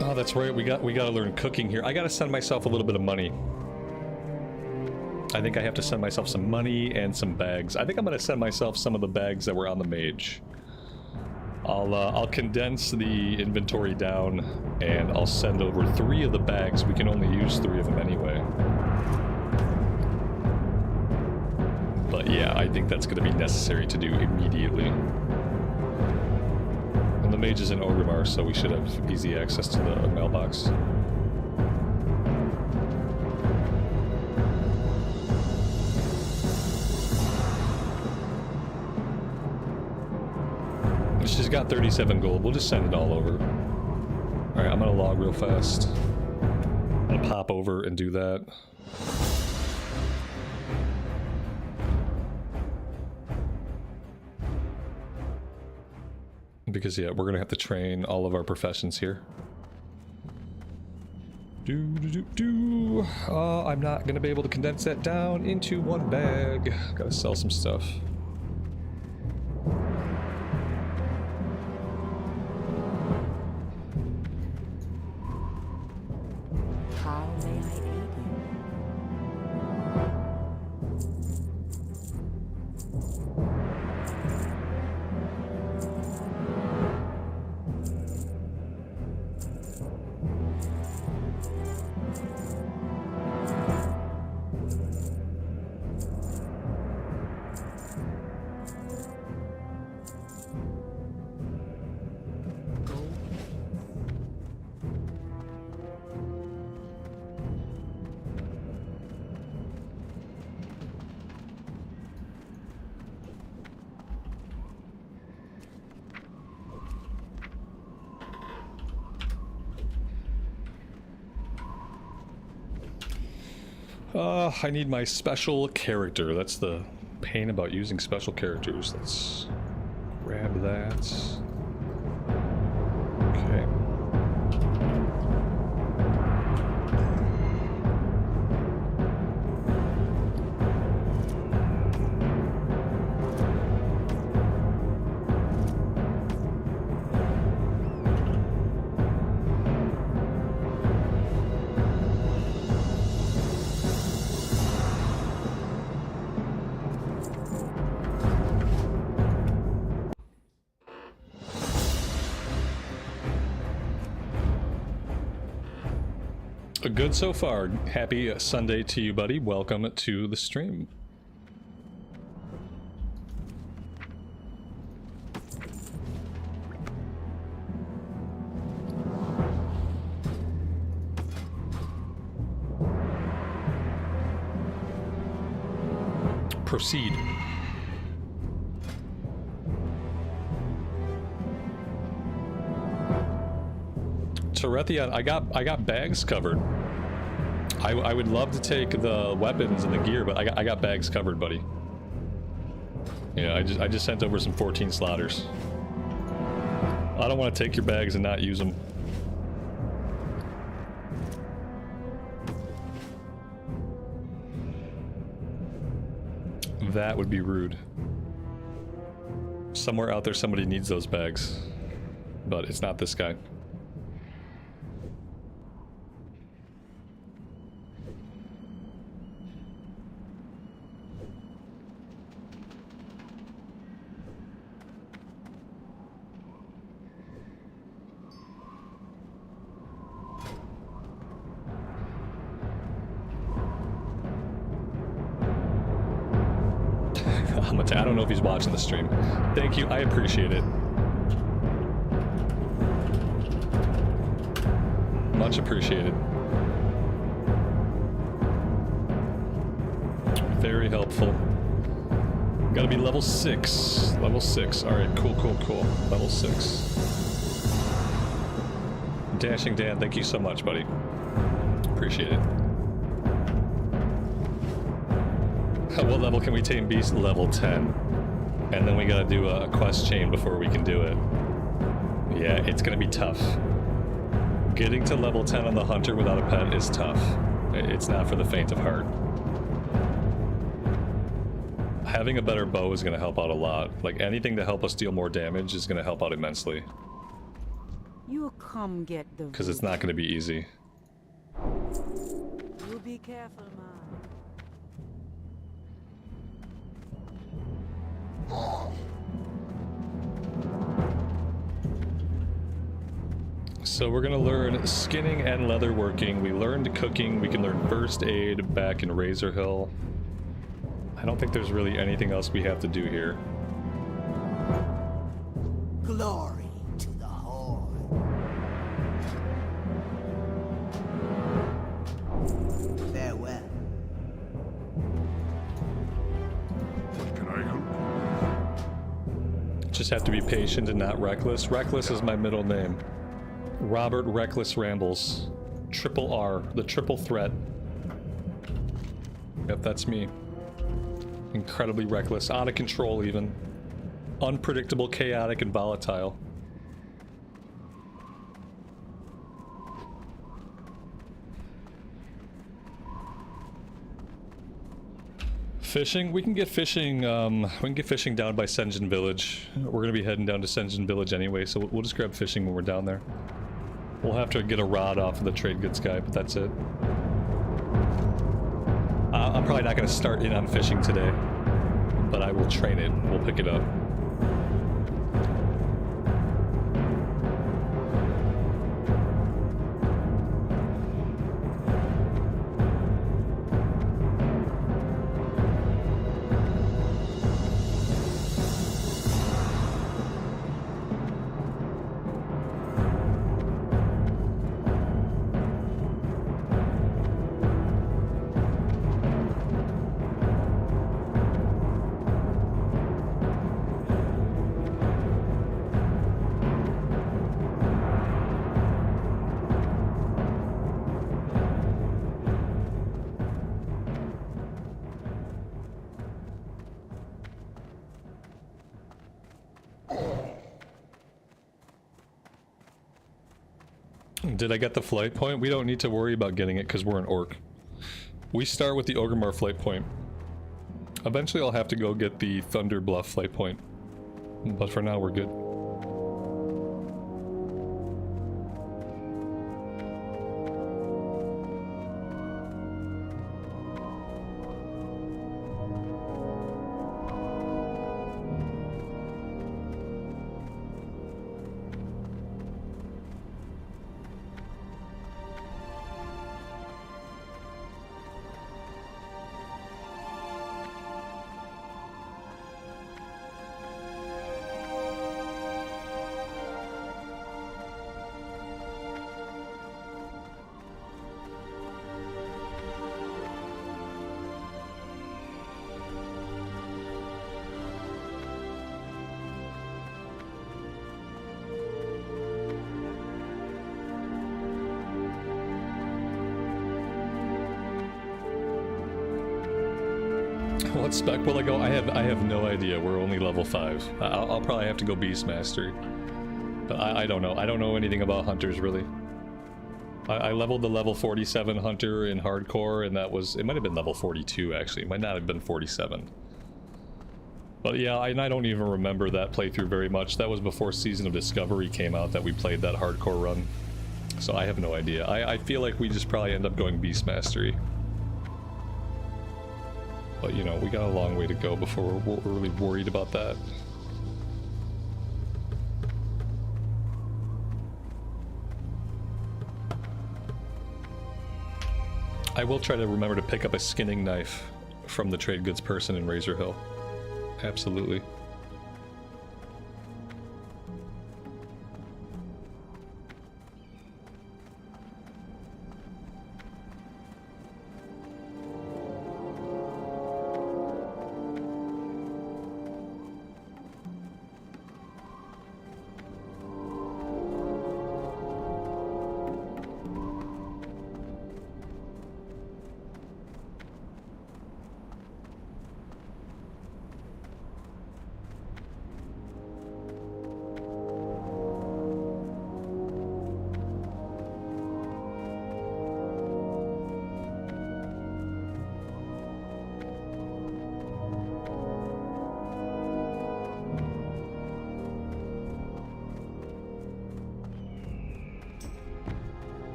Oh, that's right. We gotta learn cooking here. I gotta send myself a little bit of money. I think I have to send myself some money and some bags. I think I'm gonna send myself some of the bags that were on the mage. I'll condense the inventory down and I'll send over 3 of the bags. We can only use 3 of them anyway. But yeah, I think that's gonna be necessary to do immediately. And the mage is in Orgrimmar, so we should have easy access to the mailbox. She's got 37 gold. We'll just send it all over. Alright, I'm gonna log real fast. I'm gonna pop over and do that. Because, yeah, we're gonna have to train all of our professions here. I'm not gonna be able to condense that down into one bag. Gotta sell some stuff. I need my special character. That's the pain about using special characters. Let's grab that. Okay. Good so far. Happy Sunday to you, buddy. Welcome to the stream. Proceed. Terethion, I got bags covered. I would love to take the weapons and the gear, but I got bags covered, buddy. Yeah, I just sent over some 14 slaughters. I don't want to take your bags and not use them. That would be rude. Somewhere out there somebody needs those bags. But it's not this guy. I don't know if he's watching the stream. Thank you, I appreciate it. Much appreciated. Very helpful. Gotta be level 6. Level 6. Alright, cool. Level 6. Dashing Dan, thank you so much, buddy. Appreciate it. What level can we tame beast? Level 10. And then we gotta do a quest chain before we can do it. Yeah, it's gonna be tough. Getting to level 10 on the hunter without a pet is tough. It's not for the faint of heart. Having a better bow is gonna help out a lot. Like, anything to help us deal more damage is gonna help out immensely. You come get the. Because it's not gonna be easy. You be careful, man. So we're gonna learn skinning and leatherworking. We learned cooking. We can learn first aid back in Razer Hill. I don't think there's really anything else we have to do here. Glory to the Horde. Farewell. What can I help you? Just have to be patient and not reckless. Reckless is my middle name. Robert Reckless Rambles. Triple R, the triple threat. Yep, that's me. Incredibly reckless, out of control even. Unpredictable, chaotic, and volatile. Fishing? We can get fishing, down by Senjin Village. We're gonna be heading down to Senjin Village anyway, so we'll just grab fishing when we're down there. We'll have to get a rod off of the trade goods guy, but that's it. I'm probably not gonna start in on fishing today, but I will train it. We'll pick it up. Did I get the flight point? We don't need to worry about getting it because we're an orc. We start with the Orgrimmar flight point. Eventually I'll have to go get the Thunder Bluff flight point. But for now we're good. What spec will I go? I have no idea. We're only level 5. I'll probably have to go Beastmaster. But I don't know. I don't know anything about hunters, really. I leveled the level 47 hunter in hardcore, and that was... It might have been level 42, actually. It might not have been 47. But yeah, I don't even remember that playthrough very much. That was before Season of Discovery came out that we played that hardcore run. So I have no idea. I feel like we just probably end up going Beast Mastery. But you know, we got a long way to go before we're really worried about that. I will try to remember to pick up a skinning knife from the trade goods person in Razor Hill. Absolutely.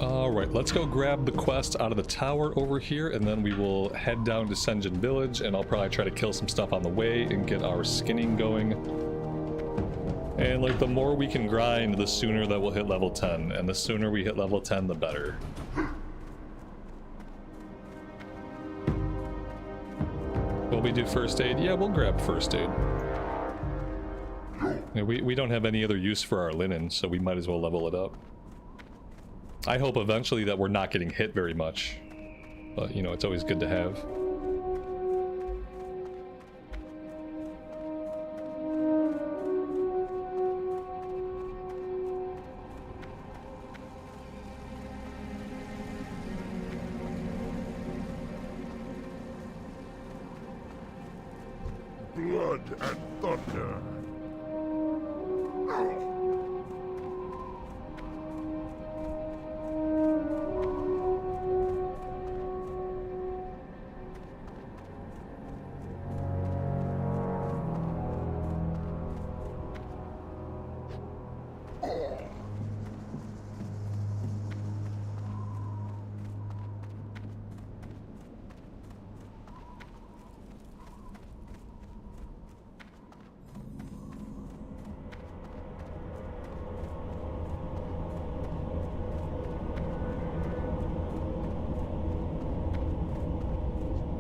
Alright, let's go grab the quest out of the tower over here, and then we will head down to Senjin Village, and I'll probably try to kill some stuff on the way and get our skinning going. And like, the more we can grind, the sooner that we'll hit level 10, and the sooner we hit level 10, the better. Will we do first aid? Yeah, we'll grab first aid. Yeah, we don't have any other use for our linen, so we might as well level it up. I hope eventually that we're not getting hit very much, but you know, it's always good to have. Blood and thunder.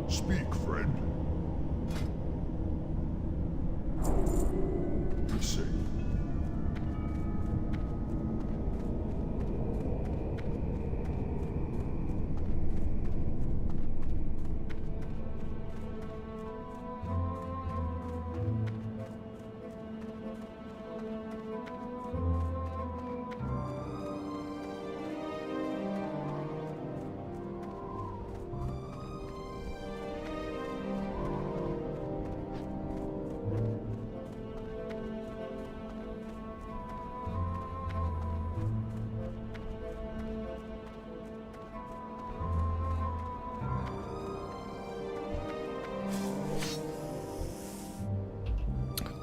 Speak, friend. Be safe.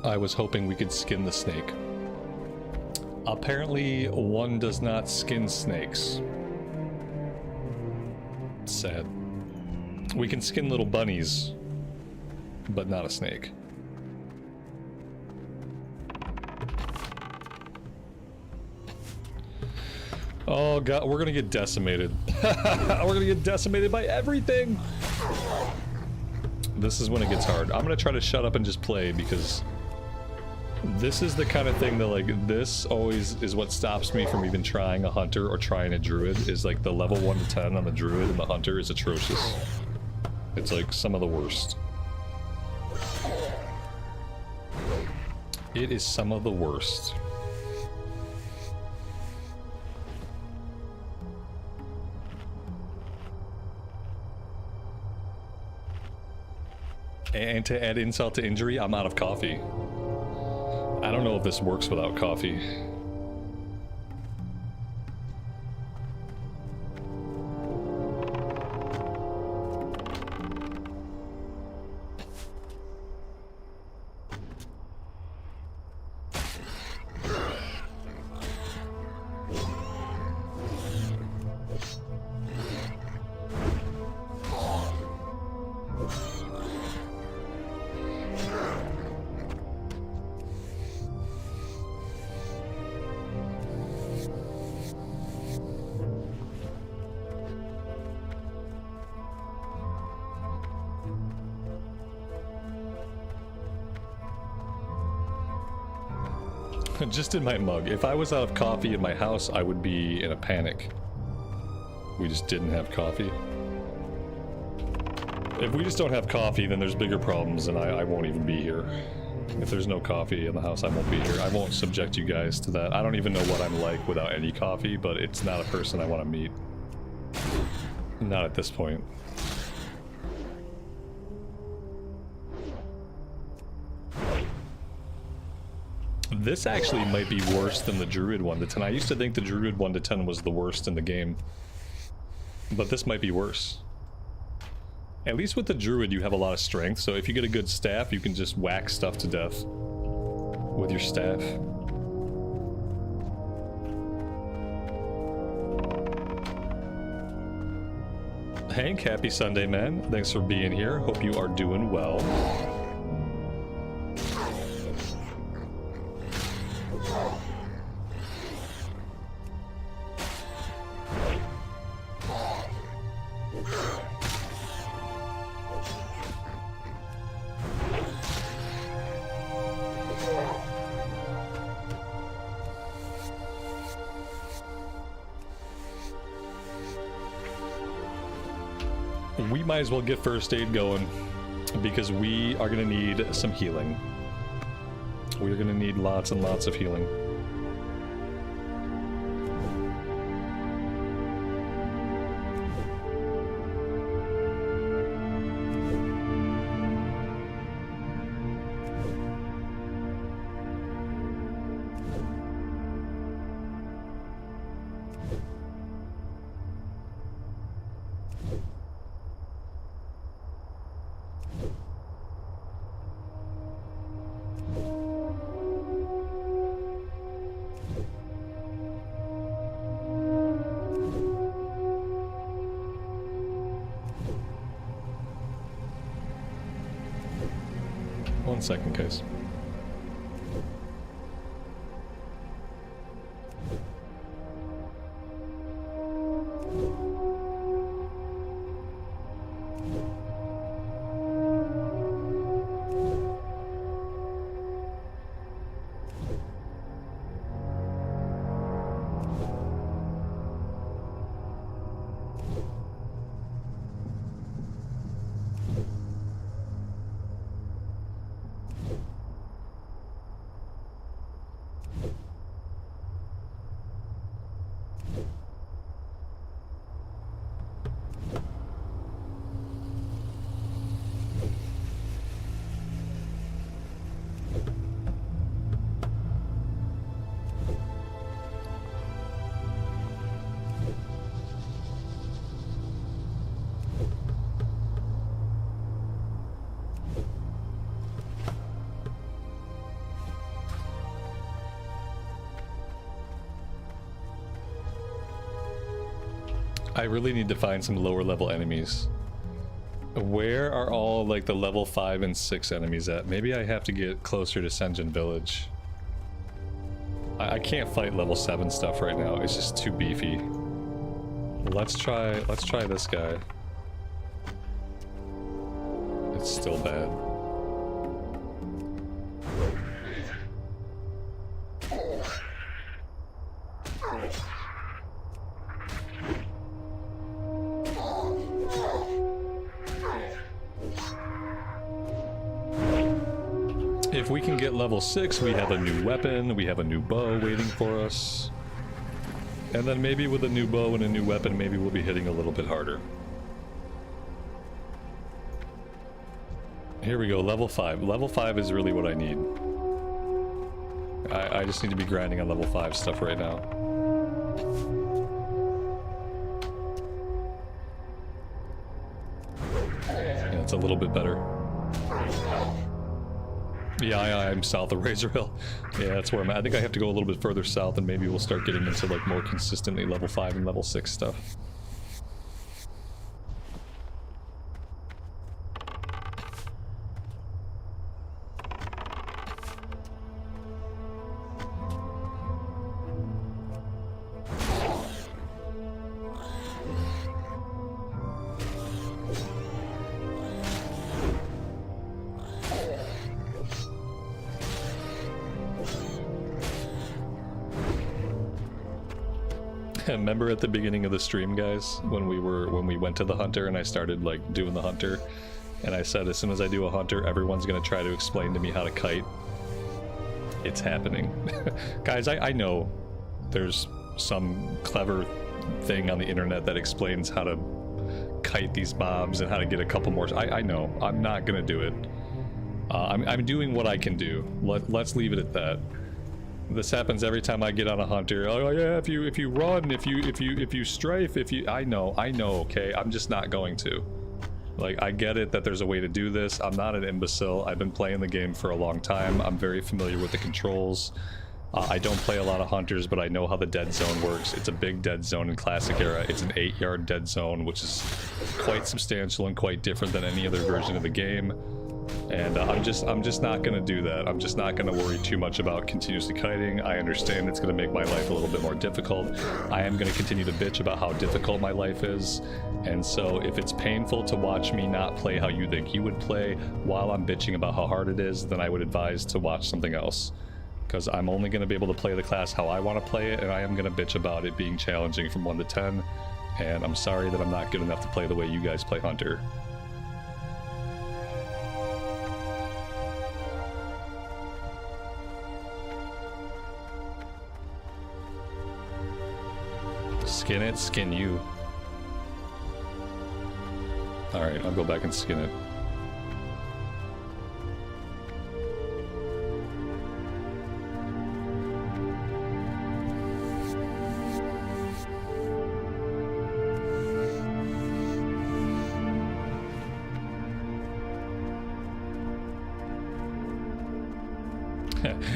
I was hoping we could skin the snake. Apparently, one does not skin snakes. Sad. We can skin little bunnies, but not a snake. Oh god, we're gonna get decimated. We're gonna get decimated by everything! This is when it gets hard. I'm gonna try to shut up and just play because This is the kind of thing that, like, this always is what stops me from even trying a hunter or trying a druid, is like the level 1 to 10 on the druid and the hunter is atrocious. It's like some of the worst. It is some of the worst. And to add insult to injury, I'm out of coffee. I don't know if this works without coffee. Just in my mug. If I was out of coffee in my house, I would be in a panic. We just didn't have coffee. If we just don't have coffee, then there's bigger problems and I won't even be here. If there's no coffee in the house, I won't be here. I won't subject you guys to that. I don't even know what I'm like without any coffee, but it's not a person I want to meet. Not at this point. This actually might be worse than the Druid 1 to 10. I used to think the Druid 1 to 10 was the worst in the game. But this might be worse. At least with the Druid you have a lot of strength, so if you get a good staff, you can just whack stuff to death with your staff. Hank, happy Sunday, man. Thanks for being here. Hope you are doing well. We might as well get first aid going because we are going to need some healing. We're going to need lots and lots of healing. One second, guys. I really need to find some lower level enemies. Where are all like the level 5 and 6 enemies at? Maybe I have to get closer to Senjin Village. I can't fight level 7 stuff right now. It's just too beefy. Let's try this guy. It's still bad. if we can get level 6, we have a new weapon, we have a new bow waiting for us. And then maybe with a new bow and a new weapon, maybe we'll be hitting a little bit harder. Here we go, level 5. Level 5 is really what I need. I just need to be grinding on level 5 stuff right now. Yeah, it's a little bit better. Yeah, I'm south of Razer Hill. Yeah, that's where I'm at. I think I have to go a little bit further south and maybe we'll start getting into like more consistently level 5 and level 6 stuff. Remember at the beginning of the stream, guys, when we went to the hunter and I started like doing the hunter, and I said as soon as I do a hunter, everyone's gonna try to explain to me how to kite. It's happening. Guys, I know there's some clever thing on the internet that explains how to kite these mobs and how to get a couple more. I know. I'm not gonna do it. I'm doing what I can do. Let's leave it at that. This happens every time I get on a hunter. Oh yeah, if you run, if you strafe, I know, okay? I'm just not going to. Like, I get it that there's a way to do this. I'm not an imbecile. I've been playing the game for a long time. I'm very familiar with the controls. I don't play a lot of hunters, but I know how the dead zone works. It's a big dead zone in Classic Era. It's an 8-yard dead zone, which is quite substantial and quite different than any other version of the game. And I'm just not gonna do that. I'm just not gonna worry too much about continuously kiting. I understand it's gonna make my life a little bit more difficult. I am gonna continue to bitch about how difficult my life is. And so if it's painful to watch me not play how you think you would play while I'm bitching about how hard it is, then I would advise to watch something else. Because I'm only gonna be able to play the class how I wanna play it, and I am gonna bitch about it being challenging from 1 to 10. And I'm sorry that I'm not good enough to play the way you guys play Hunter. Skin it, skin you. Alright, I'll go back and skin it.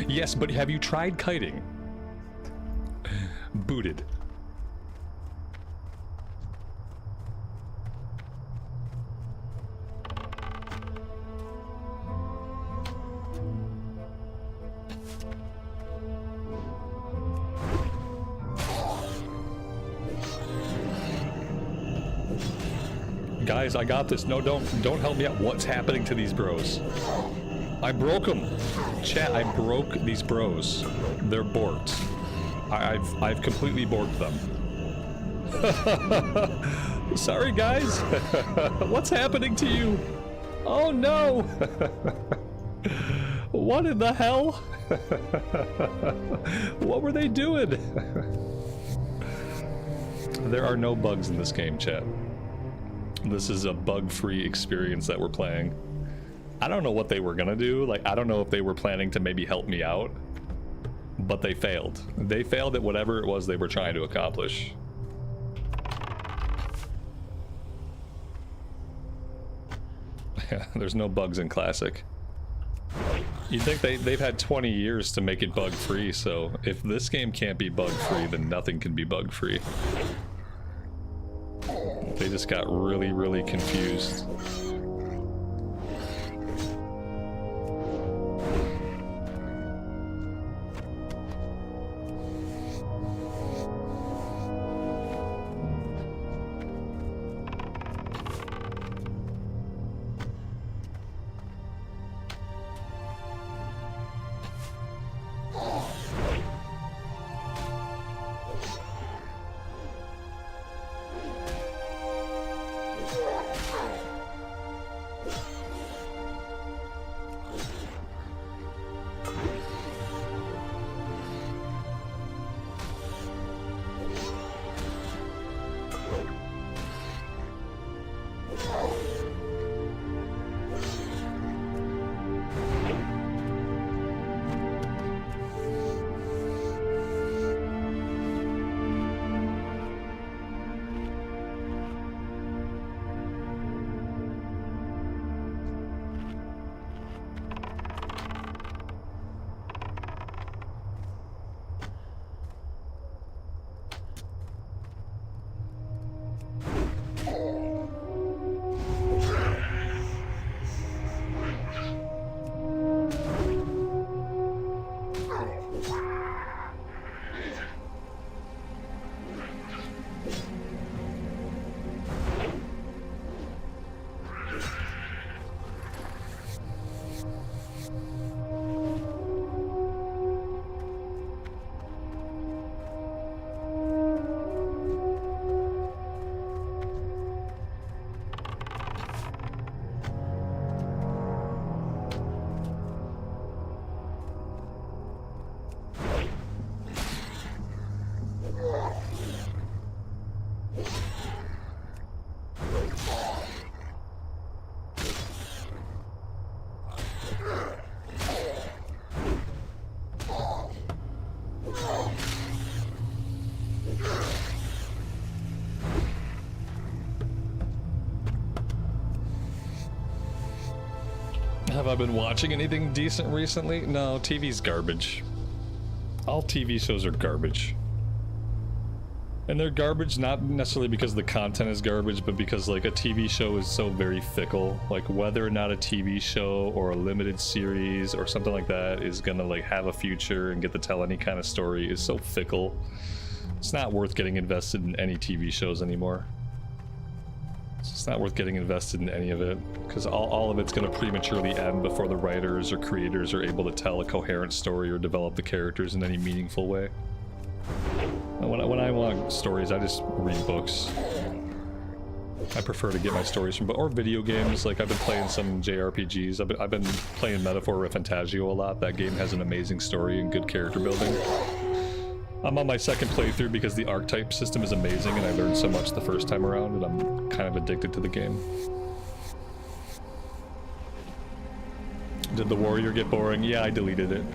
Yes, but have you tried kiting? Booted. Guys, I got this. No, don't help me out. What's happening to these bros? I broke them. Chat, I broke these bros. They're borked. I've completely borked them. Sorry, guys. What's happening to you? Oh no! What in the hell? What were they doing? There are no bugs in this game, chat. This is a bug-free experience that we're playing. I don't know what they were gonna do. Like, I don't know if they were planning to maybe help me out, but they failed. They failed at whatever it was they were trying to accomplish. Yeah, there's no bugs in Classic. You'd think they've had 20 years to make it bug-free, so if this game can't be bug-free, then nothing can be bug-free. They just got really, really confused. Have I been watching anything decent recently? No, TV's garbage. All TV shows are garbage. And they're garbage not necessarily because the content is garbage, but because like a TV show is so very fickle. Like whether or not a TV show or a limited series or something like that is gonna like have a future and get to tell any kind of story is so fickle. It's not worth getting invested in any TV shows anymore. It's not worth getting invested in any of it, because all of it's going to prematurely end before the writers or creators are able to tell a coherent story or develop the characters in any meaningful way. When I want stories, I just read books. I prefer to get my stories from or video games. Like I've been playing some JRPGs. I've been playing Metaphor Refantagio a lot. That game has an amazing story and good character building. I'm on my second playthrough because the archetype system is amazing and I learned so much the first time around and I'm kind of addicted to the game. Did the warrior get boring? Yeah, I deleted it.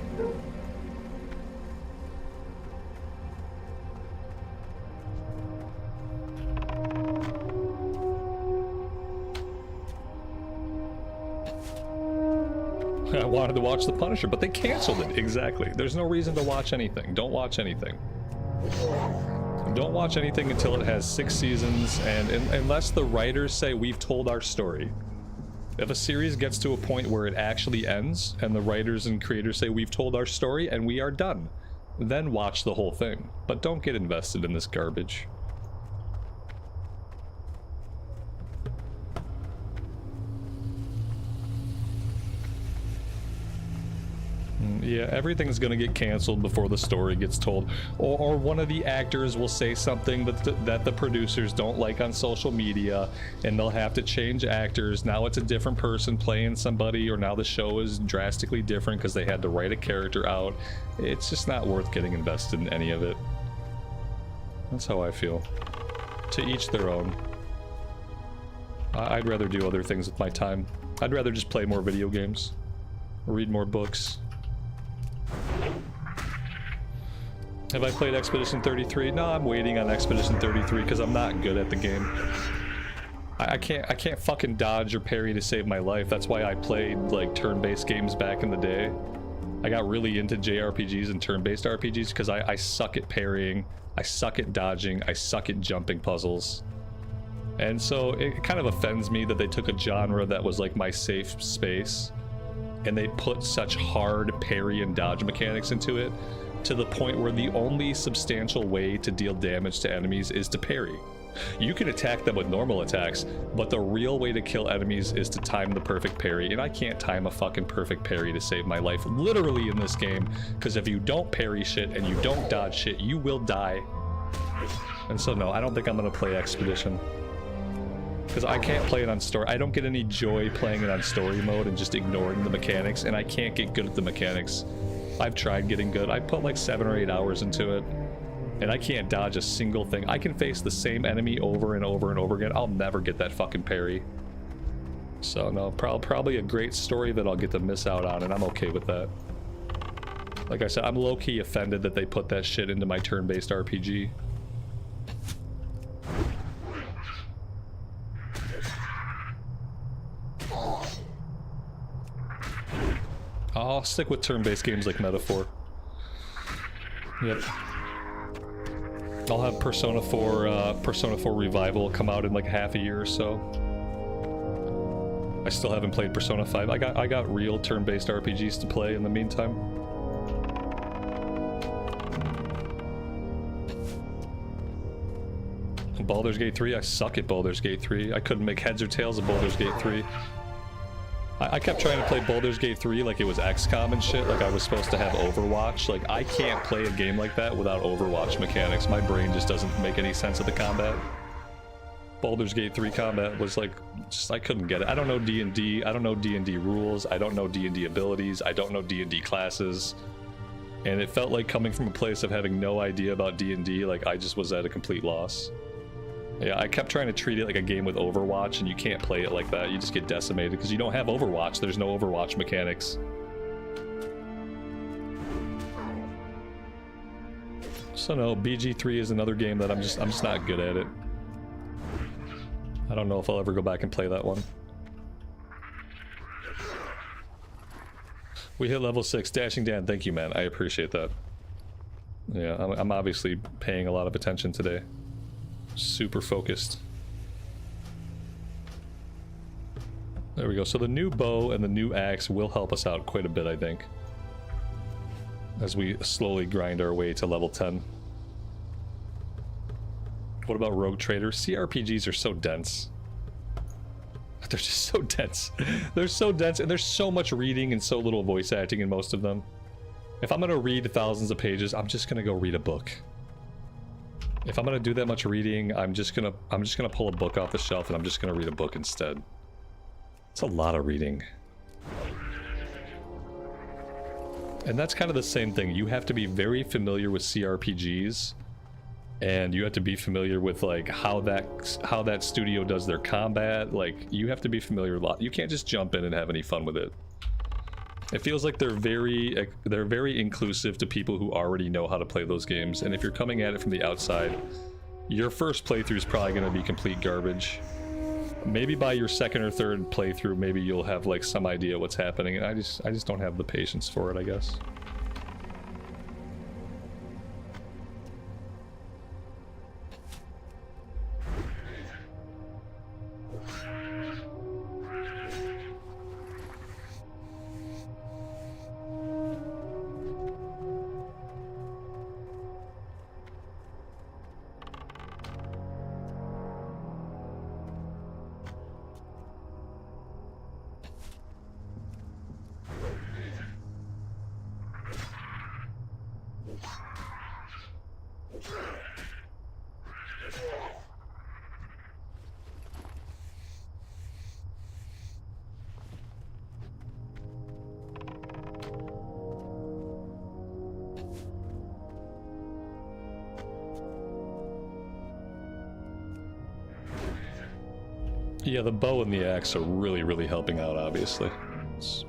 I wanted to watch The Punisher, but they canceled it. Exactly. There's no reason to watch anything. Don't watch anything. Don't watch anything until it has 6 seasons, and unless the writers say we've told our story. If a series gets to a point where it actually ends, and the writers and creators say we've told our story and we are done, then watch the whole thing. But don't get invested in this garbage. Yeah, everything's gonna get canceled before the story gets told, or one of the actors will say something that the producers don't like on social media, and they'll have to change actors. Now it's a different person playing somebody, or now the show is drastically different because they had to write a character out. It's just not worth getting invested in any of it. That's how I feel. To each their own. I'd rather do other things with my time. I'd rather just play more video games, read more books. Have I played Expedition 33? No, I'm waiting on Expedition 33 because I'm not good at the game. I can't fucking dodge or parry to save my life. That's why I played like turn-based games back in the day. I got really into JRPGs and turn-based RPGs because I suck at parrying, I suck at dodging, I suck at jumping puzzles. And so it kind of offends me that they took a genre that was like my safe space and they put such hard parry and dodge mechanics into it, to the point where the only substantial way to deal damage to enemies is to parry. You can attack them with normal attacks, but the real way to kill enemies is to time the perfect parry, and I can't time a fucking perfect parry to save my life, literally in this game, because if you don't parry shit and you don't dodge shit, you will die. And so no, I don't think I'm gonna play Expedition. Because I can't play it on story. I don't get any joy playing it on story mode and just ignoring the mechanics, and I can't get good at the mechanics. I've tried getting good. I put like 7 or 8 hours into it, and I can't dodge a single thing. I can face the same enemy over and over and over again. I'll never get that fucking parry. So no, probably a great story that I'll get to miss out on, and I'm okay with that. Like I said, I'm low-key offended that they put that shit into my turn-based RPG. I'll stick with turn-based games like Metaphor. Yep. I'll have Persona 4 Revival come out in like half a year or so. I still haven't played Persona 5. I got real turn-based RPGs to play in the meantime. Baldur's Gate 3, I suck at Baldur's Gate 3. I couldn't make heads or tails of Baldur's Gate 3. I kept trying to play Baldur's Gate 3 like it was XCOM and shit, like I was supposed to have Overwatch. Like, I can't play a game like that without Overwatch mechanics. My brain just doesn't make any sense of the combat. Baldur's Gate 3 combat was like, just, I couldn't get it. I don't know D&D, I don't know D&D rules, I don't know D&D abilities, I don't know D&D classes. And it felt like coming from a place of having no idea about D&D, like I just was at a complete loss. Yeah, I kept trying to treat it like a game with Overwatch, and you can't play it like that. You just get decimated because you don't have Overwatch. There's no Overwatch mechanics. So no, BG3 is another game that I'm just not good at it. I don't know if I'll ever go back and play that one. We hit level 6. Dashing Dan, thank you, man. I appreciate that. Yeah, I'm obviously paying a lot of attention today. Super focused. There we go. So the new bow and the new axe will help us out quite a bit, I think, as we slowly grind our way to level 10. What about Rogue Trader? CRPGs are so dense. They're just so dense. They're so dense, and there's so much reading and so little voice acting in most of them. If I'm gonna read thousands of pages, I'm just gonna go read a book. If I'm gonna do that much reading, I'm just gonna pull a book off the shelf and I'm just gonna read a book instead. It's a lot of reading. And that's kind of the same thing. You have to be very familiar with CRPGs, and you have to be familiar with like how that studio does their combat. Like, you have to be familiar a lot. You can't just jump in and have any fun with it. It feels like they're very inclusive to people who already know how to play those games, and if you're coming at it from the outside, your first playthrough is probably going to be complete garbage. Maybe by your second or third playthrough, maybe you'll have like some idea what's happening, and I just don't have the patience for it, I guess. Yeah, the bow and the axe are really, really helping out, obviously. It's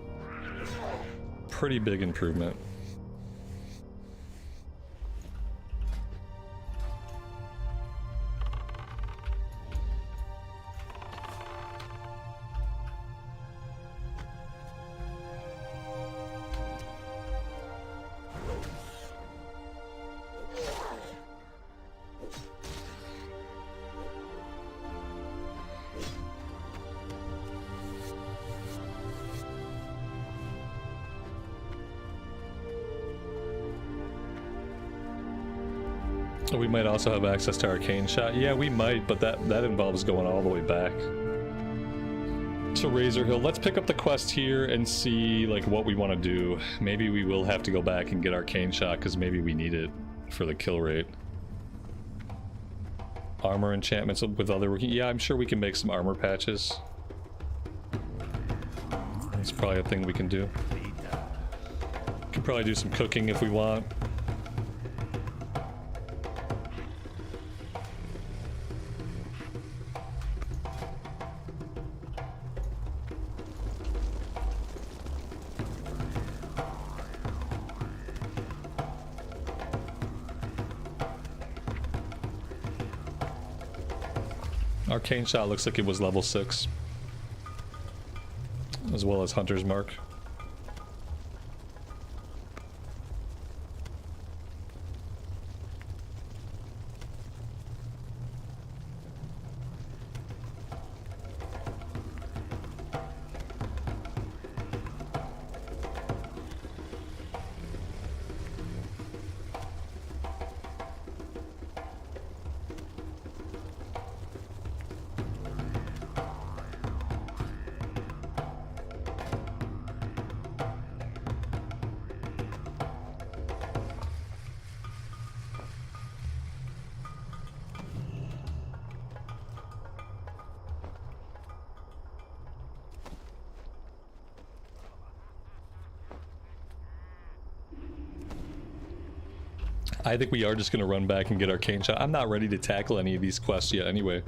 pretty big improvement. We might also have access to Arcane Shot. Yeah, we might, but that involves going all the way back to Razer Hill. Let's pick up the quest here and see like what we want to do. Maybe we will have to go back and get Arcane Shot because maybe we need it for the kill rate. Armor enchantments with other working. Yeah, I'm sure we can make some armor patches. That's probably a thing we can do. Can probably do some cooking if we want. Arcane Shot looks like it was level 6, as well as Hunter's Mark. I think we are just going to run back and get Arcane Shot. I'm not ready to tackle any of these quests yet anyway.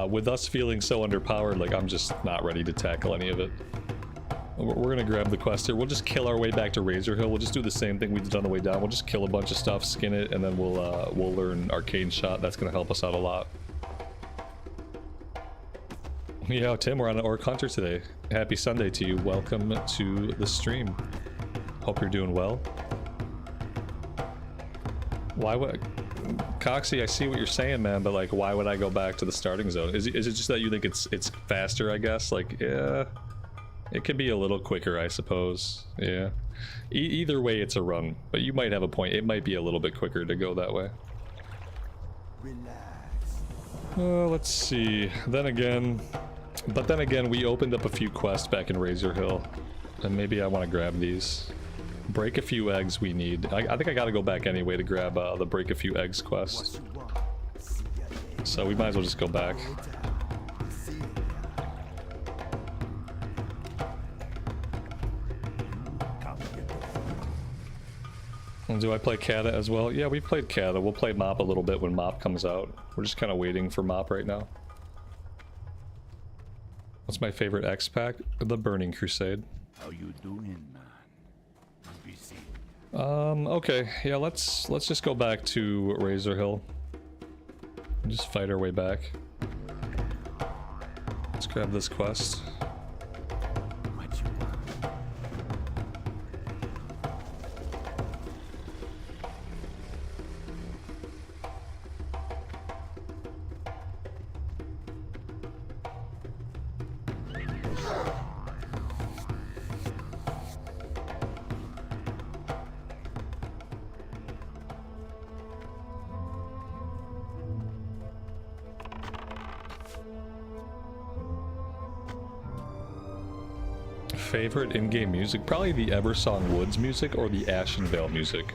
With us feeling so underpowered, like, I'm just not ready to tackle any of it. We're going to grab the quest here. We'll just kill our way back to Razer Hill. We'll just do the same thing we did on the way down. We'll just kill a bunch of stuff, skin it, and then we'll learn Arcane Shot. That's going to help us out a lot. Yeah, Tim, we're on an Orc Hunter today. Happy Sunday to you. Welcome to the stream. Hope you're doing well. Why would... Coxie, I see what you're saying, man, but like, why would I go back to the starting zone? Is it just that you think it's faster, I guess? Like, yeah... It could be a little quicker, I suppose. Yeah. Either way, it's a run. But you might have a point. It might be a little bit quicker to go that way. Relax. Let's see. Then again... But then again, we opened up a few quests back in Razer Hill. And maybe I want to grab these. Break a few eggs we need. I think I gotta go back anyway to grab the break a few eggs quest. So we might as well just go back. And do I play Kata as well? Yeah, we played Kata. We'll play Mop a little bit when Mop comes out. We're just kind of waiting for Mop right now. What's my favorite X pack? The Burning Crusade. How you doing, man? Busy. Okay. Yeah, let's just go back to Razer Hill. And just fight our way back. Let's grab this quest. What you want? Favorite in-game music? Probably the Eversong Woods music or the Ashenvale music.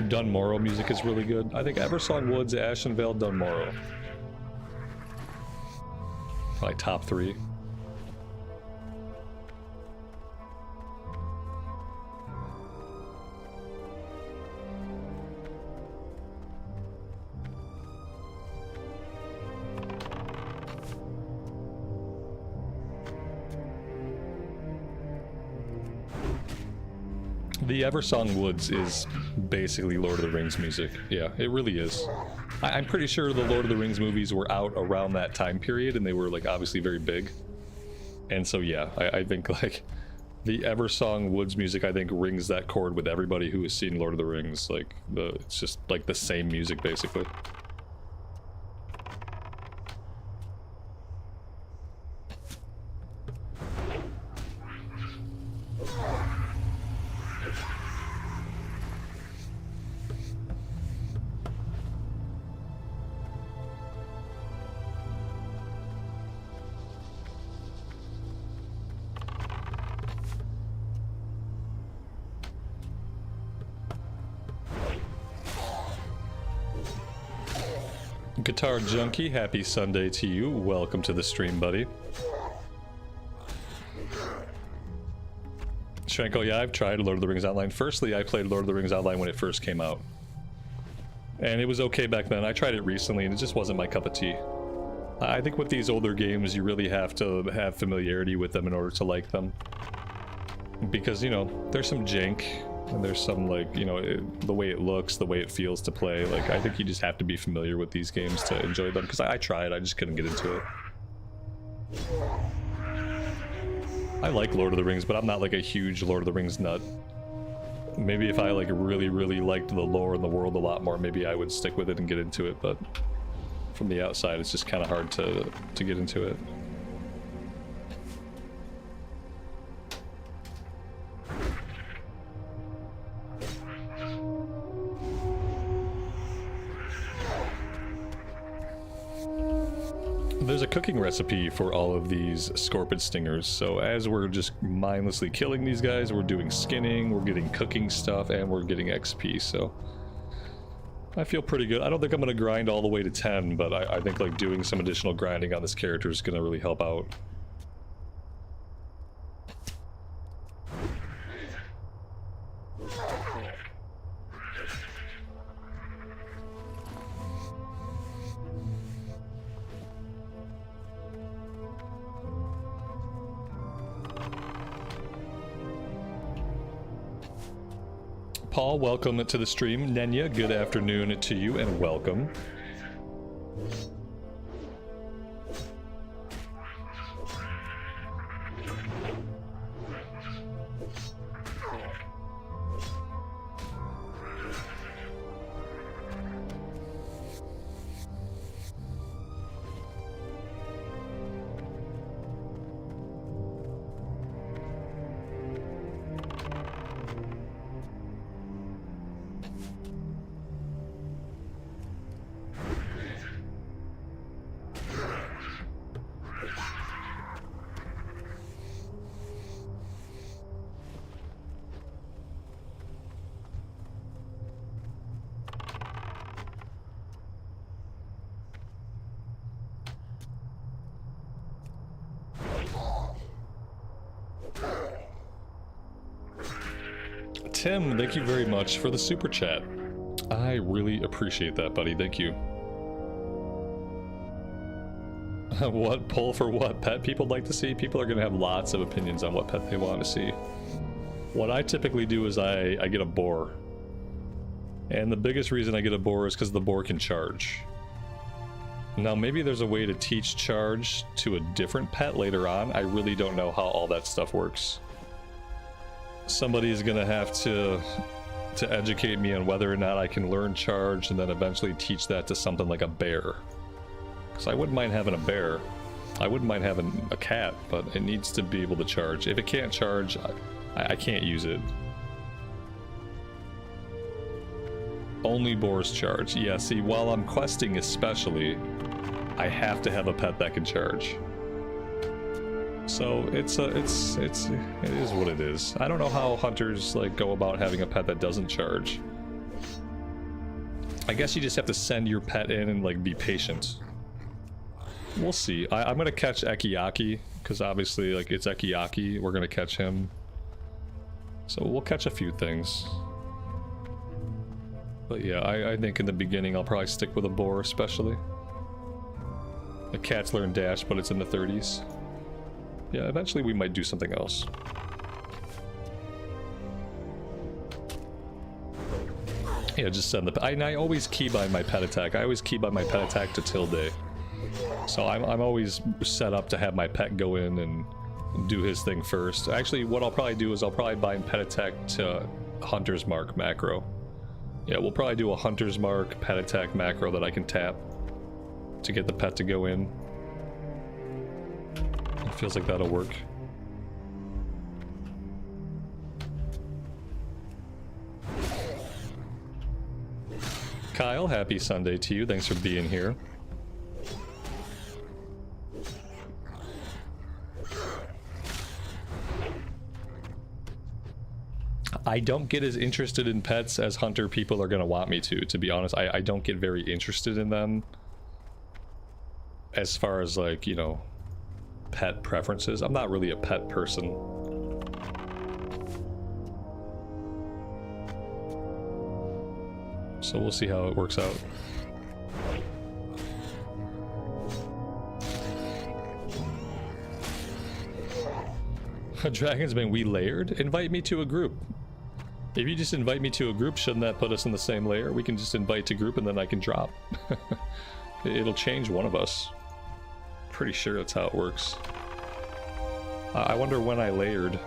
Dunmorrow music is really good. I think Eversong Woods, Ashenvale, Dunmorrow. Probably top 3. The Eversong Woods is basically Lord of the Rings music. Yeah, it really is. I'm pretty sure the Lord of the Rings movies were out around that time period, and they were like obviously very big. And so yeah, I think like the Eversong Woods music I think rings that chord with everybody who has seen Lord of the Rings. Like it's just like the same music basically. Guitar Junkie, happy Sunday to you. Welcome to the stream, buddy. Shranko, yeah, I've tried Lord of the Rings Online. Firstly, I played Lord of the Rings Online when it first came out. And it was okay back then. I tried it recently and it just wasn't my cup of tea. I think with these older games, you really have to have familiarity with them in order to like them. Because, you know, there's some jank. And there's some, like, you know, the way it looks, the way it feels to play. Like, I think you just have to be familiar with these games to enjoy them. Because I tried, I just couldn't get into it. I like Lord of the Rings, but I'm not, like, a huge Lord of the Rings nut. Maybe if I, like, really, really liked the lore and the world a lot more, maybe I would stick with it and get into it. But from the outside, it's just kind of hard to get into it. There's a cooking recipe for all of these scorpion stingers, so as we're just mindlessly killing these guys, we're doing skinning, we're getting cooking stuff, and we're getting XP, so I feel pretty good. I don't think I'm going to grind all the way to 10, but I think like doing some additional grinding on this character is going to really help out. Paul, welcome to the stream. Nenya, good afternoon to you and welcome. Tim, thank you very much for the super chat. I really appreciate that, buddy. Thank you. What poll for what pet people like to see? People are going to have lots of opinions on what pet they want to see. What I typically do is I get a boar. And the biggest reason I get a boar is because the boar can charge. Now maybe there's a way to teach charge to a different pet later on. I really don't know how all that stuff works. Somebody's going to have to educate me on whether or not I can learn charge and then eventually teach that to something like a bear. Because I wouldn't mind having a bear. I wouldn't mind having a cat, but it needs to be able to charge. If it can't charge, I can't use it. Only boars charge. Yeah, see, while I'm questing especially, I have to have a pet that can charge. So it is what it is. I don't know how hunters like go about having a pet that doesn't charge. I guess you just have to send your pet in and like be patient. We'll see. I'm gonna catch Ekiyaki because obviously like it's Ekiyaki. We're gonna catch him. So we'll catch a few things. But yeah, I think in the beginning I'll probably stick with a boar especially. The cats learn dash, but it's in the 30s. Yeah, eventually we might do something else. Yeah, just send the... I always keybind my pet attack. I always keybind my pet attack to tilde. So I'm always set up to have my pet go in and do his thing first. Actually, what I'll probably do is I'll probably bind pet attack to Hunter's Mark macro. Yeah, we'll probably do a Hunter's Mark pet attack macro that I can tap to get the pet to go in. It feels like that'll work. Kyle, happy Sunday to you. Thanks for being here. I don't get as interested in pets as hunter people are going to want me to be honest. I don't get very interested in them as far as like, you know, pet preferences. I'm not really a pet person. So we'll see how it works out. Dragon's been we layered? Invite me to a group. If you just invite me to a group, shouldn't that put us in the same layer? We can just invite to group and then I can drop. It'll change one of us. Pretty sure that's how it works. I wonder when I layered.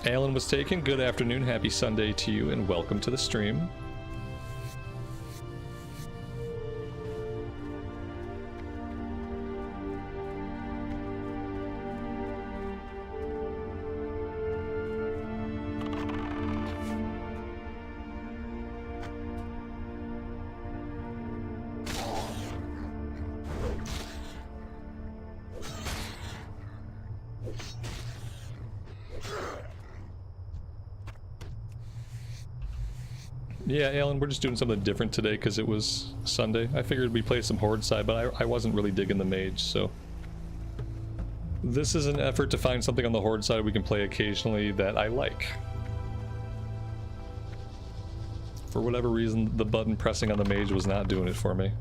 Alan was taken. Good afternoon. Happy Sunday to you and welcome to the stream. Yeah, Alan, we're just doing something different today because it was Sunday. I figured we'd play some Horde side, but I wasn't really digging the mage, so... This is an effort to find something on the Horde side we can play occasionally that I like. For whatever reason, the button pressing on the mage was not doing it for me.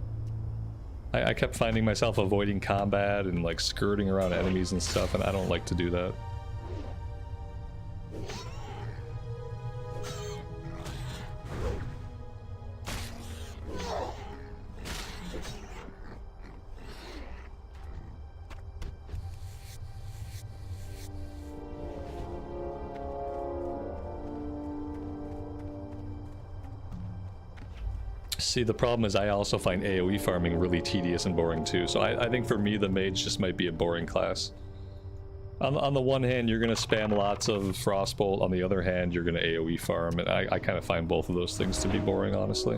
I kept finding myself avoiding combat and like skirting around enemies and stuff, and I don't like to do that. See, the problem is I also find AoE farming really tedious and boring too, so I think for me the mage just might be a boring class. On the one hand, you're going to spam lots of Frostbolt, on the other hand, you're going to AoE farm, and I kind of find both of those things to be boring, honestly.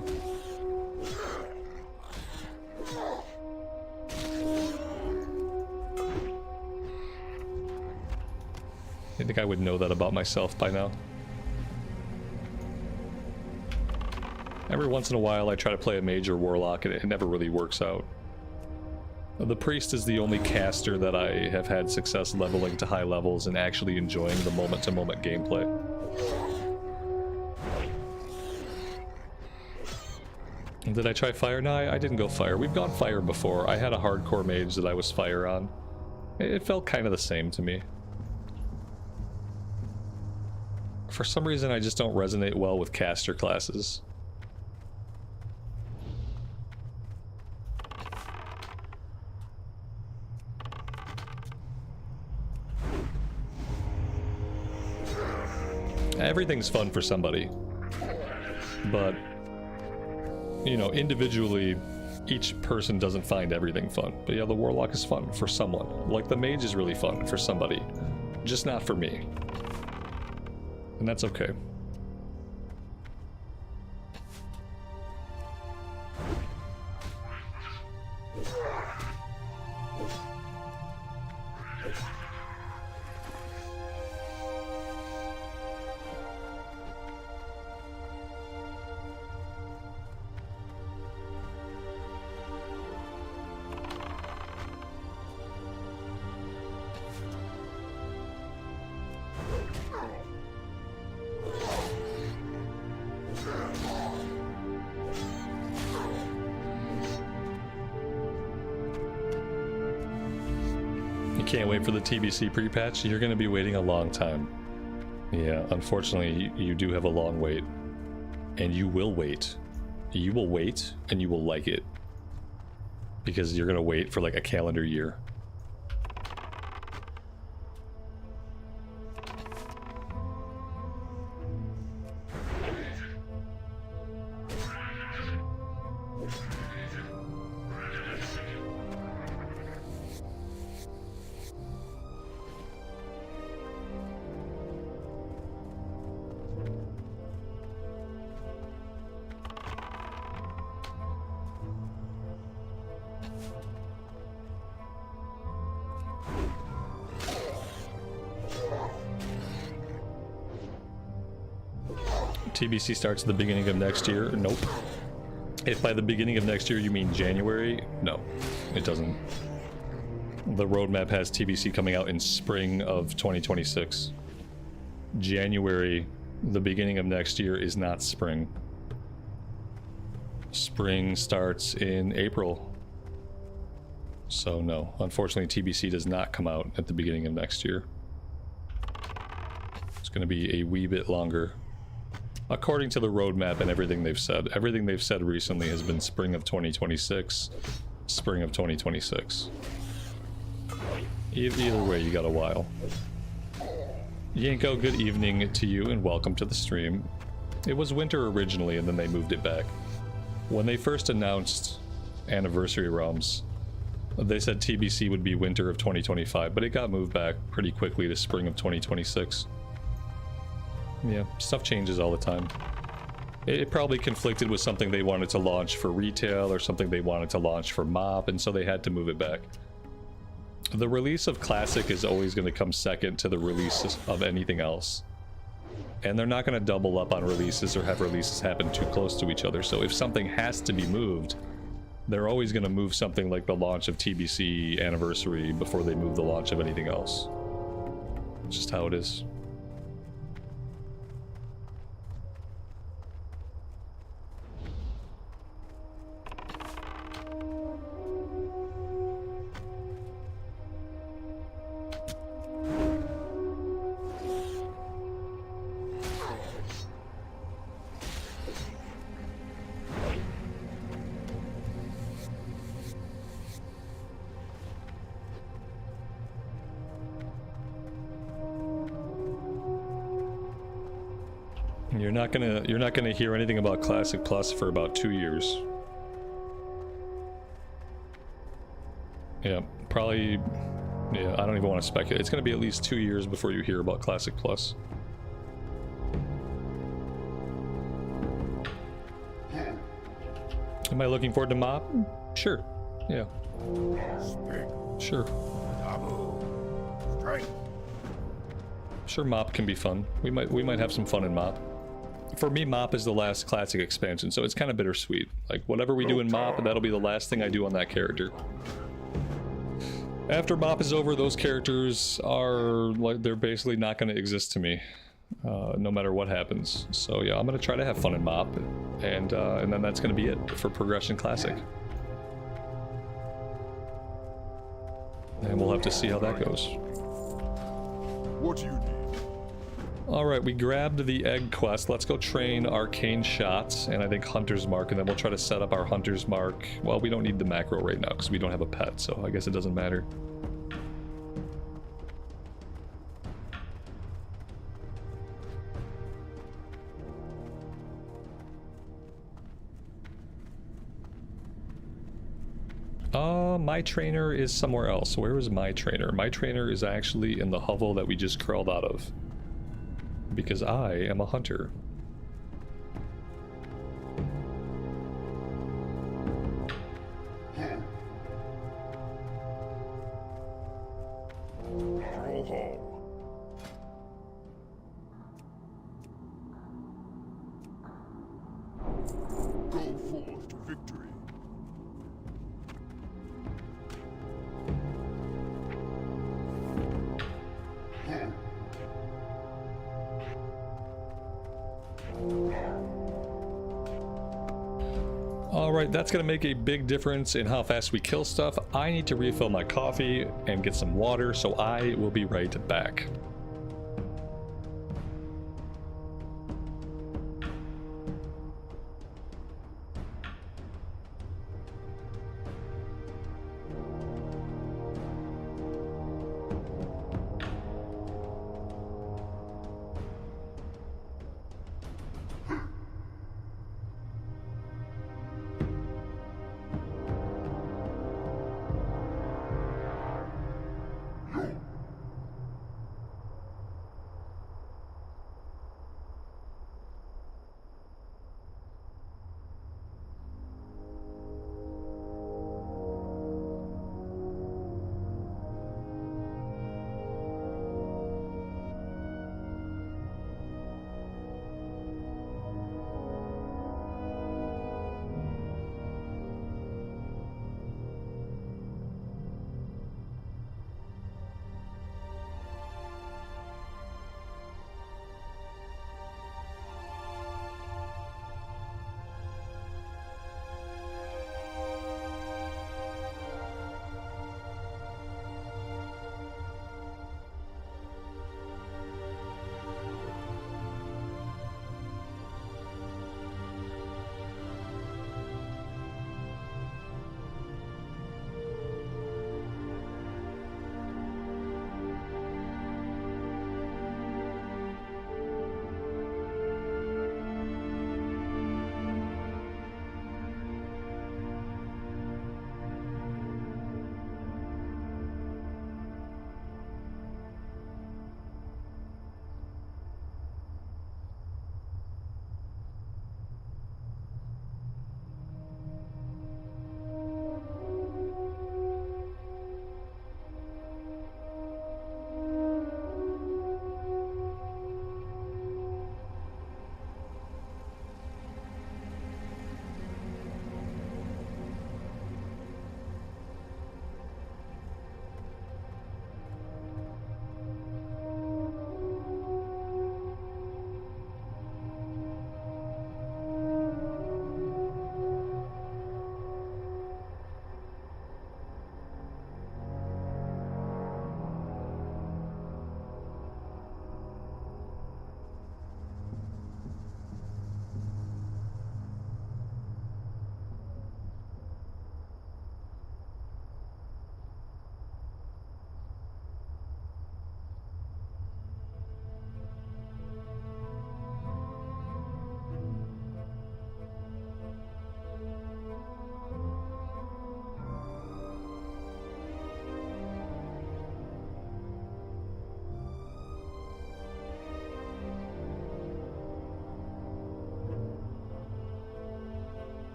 I think I would know that about myself by now. Every once in a while I try to play a mage or warlock and it never really works out. The priest is the only caster that I have had success leveling to high levels and actually enjoying the moment-to-moment gameplay. Did I try fire? No, I didn't go fire. We've gone fire before. I had a hardcore mage that I was fire on. It felt kind of the same to me. For some reason, I just don't resonate well with caster classes. Everything's fun for somebody, but, you know, individually, each person doesn't find everything fun. But yeah, the warlock is fun for someone. Like the mage is really fun for somebody, just not for me. And that's okay. Can't wait for the TBC pre-patch. You're going to be waiting a long time. Yeah, unfortunately, you do have a long wait. And you will wait. You will wait, and you will like it. Because you're going to wait for like a calendar year. TBC starts at the beginning of next year? Nope. If by the beginning of next year you mean January, no, it doesn't. The roadmap has TBC coming out in spring of 2026. January, the beginning of next year, is not spring. Spring starts in April. So no, unfortunately TBC does not come out at the beginning of next year. It's going to be a wee bit longer. According to the roadmap and everything they've said. Everything they've said recently has been spring of 2026. Spring of 2026. Either way, you got a while. Yanko, good evening to you and welcome to the stream. It was winter originally and then they moved it back. When they first announced Anniversary Realms, they said TBC would be winter of 2025, but it got moved back pretty quickly to spring of 2026. Yeah, stuff changes all the time. It probably conflicted with something they wanted to launch for retail or something they wanted to launch for MOP, and so they had to move it back. The release of Classic is always going to come second to the release of anything else. And they're not going to double up on releases or have releases happen too close to each other, so if something has to be moved, they're always going to move something like the launch of TBC Anniversary before they move the launch of anything else. It's just how it is. You're not gonna hear anything about Classic Plus for about 2 years. Yeah, probably. Yeah, I don't even want to speculate. It's gonna be at least 2 years before you hear about Classic Plus. Am I looking forward to MOP? Sure. Yeah. Sure. Sure, MOP can be fun. We might have some fun in MOP. For me, MOP is the last Classic expansion, so it's kind of bittersweet. Like, whatever we do in MOP, that'll be the last thing I do on that character. After Mop is over, those characters are like they're basically not going to exist to me, no matter what happens. So yeah, I'm going to try to have fun in Mop, and then that's going to be it for Progression Classic. And we'll have to see how that goes. What do you need? Alright, we grabbed the egg quest. Let's go train Arcane Shots and I think Hunter's Mark, and then we'll try to set up our Hunter's Mark. Well, we don't need the macro right now because we don't have a pet, so I guess it doesn't matter. My trainer is somewhere else. Where is my trainer? My trainer is actually in the hovel that we just crawled out of. Because I am a hunter. Go forth to victory. Alright, that's going to make a big difference in how fast we kill stuff. I need to refill my coffee and get some water, so I will be right back.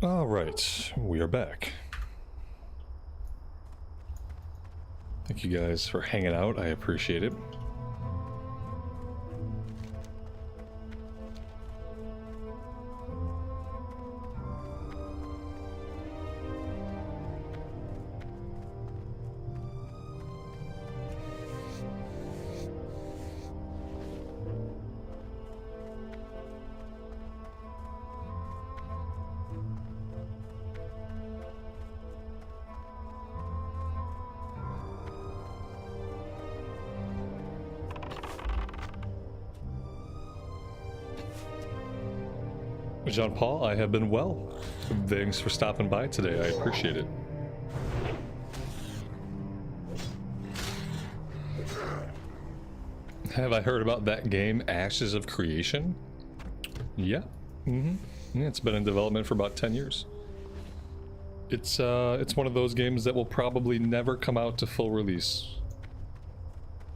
All right, we are back. Thank you guys for hanging out. I appreciate it. Jean-Paul, I have been well. Thanks for stopping by today. I appreciate it. Have I heard about that game, Ashes of Creation? Yeah. Yeah, it's been in development for about 10 years. It's one of those games that will probably never come out to full release.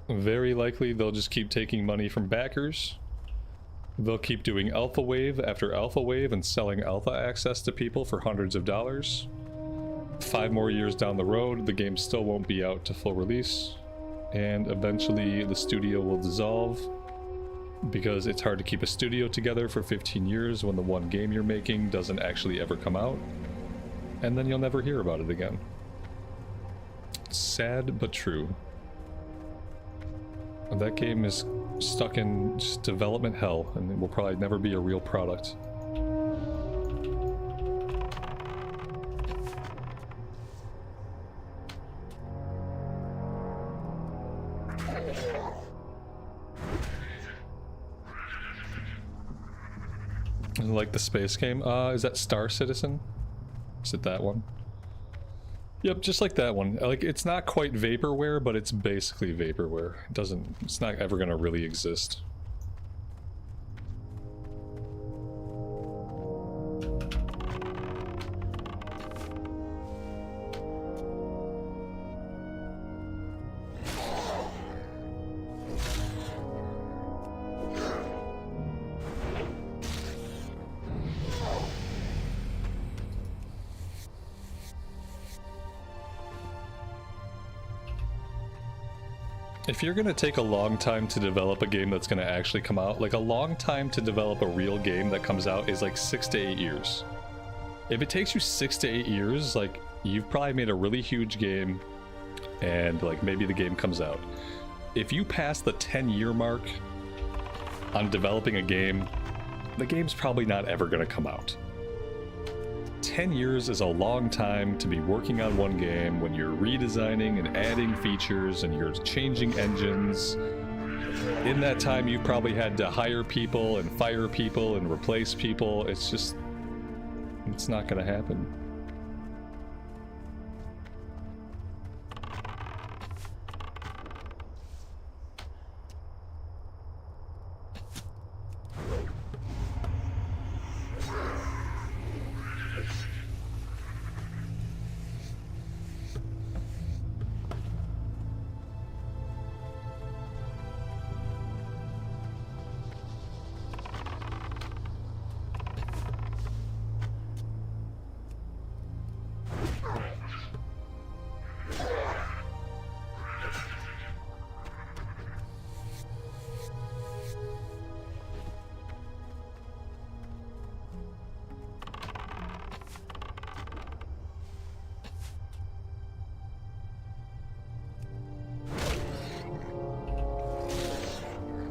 Very likely they'll just keep taking money from backers. They'll keep doing alpha wave after alpha wave and selling alpha access to people for hundreds of dollars. 5 more years down the road, the game still won't be out to full release. And eventually the studio will dissolve because it's hard to keep a studio together for 15 years when the one game you're making doesn't actually ever come out. And then you'll never hear about it again. Sad but true. That game is stuck in just development hell, and it will probably never be a real product. Like the space game? Is that Star Citizen? Is it that one? Yep, just like that one. Like, it's not quite vaporware, but it's basically vaporware. It's not ever gonna really exist. If you're gonna take a long time to develop a game that's gonna actually come out, like a long time to develop a real game that comes out is like 6 to 8 years. If it takes you 6 to 8 years, like, you've probably made a really huge game and like maybe the game comes out. If you pass the 10-year mark on developing a game, the game's probably not ever gonna come out. 10 years is a long time to be working on one game when you're redesigning and adding features and you're changing engines. In that time, you've probably had to hire people and fire people and replace people. It's not gonna happen.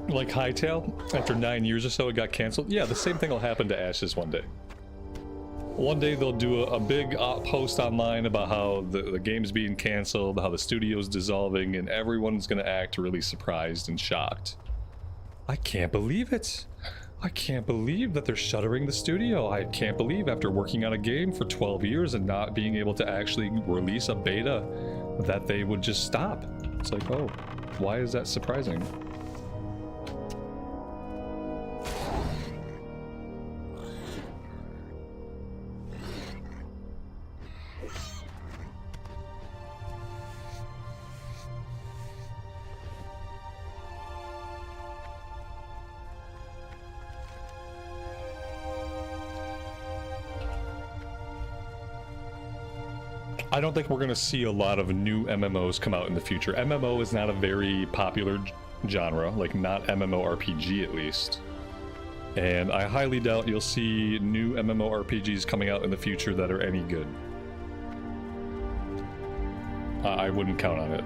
Like Hightail, after 9 years or so it got canceled. Yeah, the same thing will happen to Ashes one day. One day they'll do a big post online about how the game's being canceled, how the studio's dissolving, and everyone's gonna act really surprised and shocked. I can't believe it. I can't believe that they're shuttering the studio. I can't believe after working on a game for 12 years and not being able to actually release a beta that they would just stop. It's like, oh, why is that surprising? I don't think we're going to see a lot of new MMOs come out in the future. MMO is not a very popular genre, like not MMORPG at least. And I highly doubt you'll see new MMORPGs coming out in the future that are any good. I wouldn't count on it.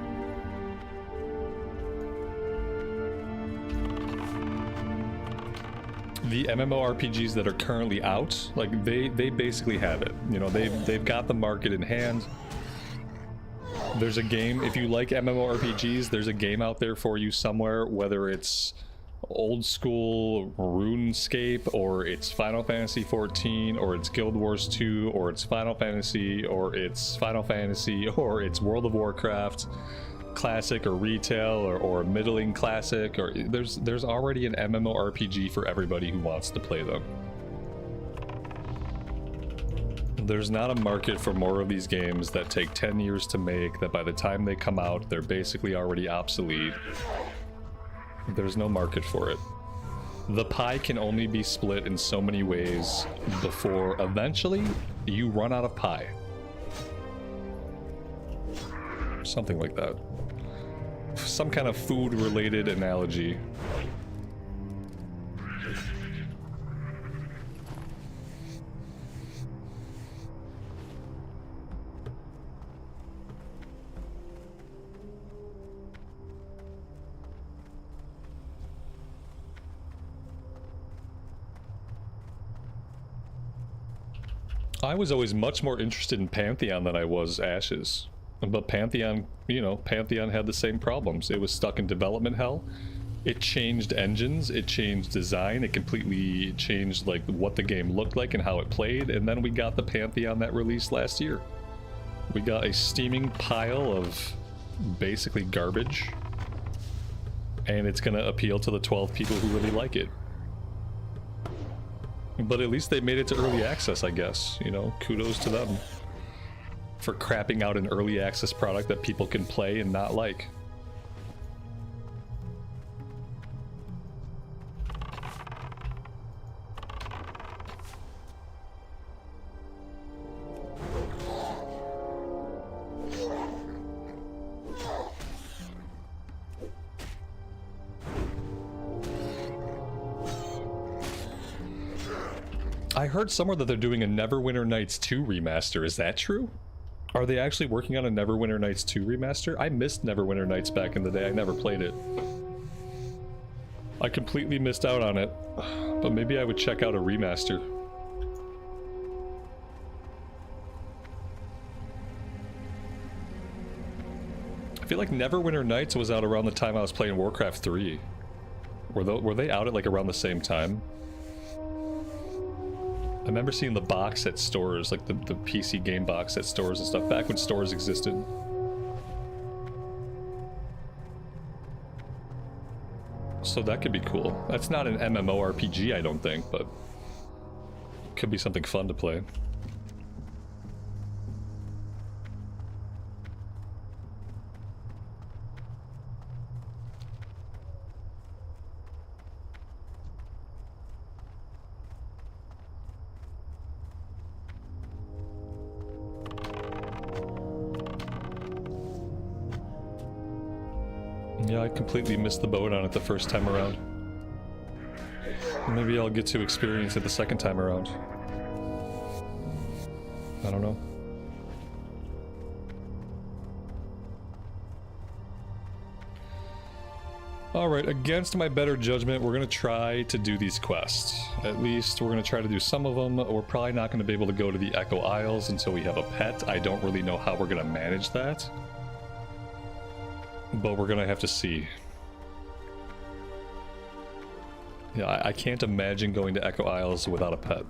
The MMORPGs that are currently out, like they basically have it. You know, they've got the market in hand. There's a game, if you like MMORPGs, there's a game out there for you somewhere, whether it's old school RuneScape, or it's Final Fantasy 14, or it's Guild Wars 2, or it's Final Fantasy, or it's World of Warcraft classic, or retail, or middling classic, or there's already an MMORPG for everybody who wants to play them. There's not a market for more of these games that take 10 years to make, that by the time they come out, they're basically already obsolete. There's no market for it. The pie can only be split in so many ways before eventually you run out of pie. Something like that. Some kind of food-related analogy. I was always much more interested in Pantheon than I was Ashes. But Pantheon, you know, Pantheon had the same problems. It was stuck in development hell. It changed engines, it changed design, it completely changed like what the game looked like and how it played, and then we got the Pantheon that released last year. We got a steaming pile of basically garbage, and it's gonna appeal to the 12 people who really like it. But at least they made it to early access, I guess. You know, kudos to them for crapping out an early access product that people can play and not like. I heard somewhere that they're doing a Neverwinter Nights 2 remaster. Is that true? Are they actually working on a Neverwinter Nights 2 remaster? I missed Neverwinter Nights back in the day. I never played it. I completely missed out on it. But maybe I would check out a remaster. I feel like Neverwinter Nights was out around the time I was playing Warcraft 3. Were they out at like around the same time? I remember seeing the box at stores, like the PC game box at stores and stuff, back when stores existed. So that could be cool. That's not an MMORPG, I don't think, but could be something fun to play. Yeah, I completely missed the boat on it the first time around. Maybe I'll get to experience it the second time around. I don't know. Alright, against my better judgment, we're gonna try to do these quests. At least we're gonna try to do some of them. We're probably not gonna be able to go to the Echo Isles until we have a pet. I don't really know how we're gonna manage that. But we're gonna have to see. Yeah, I can't imagine going to Echo Isles without a pet.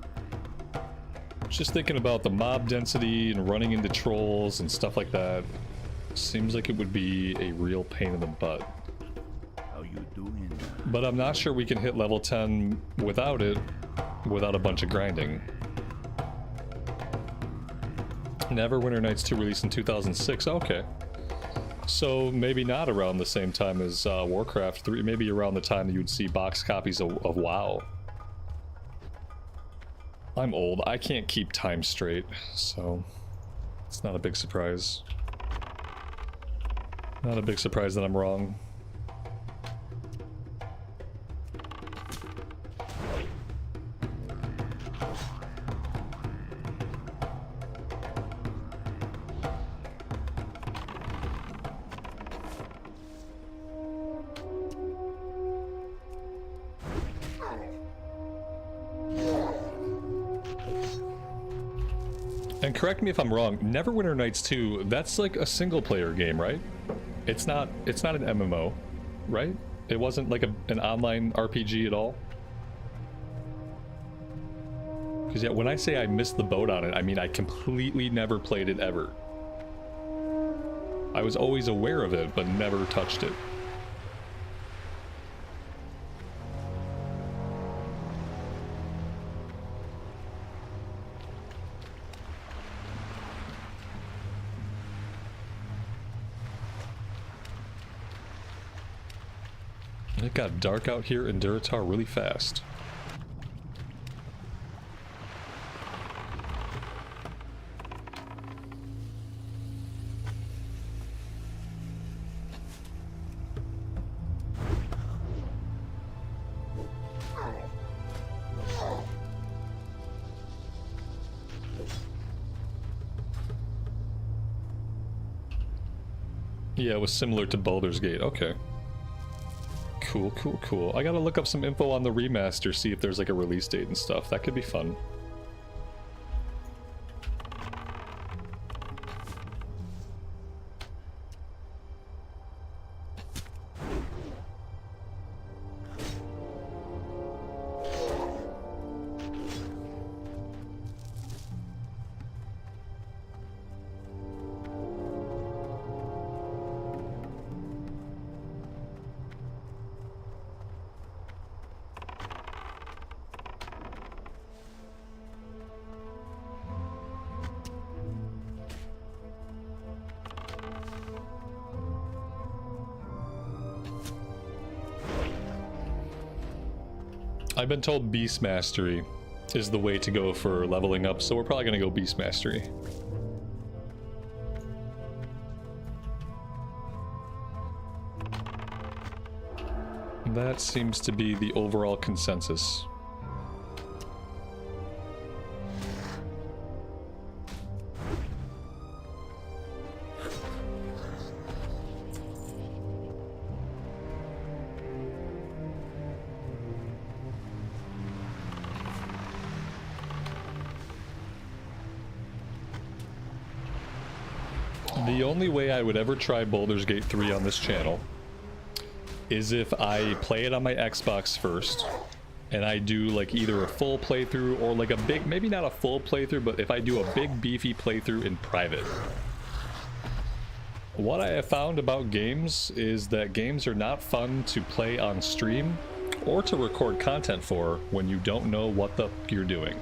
Just thinking about the mob density and running into trolls and stuff like that. Seems like it would be a real pain in the butt. How you doing? But I'm not sure we can hit level 10 without it, without a bunch of grinding. Neverwinter Nights 2 released in 2006, okay. So maybe not around the same time as Warcraft 3, maybe around the time that you would see box copies of WoW. I'm old, I can't keep time straight, so It's not a big surprise. Not a big surprise that I'm wrong. And correct me if I'm wrong, Neverwinter Nights 2, that's like a single player game, right? It's not an MMO, right? It wasn't like an online RPG at all? Because yeah, when I say I missed the boat on it, I mean I completely never played it ever. I was always aware of it, but never touched it. It got dark out here in Duratar really fast. Yeah, it was similar to Baldur's Gate. Okay. Cool, cool, cool. I gotta look up some info on the remaster, see if there's like a release date and stuff. That could be fun. I've been told Beast Mastery is the way to go for leveling up, so we're probably gonna go Beast Mastery. That seems to be the overall consensus. The only way I would ever try Baldur's Gate 3 on this channel is if I play it on my Xbox first, and I do like either a full playthrough or like a big, maybe not a full playthrough, but if I do a big beefy playthrough in private. What I have found about games is that games are not fun to play on stream or to record content for when you don't know what the f you're doing.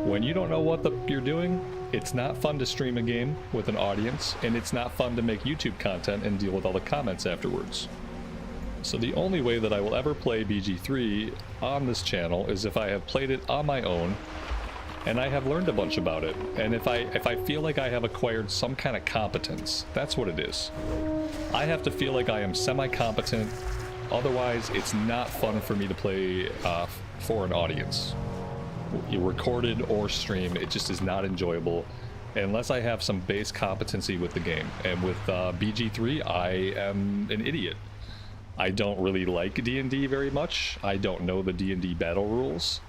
When you don't know what the f you're doing, it's not fun to stream a game with an audience, and it's not fun to make YouTube content and deal with all the comments afterwards. So the only way that I will ever play BG3 on this channel is if I have played it on my own, and I have learned a bunch about it. And if I feel like I have acquired some kind of competence, that's what it is. I have to feel like I am semi-competent, otherwise it's not fun for me to play for an audience. Recorded or streamed, it just is not enjoyable unless I have some base competency with the game. And with BG3, I am an idiot. I don't really like D&D very much. I don't know the D&D battle rules,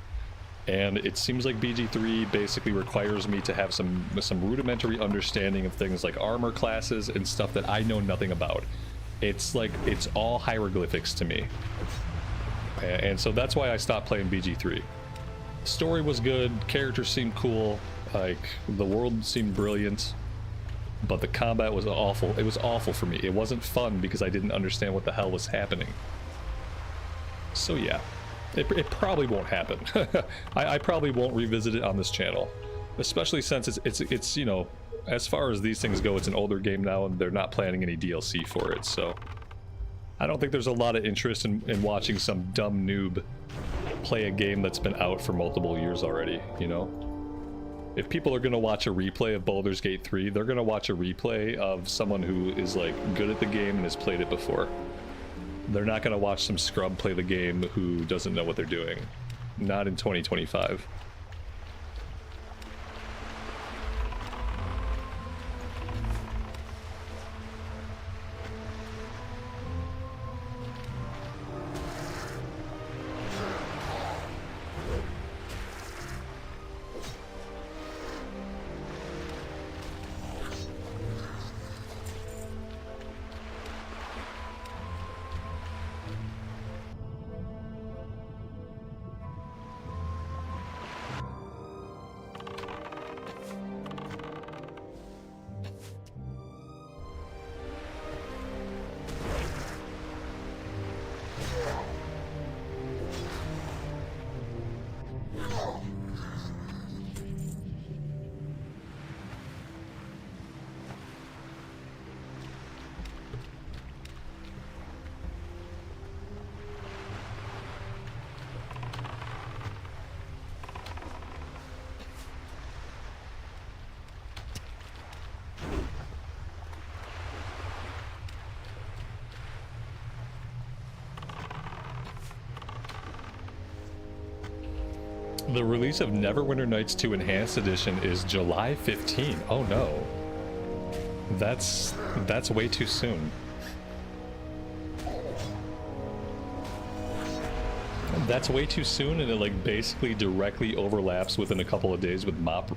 and it seems like BG3 basically requires me to have some rudimentary understanding of things like armor classes and stuff that I know nothing about. It's like it's all hieroglyphics to me, and so that's why I stopped playing BG3. Story was good, characters seemed cool, like the world seemed brilliant, but the combat was awful. It was awful for me. It wasn't fun because I didn't understand what the hell was happening. So yeah, it probably won't happen. I probably won't revisit it on this channel, especially since it's you know, as far as these things go, it's an older game now and they're not planning any DLC for it, so I don't think there's a lot of interest in watching some dumb noob play a game that's been out for multiple years already, you know? If people are going to watch a replay of Baldur's Gate 3, they're going to watch a replay of someone who is like good at the game and has played it before. They're not going to watch some scrub play the game who doesn't know what they're doing. Not in 2025. The release of Neverwinter Nights 2 Enhanced Edition is July 15. Oh no. That's way too soon. That's way too soon, and it like basically directly overlaps within a couple of days with Mop.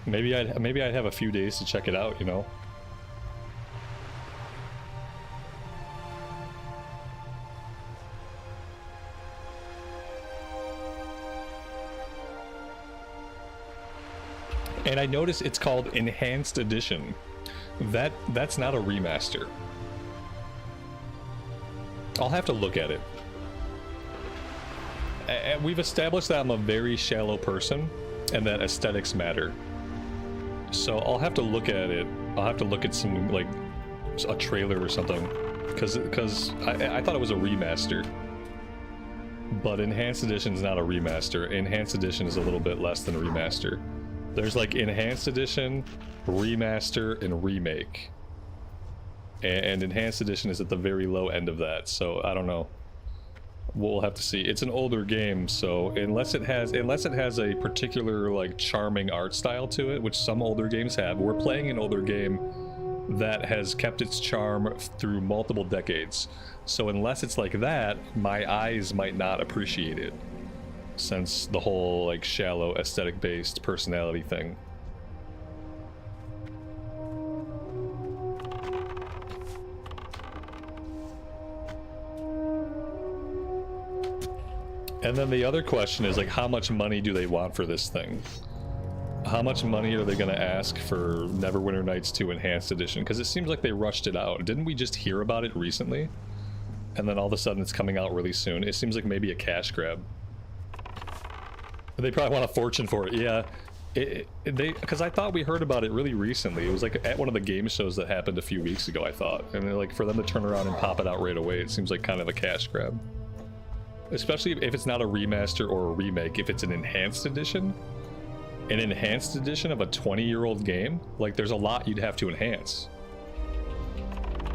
Maybe I'd have a few days to check it out, you know. And I notice it's called Enhanced Edition. That's not a remaster. I'll have to look at it. We've established that I'm a very shallow person and that aesthetics matter. So I'll have to look at it. I'll have to look at some, like, a trailer or something. Because I thought it was a remaster. But Enhanced Edition is not a remaster. Enhanced Edition is a little bit less than a remaster. There's like Enhanced Edition, Remaster, and Remake. And Enhanced Edition is at the very low end of that, so I don't know. We'll have to see. It's an older game, so unless it has a particular like charming art style to it, which some older games have, we're playing an older game that has kept its charm through multiple decades. So unless it's like that, my eyes might not appreciate it. Since the whole like shallow aesthetic based personality thing. And then the other question is like, how much money do they want for this thing? How much money are they going to ask for Neverwinter Nights 2 Enhanced Edition? Because it seems like they rushed it out. Didn't we just hear about it recently? And then all of a sudden it's coming out really soon. It seems like maybe a cash grab. They probably want a fortune for it, yeah. Because I thought we heard about it really recently. It was like at one of the game shows that happened a few weeks ago, I thought. And like for them to turn around and pop it out right away, it seems like kind of a cash grab. Especially if it's not a remaster or a remake, if it's an enhanced edition. An enhanced edition of a 20-year-old game? Like there's a lot you'd have to enhance.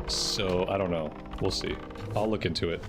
So, I don't know. We'll see. I'll look into it.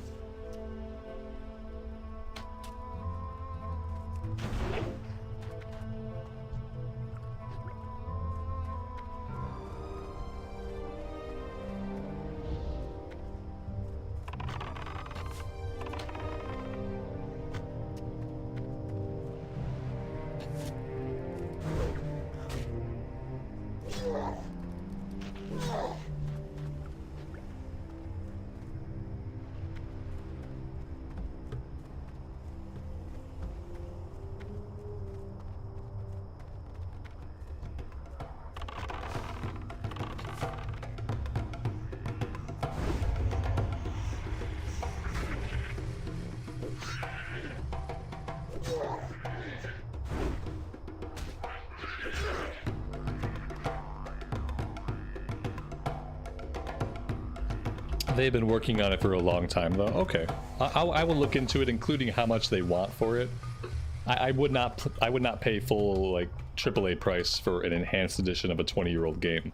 They've been working on it for a long time, though. Okay. I will look into it, including how much they want for it. I would not pay full like AAA price for an enhanced edition of a 20-year-old game.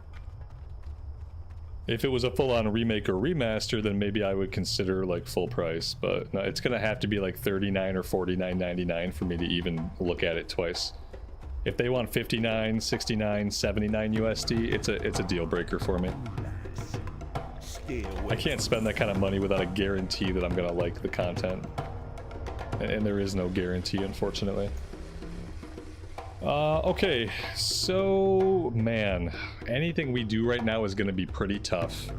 If it was a full-on remake or remaster, then maybe I would consider like full price, but no, it's gonna have to be like $39 or $49.99 for me to even look at it twice. If they want 59, 69, 79 USD, it's a deal breaker for me. I can't spend that kind of money without a guarantee that I'm gonna like the content. And there is no guarantee, unfortunately. Okay, so, man, anything we do right now is gonna be pretty tough.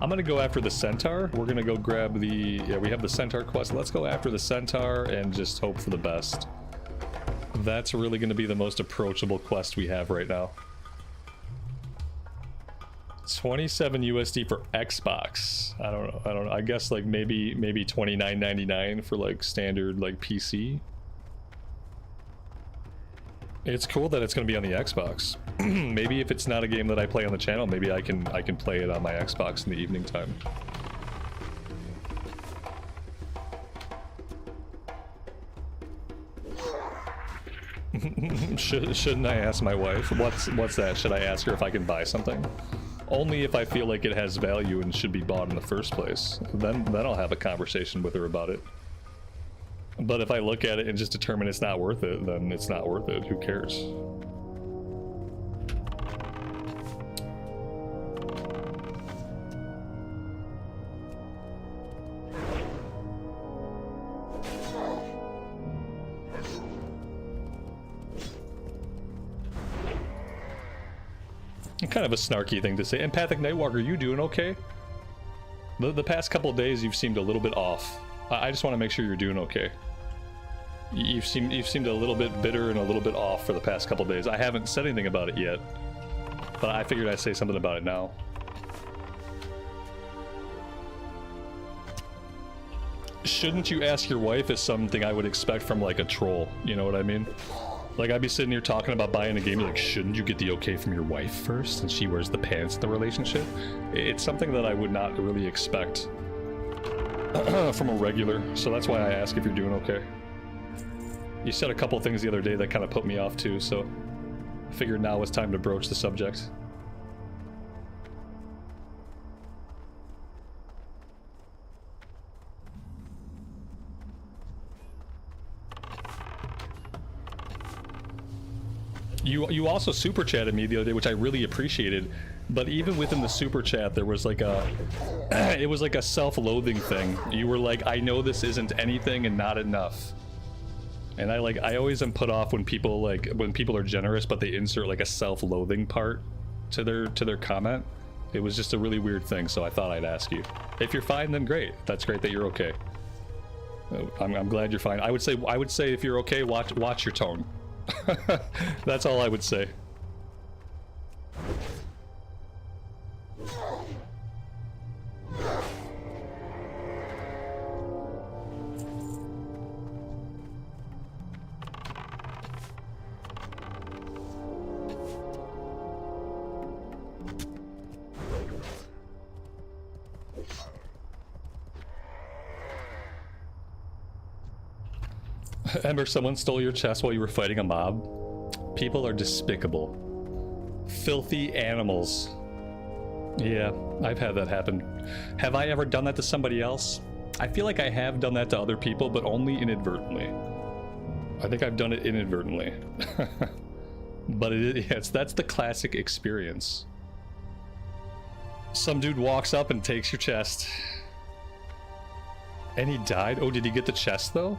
I'm gonna go after the Centaur. We're gonna go grab the, yeah, we have the Centaur quest. Let's go after the Centaur and just hope for the best. That's really gonna be the most approachable quest we have right now. 27 USD for Xbox. I don't know. I guess like maybe $29.99 for like standard like PC. It's cool that it's going to be on the Xbox. Maybe if it's not a game that I play on the channel, maybe I can play it on my Xbox in the evening time. Shouldn't I ask my wife? What's that? Should I ask her if I can buy something? Only if I feel like it has value and should be bought in the first place. Then I'll have a conversation with her about it. But if I look at it and just determine it's not worth it, then it's not worth it. Who cares? Kind of a snarky thing to say. Empathic Nightwalker, you doing okay? The past couple days you've seemed a little bit off. I just want to make sure you're doing okay. You've seemed a little bit bitter and a little bit off for the past couple days. I haven't said anything about it yet, but I figured I'd say something about it now. Shouldn't you ask your wife is something I would expect from like a troll, you know what I mean? Like, I'd be sitting here talking about buying a game, like, shouldn't you get the okay from your wife first? And she wears the pants in the relationship? It's something that I would not really expect from a regular, so that's why I ask if you're doing okay. You said a couple things the other day that kind of put me off too, so I figured now was time to broach the subject. You also super chatted me the other day, which I really appreciated, but even within the super chat there was like a it was like a self-loathing thing. You were like, I know this isn't anything and not enough. And I always am put off when people are generous but they insert like a self-loathing part to their comment. It was just a really weird thing, so I thought I'd ask you. If you're fine, then great. That's great that you're okay. I'm glad you're fine. I would say if you're okay, watch your tone. That's all I would say. Ember, someone stole your chest while you were fighting a mob. People are despicable. Filthy animals. Yeah, I've had that happen. Have I ever done that to somebody else? I feel like I have done that to other people, but only inadvertently. I think I've done it inadvertently. But that's the classic experience. Some dude walks up and takes your chest. And he died? Oh, did he get the chest though?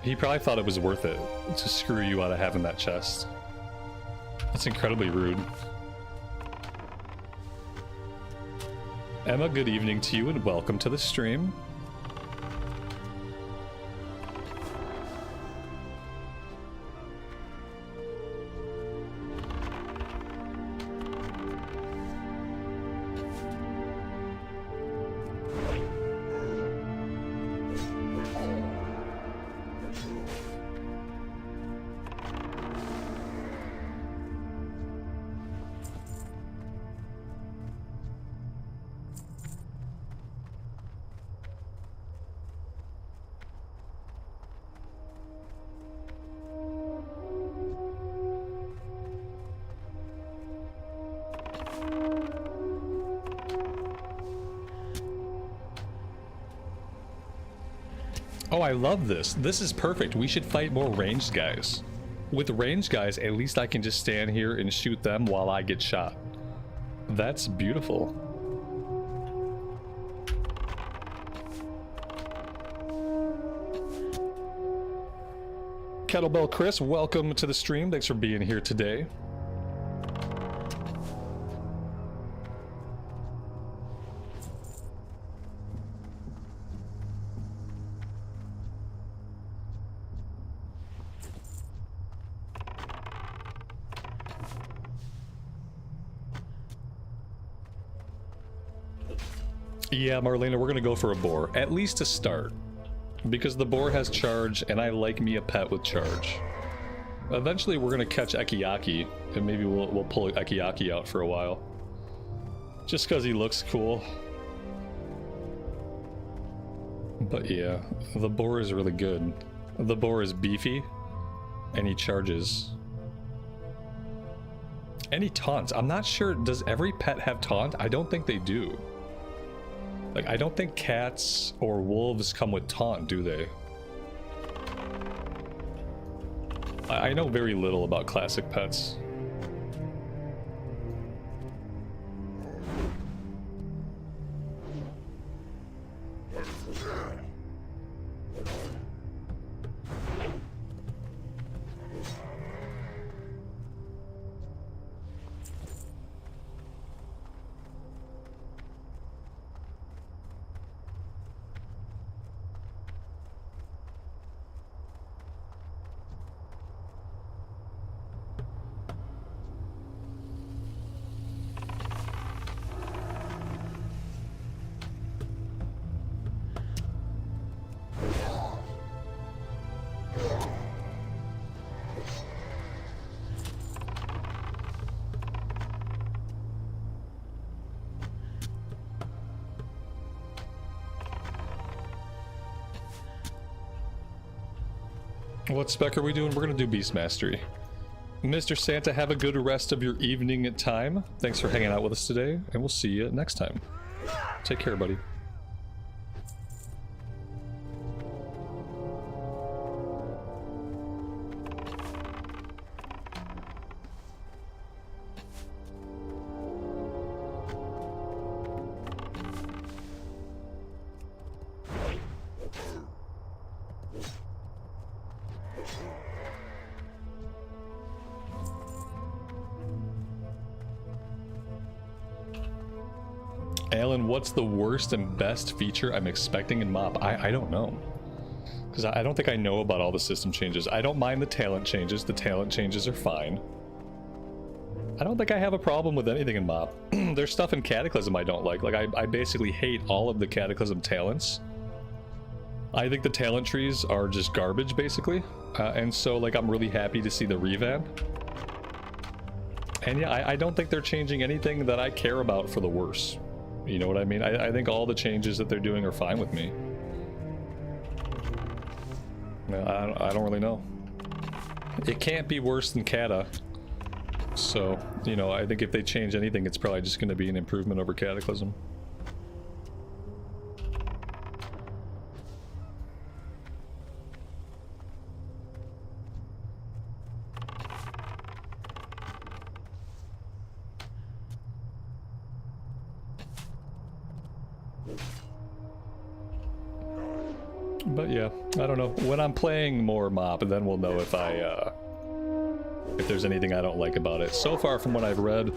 He probably thought it was worth it to screw you out of having that chest. That's incredibly rude. Emma, good evening to you and welcome to the stream. Oh, I love this. This is perfect. We should fight more ranged guys. With ranged guys, at least I can just stand here and shoot them while I get shot. That's beautiful. Kettlebell Chris, welcome to the stream. Thanks for being here today. Yeah, Marlena, we're gonna go for a boar, at least to start. Because the boar has charge, and I like me a pet with charge. Eventually, we're gonna catch Ekiyaki, and maybe we'll pull Ekiyaki out for a while. Just because he looks cool. But yeah, the boar is really good. The boar is beefy, and he charges. And he taunts. I'm not sure, does every pet have taunt? I don't think they do. Like, I don't think cats or wolves come with taunt, do they? I know very little about classic pets. What spec are we doing? We're gonna do Beast Mastery. Mr. Santa, have a good rest of your evening time. Thanks for hanging out with us today, and we'll see you next time. Take care, buddy. Alan, what's the worst and best feature I'm expecting in MoP? I don't know. Because I don't think I know about all the system changes. I don't mind the talent changes. The talent changes are fine. I don't think I have a problem with anything in MoP. There's stuff in Cataclysm I don't like. Like, I basically hate all of the Cataclysm talents. I think the talent trees are just garbage, basically. And so, like, I'm really happy to see the revamp. And yeah, I don't think they're changing anything that I care about for the worse. You know what I mean? I think all the changes that they're doing are fine with me. I don't really know. It can't be worse than Kata. So, you know, I think if they change anything, it's probably just going to be an improvement over Cataclysm. But yeah, I don't know. When I'm playing more MoP, then we'll know if if there's anything I don't like about it. So far from what I've read,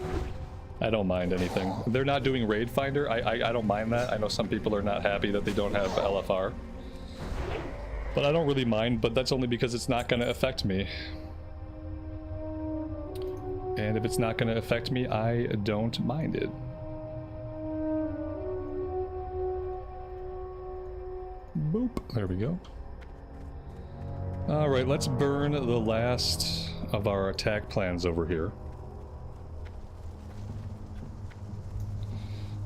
I don't mind anything. They're not doing Raid Finder. I don't mind that. I know some people are not happy that they don't have LFR. But I don't really mind, but that's only because it's not going to affect me. And if it's not going to affect me, I don't mind it. Boop. There we go. Alright, let's burn the last of our attack plans over here.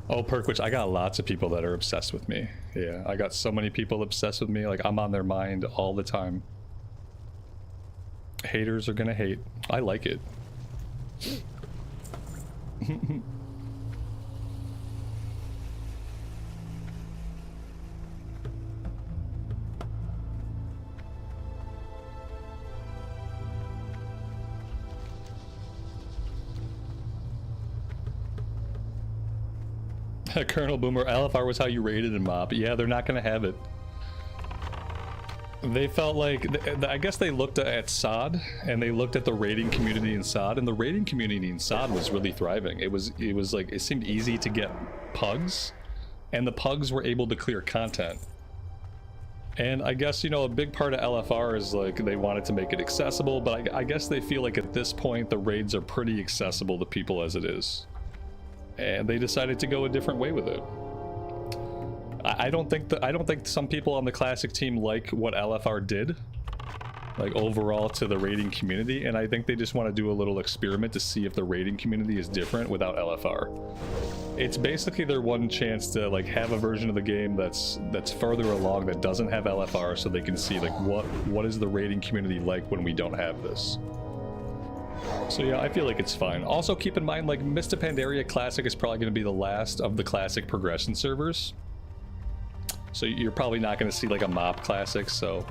Oh, Perkwitch, I got lots of people that are obsessed with me. Yeah, I got so many people obsessed with me, like I'm on their mind all the time. Haters are gonna hate. I like it. Colonel Boomer, LFR was how you raided in MoP. Yeah, they're not gonna have it. They felt like, I guess they looked at SOD, and they looked at the raiding community in SOD, and the raiding community in SOD was really thriving. It was like, it seemed easy to get pugs, and the pugs were able to clear content. And I guess, you know, a big part of LFR is like, they wanted to make it accessible, but I guess they feel like at this point, the raids are pretty accessible to people as it is. And they decided to go a different way with it. I don't think some people on the classic team like what LFR did, like overall to the raiding community, and I think they just want to do a little experiment to see if the raiding community is different without LFR. It's basically their one chance to like have a version of the game that's further along that doesn't have LFR, so they can see like what is the raiding community like when we don't have this. So yeah, I feel like it's fine. Also keep in mind, like Mists of Pandaria Classic is probably going to be the last of the classic progression servers. So you're probably not going to see like a MoP Classic, so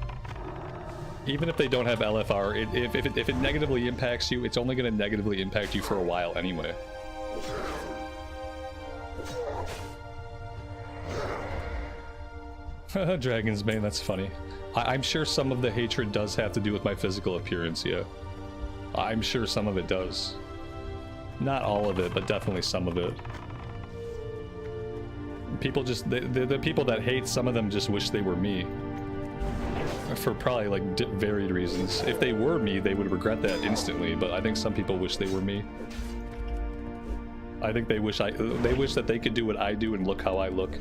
even if they don't have LFR, if it negatively impacts you, it's only going to negatively impact you for a while anyway. Dragon's Bane, that's funny. I'm sure some of the hatred does have to do with my physical appearance, yeah. I'm sure some of it does. Not all of it, but definitely some of it. People just, the people that hate, some of them just wish they were me. For probably like varied reasons. If they were me, they would regret that instantly, but I think some people wish they were me. I think they wish that they could do what I do and look how I look.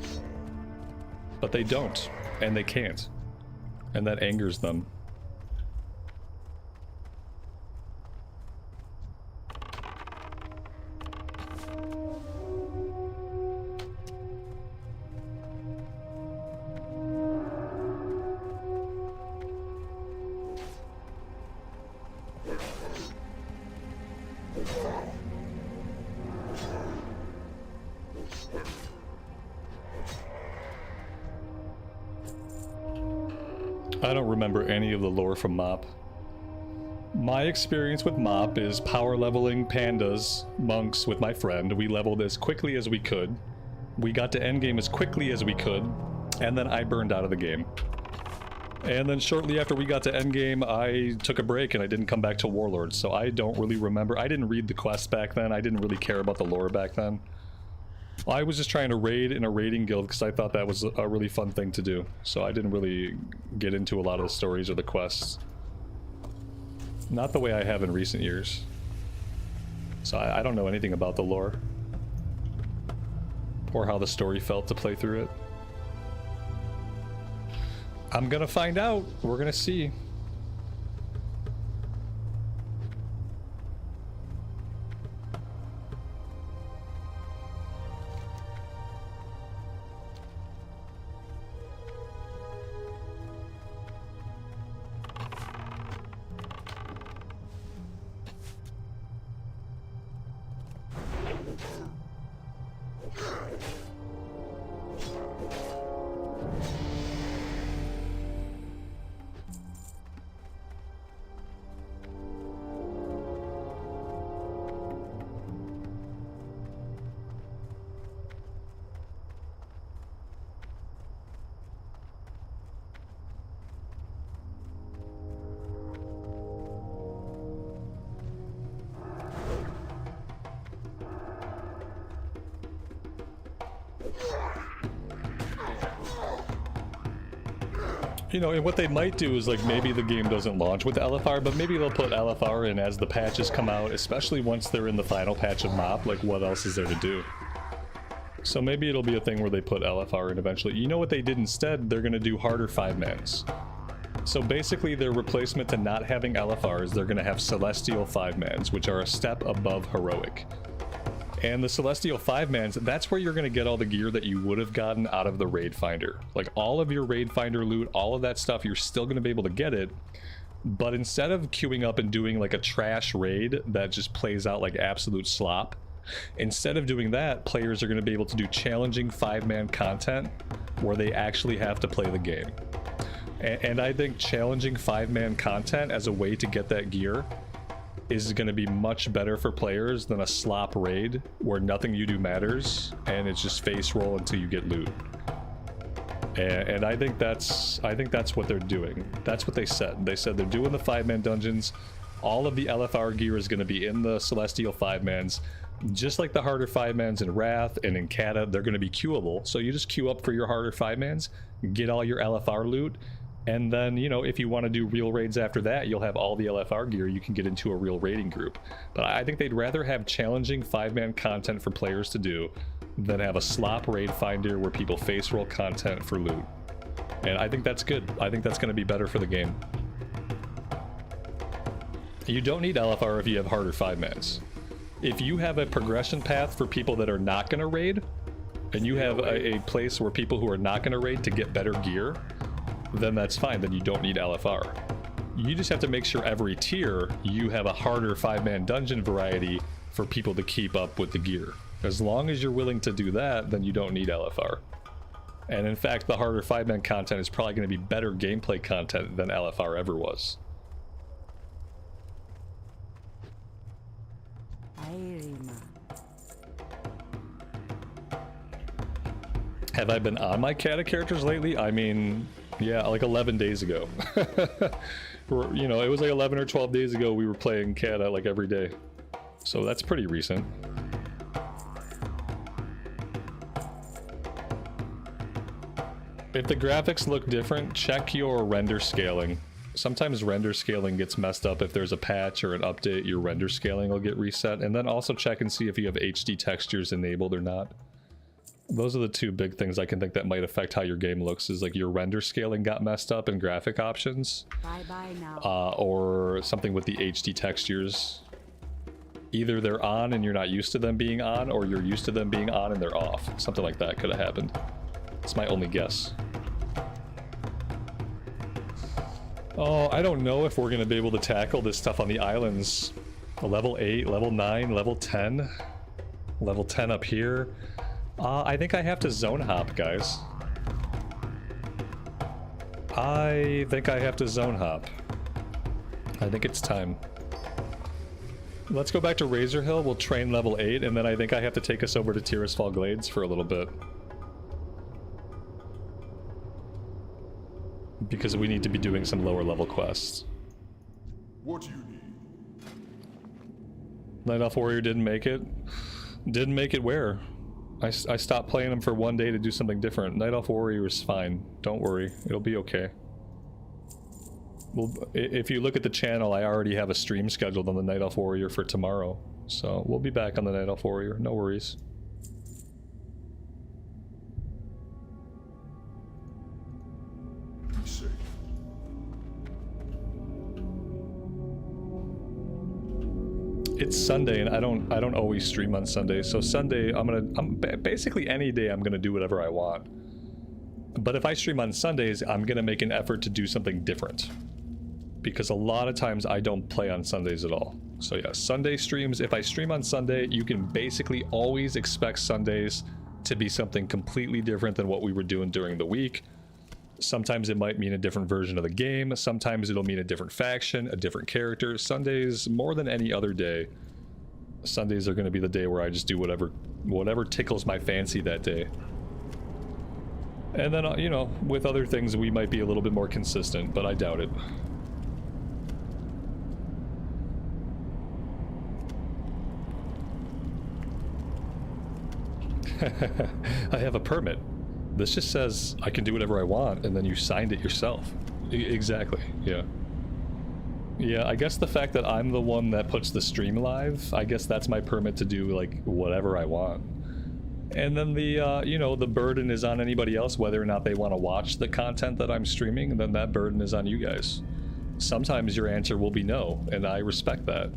But they don't, and they can't. And that angers them. I don't remember any of the lore from MoP. My experience with MoP is power leveling pandas, monks with my friend. We leveled as quickly as we could. We got to endgame as quickly as we could, and then I burned out of the game. And then shortly after we got to endgame, I took a break and I didn't come back to Warlord, so I don't really remember. I didn't read the quests back then. I didn't really care about the lore back then. I was just trying to raid in a raiding guild because I thought that was a really fun thing to do. So I didn't really get into a lot of the stories or the quests. Not the way I have in recent years. So I don't know anything about the lore. Or how the story felt to play through it. I'm gonna find out. We're gonna see. You know, and what they might do is, like, maybe the game doesn't launch with LFR, but maybe they'll put LFR in as the patches come out, especially once they're in the final patch of MoP. Like, what else is there to do? So maybe it'll be a thing where they put LFR in eventually. You know what they did instead? They're gonna do harder 5-mans. So basically their replacement to not having LFR is they're gonna have Celestial 5-mans, which are a step above Heroic. And the Celestial 5-mans, that's where you're going to get all the gear that you would have gotten out of the Raid Finder. Like, all of your Raid Finder loot, all of that stuff, you're still going to be able to get it. But instead of queuing up and doing, like, a trash raid that just plays out like absolute slop, instead of doing that, players are going to be able to do challenging 5-man content where they actually have to play the game. And I think challenging 5-man content as a way to get that gear is going to be much better for players than a slop raid where nothing you do matters and it's just face roll until you get loot. And I think that's what they're doing. That's what they said. They said they're doing the 5-man dungeons. All of the LFR gear is going to be in the Celestial 5-mans. Just like the harder 5-mans in Wrath and in Kata, they're going to be queuable. So you just queue up for your harder 5-mans, get all your LFR loot, and then, you know, if you want to do real raids after that, you'll have all the LFR gear. You can get into a real raiding group. But I think they'd rather have challenging 5-man content for players to do than have a slop raid finder where people face roll content for loot. And I think that's good. I think that's going to be better for the game. You don't need LFR if you have harder 5-mans. If you have a progression path for people that are not going to raid, and you have a place where people who are not going to raid to get better gear, then that's fine. Then you don't need LFR. You just have to make sure every tier you have a harder 5-man dungeon variety for people to keep up with the gear. As long as you're willing to do that, then you don't need LFR. And in fact, the harder 5-man content is probably going to be better gameplay content than LFR ever was. Have I been on my Kata characters lately? I mean, yeah, like 11 days ago. You know, it was like 11 or 12 days ago we were playing Kata like every day. So that's pretty recent. If the graphics look different, check your render scaling. Sometimes render scaling gets messed up. If there's a patch or an update, your render scaling will get reset. And then also check and see if you have HD textures enabled or not. Those are the two big things I can think that might affect how your game looks, is like your render scaling got messed up in graphic options. Bye-bye now. Or something with the HD textures. Either they're on and you're not used to them being on, or you're used to them being on and they're off. Something like that could have happened. It's my only guess. Oh, I don't know if we're going to be able to tackle this stuff on the islands. Level 8, level 9, level 10. Level 10 up here. I think I have to zone hop, guys. I think I have to zone hop. I think it's time. Let's go back to Razer Hill. We'll train level 8, and then I think I have to take us over to Tirisfal Glades for a little bit. Because we need to be doing some lower level quests. What do you need? Night Elf Warrior didn't make it. Didn't make it where? I stopped playing him for one day to do something different. Night Elf Warrior is fine. Don't worry. It'll be okay. Well, if you look at the channel, I already have a stream scheduled on the Night Elf Warrior for tomorrow. So we'll be back on the Night Elf Warrior. No worries. Be safe. It's Sunday, and I don't always stream on Sunday. So Sunday, I'm basically any day I'm gonna do whatever I want. But if I stream on Sundays, I'm gonna make an effort to do something different, because a lot of times I don't play on Sundays at all. So yeah, Sunday streams. If I stream on Sunday, you can basically always expect Sundays to be something completely different than what we were doing during the week. Sometimes it might mean a different version of the game. Sometimes it'll mean a different faction, a different character. Sundays, more than any other day, Sundays are going to be the day where I just do whatever tickles my fancy that day. And then, you know, with other things we might be a little bit more consistent, but I doubt it. I have a permit. This just says I can do whatever I want, and then you signed it yourself. Exactly, yeah. Yeah, I guess the fact that I'm the one that puts the stream live, I guess that's my permit to do, like, whatever I want. And then the, you know, the burden is on anybody else, whether or not they want to watch the content that I'm streaming, and then that burden is on you guys. Sometimes your answer will be no, and I respect that.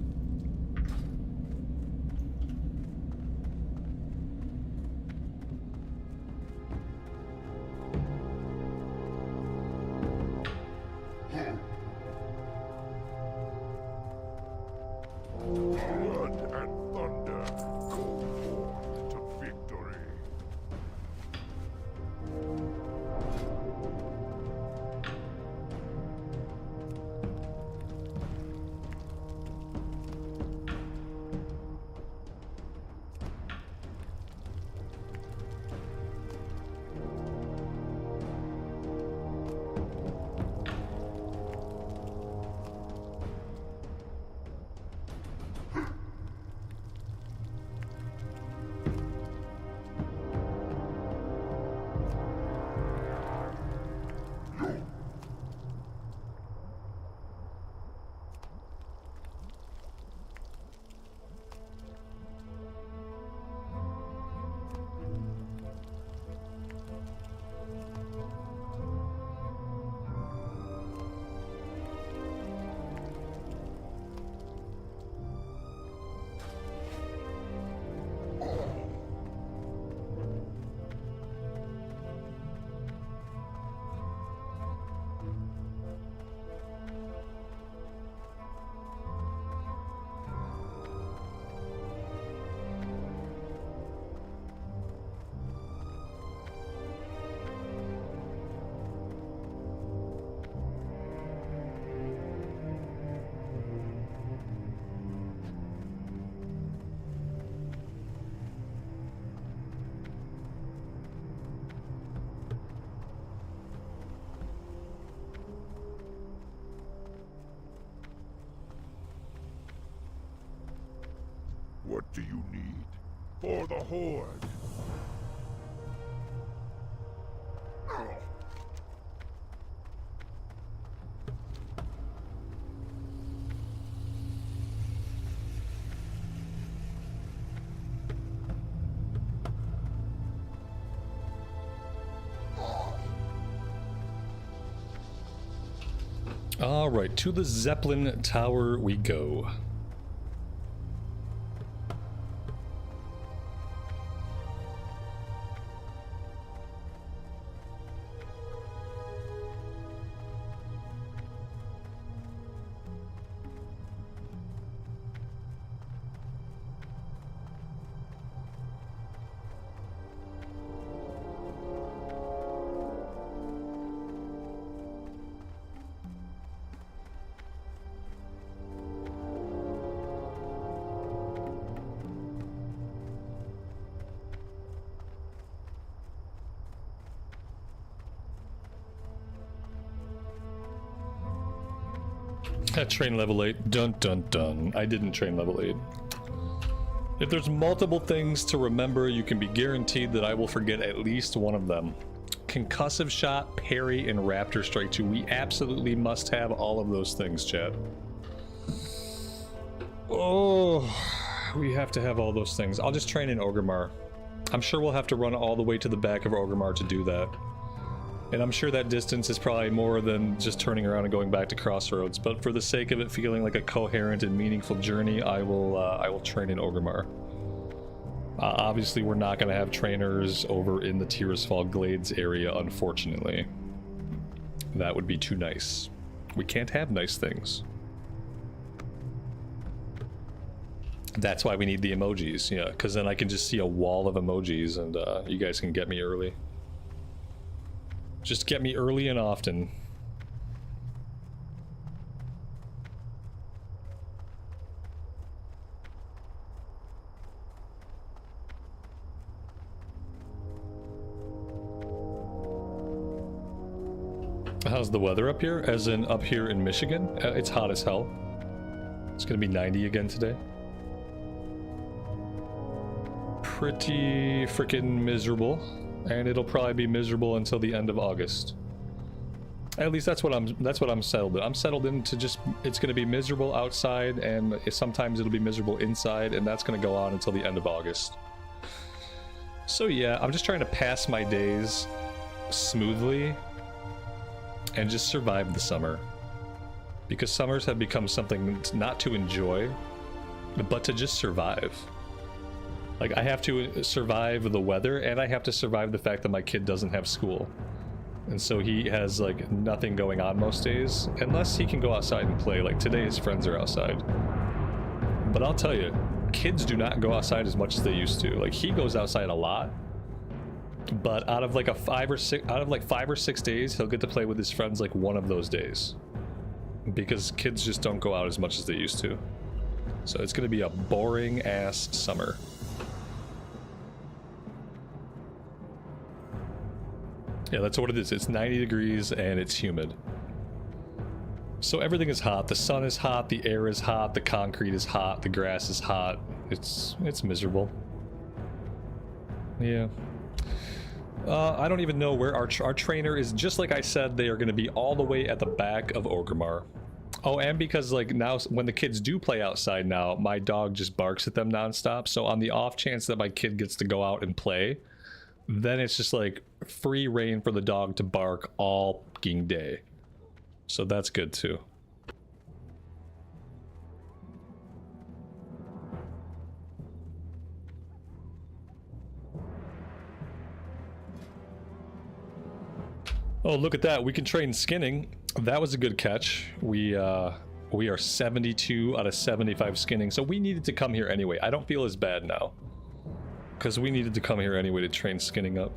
Blood and thunder go forth to victory. What do you need? For the Horde. All right, to the Zeppelin Tower we go. Train level 8. Dun dun dun. I didn't train level 8. If there's multiple things to remember, you can be guaranteed that I will forget at least one of them. Concussive shot, parry, and raptor strike 2. We absolutely must have all of those things, chat. Oh, we have to have all those things. I'll just train in Orgrimmar. I'm sure we'll have to run all the way to the back of Orgrimmar to do that. And I'm sure that distance is probably more than just turning around and going back to Crossroads, but for the sake of it feeling like a coherent and meaningful journey, I will train in Orgrimmar. Obviously, we're not going to have trainers over in the Tirisfal Glades area, unfortunately. That would be too nice. We can't have nice things. That's why we need the emojis, yeah, because then I can just see a wall of emojis and you guys can get me early. Just get me early and often. How's the weather up here? As in up here in Michigan? It's hot as hell. It's gonna be 90 again today. Pretty freaking miserable. And it'll probably be miserable until the end of August. At least that's what I'm settled in. I'm settled into just, it's going to be miserable outside, and sometimes it'll be miserable inside, and that's going to go on until the end of August. So yeah, I'm just trying to pass my days smoothly and just survive the summer. Because summers have become something not to enjoy, but to just survive. Like, I have to survive the weather, and I have to survive the fact that my kid doesn't have school. And so he has, like, nothing going on most days, unless he can go outside and play. Like, today his friends are outside. But I'll tell you, kids do not go outside as much as they used to. Like, he goes outside a lot, but out of, like, 5 or 6 days, he'll get to play with his friends, like, one of those days. Because kids just don't go out as much as they used to. So it's gonna be a boring-ass summer. Yeah, that's what it is. It's 90 degrees and it's humid. So everything is hot. The sun is hot, the air is hot, the concrete is hot, the grass is hot. It's miserable. Yeah. I don't even know where our trainer is. Just like I said, they are going to be all the way at the back of Orgrimmar. Oh, and because, like, now when the kids do play outside now, my dog just barks at them nonstop. So on the off chance that my kid gets to go out and play, then it's just like free reign for the dog to bark all fucking day. So that's good too. Oh, look at that. We can train skinning. That was a good catch. We are 72 out of 75 skinning. So we needed to come here anyway. I don't feel as bad now, because we needed to come here anyway to train skinning up.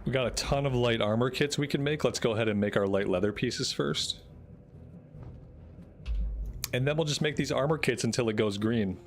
We got a ton of light armor kits we can make. Let's go ahead and make our light leather pieces first. And then we'll just make these armor kits until it goes green.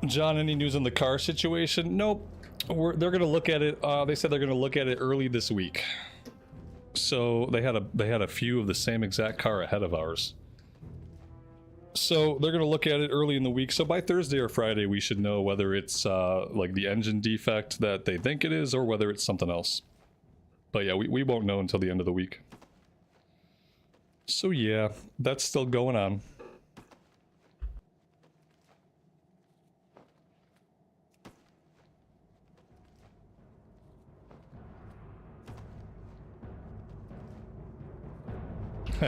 John, any news on the car situation? Nope. They're gonna look at it. They said they're gonna look at it early this week. So they had a few of the same exact car ahead of ours. So they're gonna look at it early in the week. So by Thursday or Friday, we should know whether it's like the engine defect that they think it is, or whether it's something else. But yeah, we won't know until the end of the week. So yeah, that's still going on.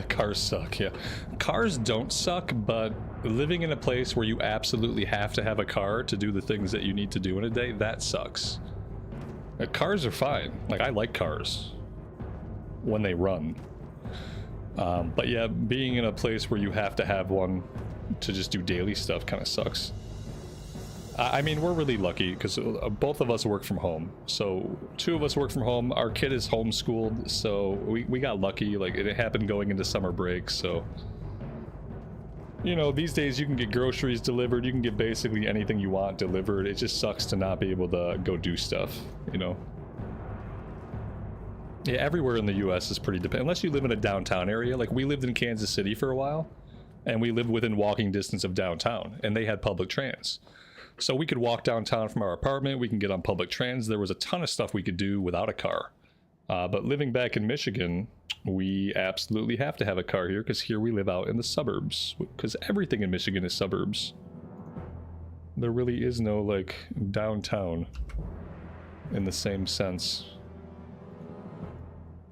Cars suck, yeah. Cars don't suck, but living in a place where you absolutely have to have a car to do the things that you need to do in a day, that sucks. Cars are fine. Like, I like cars when they run. But yeah, being in a place where you have to have one to just do daily stuff kind of sucks. I mean, we're really lucky because both of us work from home. So 2 of us work from home. Our kid is homeschooled, so we got lucky. Like, it happened going into summer break, so... You know, these days you can get groceries delivered, you can get basically anything you want delivered. It just sucks to not be able to go do stuff, you know? Yeah, everywhere in the US is pretty dependent. Unless you live in a downtown area. Like, we lived in Kansas City for a while, and we lived within walking distance of downtown, and they had public trans. So we could walk downtown from our apartment, we can get on public trans. There was a ton of stuff we could do without a car. But living back in Michigan, we absolutely have to have a car here, because here we live out in the suburbs. Because everything in Michigan is suburbs. There really is no, like, downtown in the same sense.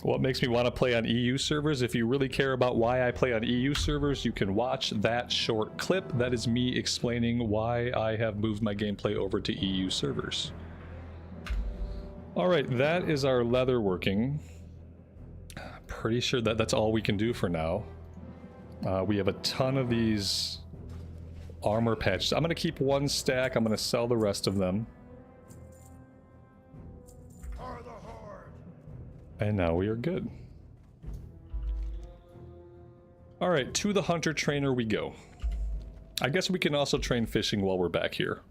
What makes me want to play on EU servers? If you really care about why I play on EU servers, you can watch that short clip. That is me explaining why I have moved my gameplay over to EU servers. Alright, that is our leather working. Pretty sure that's all we can do for now. We have a ton of these armor patches. I'm going to keep 1 stack. I'm going to sell the rest of them. And now we are good. Alright, to the hunter trainer we go. I guess we can also train fishing while we're back here.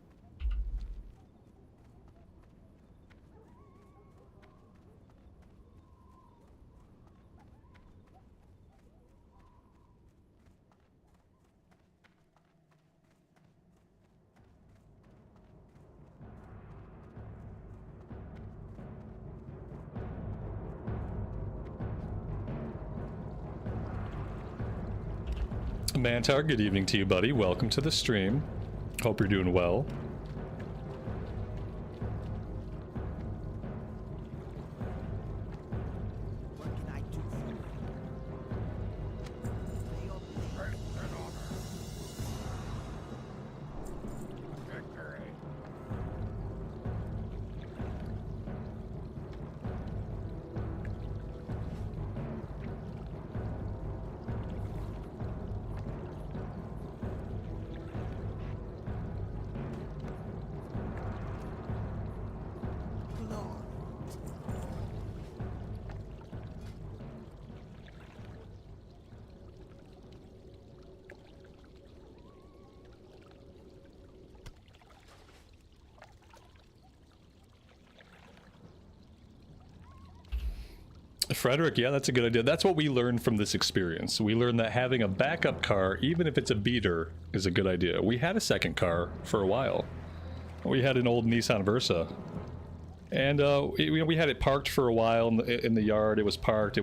Mantar, good evening to you, buddy. Welcome to the stream. Hope you're doing well. What can I do for you? May your blade Frederick, yeah, that's a good idea. That's what we learned from this experience. We learned that having a backup car, even if it's a beater, is a good idea. We had a second car for a while. We had an old Nissan Versa. And we had it parked for a while in the yard. It was parked.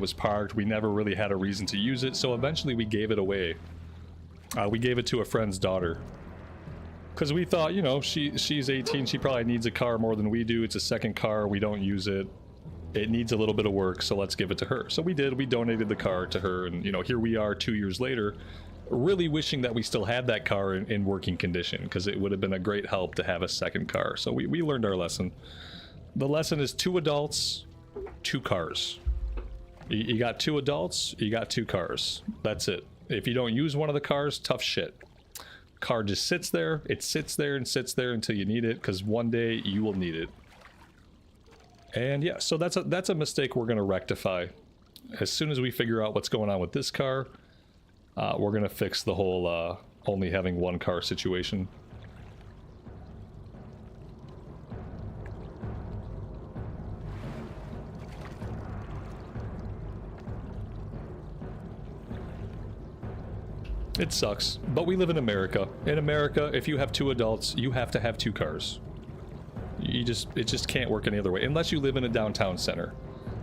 We never really had a reason to use it, so eventually we gave it away. We gave it to a friend's daughter. Because we thought, you know, she's 18, she probably needs a car more than we do. It's a second car, we don't use it. It needs a little bit of work, so let's give it to her. So we did, we donated the car to her, and you know, here we are 2 years later, really wishing that we still had that car in working condition, because it would have been a great help to have a second car. So we learned our lesson. The lesson is 2 adults, 2 cars. You got 2 adults, you got 2 cars. That's it. If you don't use one of the cars, tough shit. Car just sits there, it sits there and sits there until you need it, because one day you will need it. And yeah, so that's a mistake we're going to rectify. As soon as we figure out what's going on with this car, we're going to fix the whole only having 1 car situation. It sucks, but we live in America. In America, if you have 2 adults, you have to have 2 cars. It just can't work any other way, unless you live in a downtown center.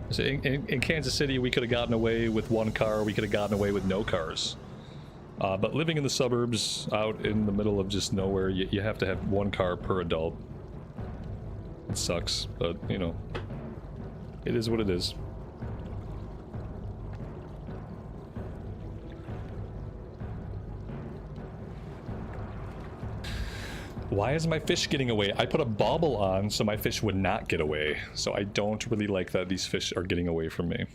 So in Kansas City, we could have gotten away with 1 car, we could have gotten away with no cars. But living in the suburbs, out in the middle of just nowhere, you have to have 1 car per adult. It sucks, but, you know, it is what it is. Why is my fish getting away? I put a bauble on so my fish would not get away. So I don't really like that these fish are getting away from me.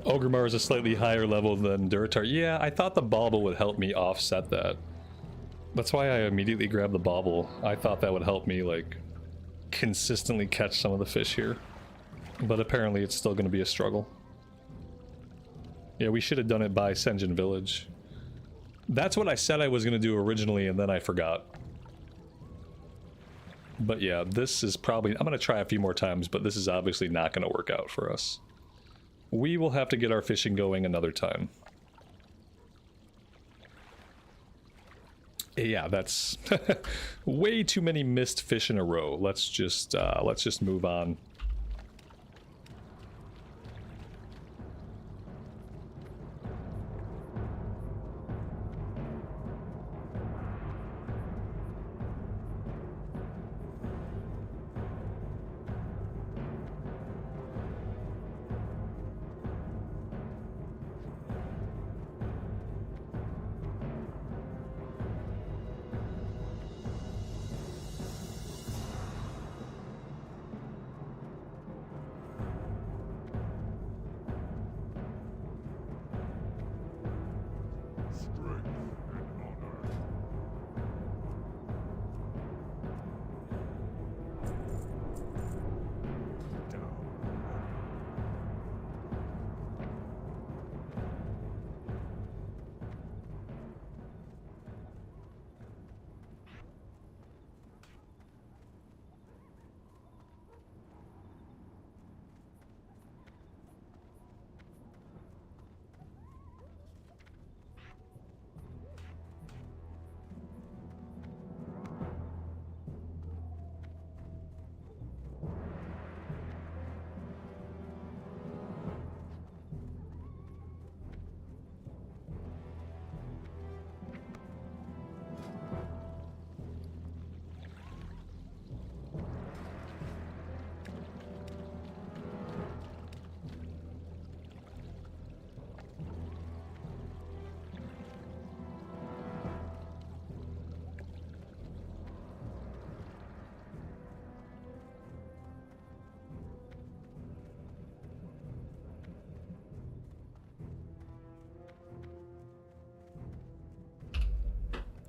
Ogremar is a slightly higher level than Duratar. Yeah, I thought the bauble would help me offset that. That's why I immediately grabbed the bauble. I thought that would help me, like, consistently catch some of the fish here. But apparently it's still going to be a struggle. Yeah, we should have done it by Senjin Village. That's what I said I was going to do originally, and then I forgot. But yeah, this is probably... I'm going to try a few more times, but this is obviously not going to work out for us. We will have to get our fishing going another time. Yeah, that's way too many missed fish in a row. Let's just move on.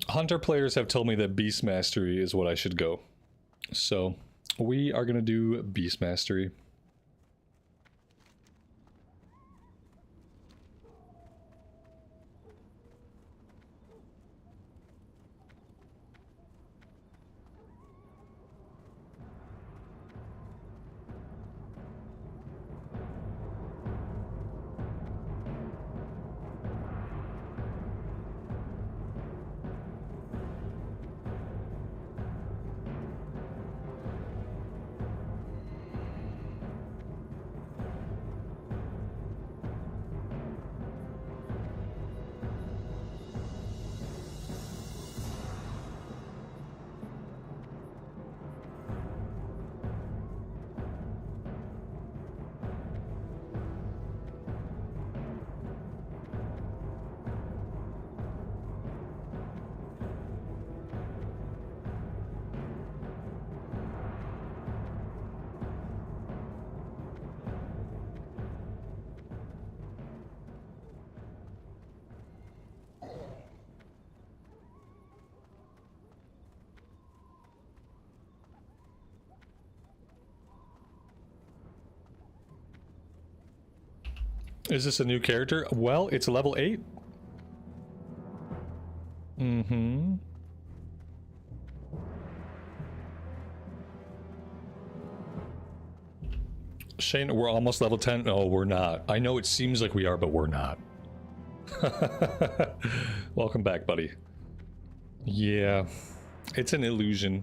Hunter players have told me that Beast Mastery is what I should go. So, we are going to do Beast Mastery. Is this a new character? Well, it's level 8. Mm-hmm. Shane, we're almost level 10. No, we're not. I know it seems like we are, but we're not. Welcome back, buddy. Yeah, it's an illusion.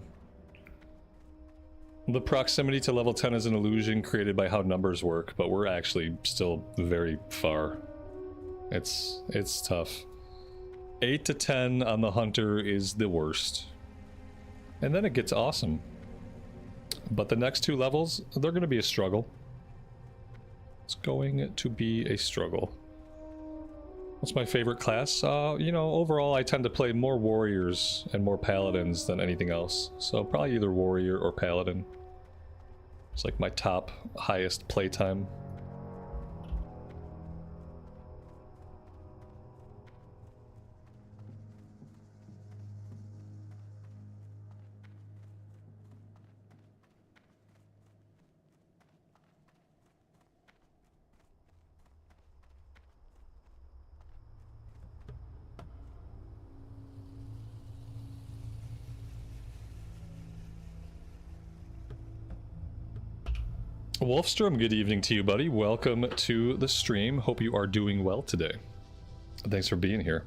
The proximity to level 10 is an illusion created by how numbers work, but we're actually still very far. It's tough. 8 to 10 on the Hunter is the worst. And then it gets awesome. But the next 2 levels, they're going to be a struggle. It's going to be a struggle. What's my favorite class? You know, overall I tend to play more warriors and more paladins than anything else. So probably either warrior or paladin. It's like my top, highest playtime. Wolfstrom, good evening to you, buddy. Welcome to the stream. Hope you are doing well today. Thanks for being here.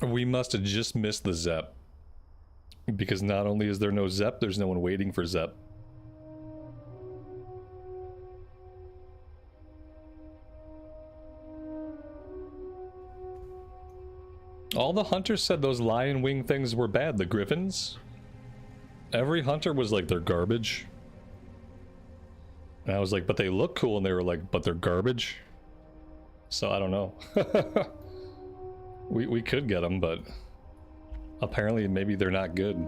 We must have just missed the Zep. Because not only is there no Zep, there's no one waiting for Zep. All the hunters said those lion wing things were bad, the griffins. Every hunter was like, they're garbage. And I was like, but they look cool, and they were like, but they're garbage. So I don't know. We could get them, but apparently maybe they're not good.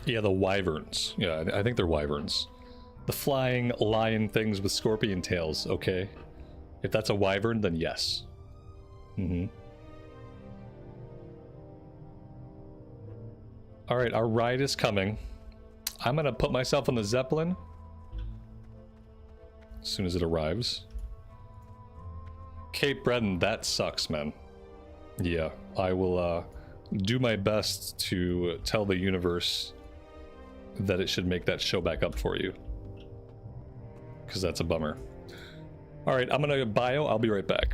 Yeah, the wyverns. Yeah, I think they're wyverns. The flying lion things with scorpion tails, okay. If that's a wyvern, then yes. Alright, our ride is coming. I'm gonna put myself on the Zeppelin as soon as it arrives. Cape Breton, that sucks, man. Yeah, I will do my best to tell the universe that it should make that show back up for you. Because that's a bummer. Alright, I'm gonna bio, I'll be right back.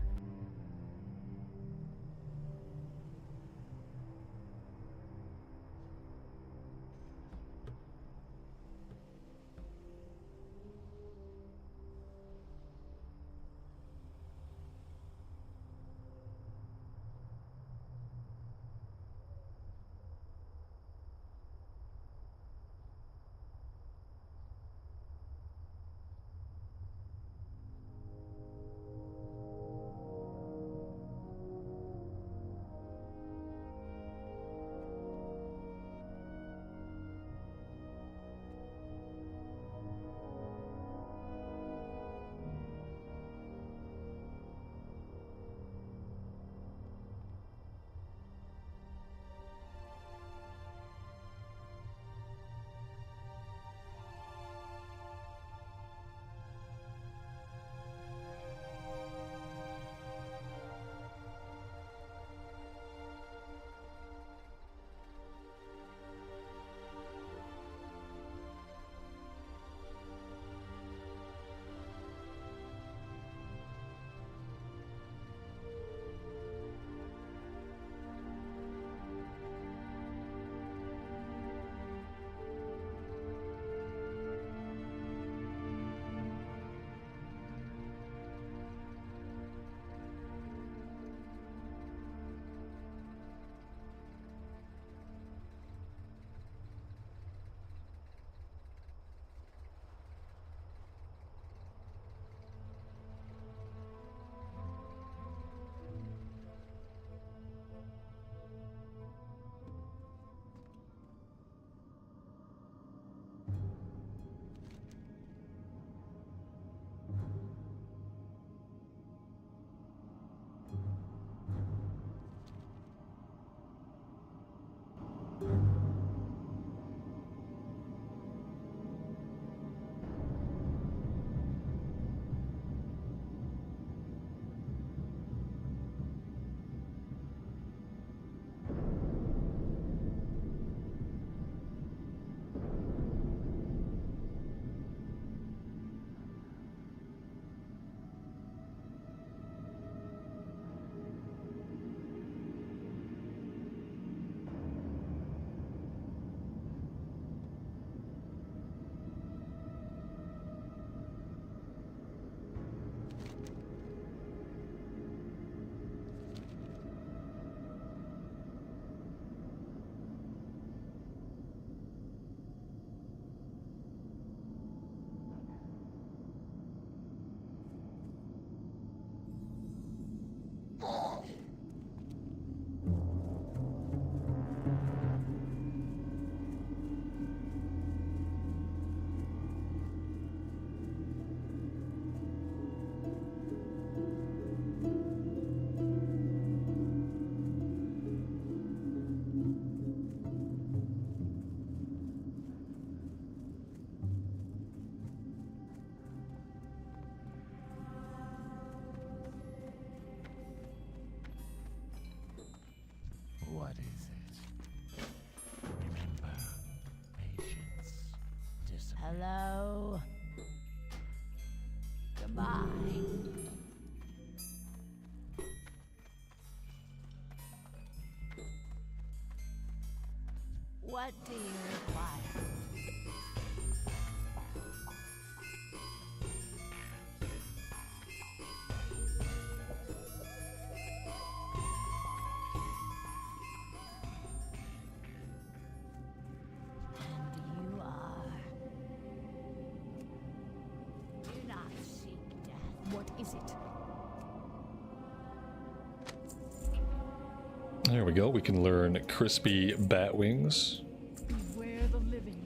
Hello. Goodbye. What do you require? And you are. Do not seek death. What is it? There we go. We can learn crispy bat wings. Beware the living.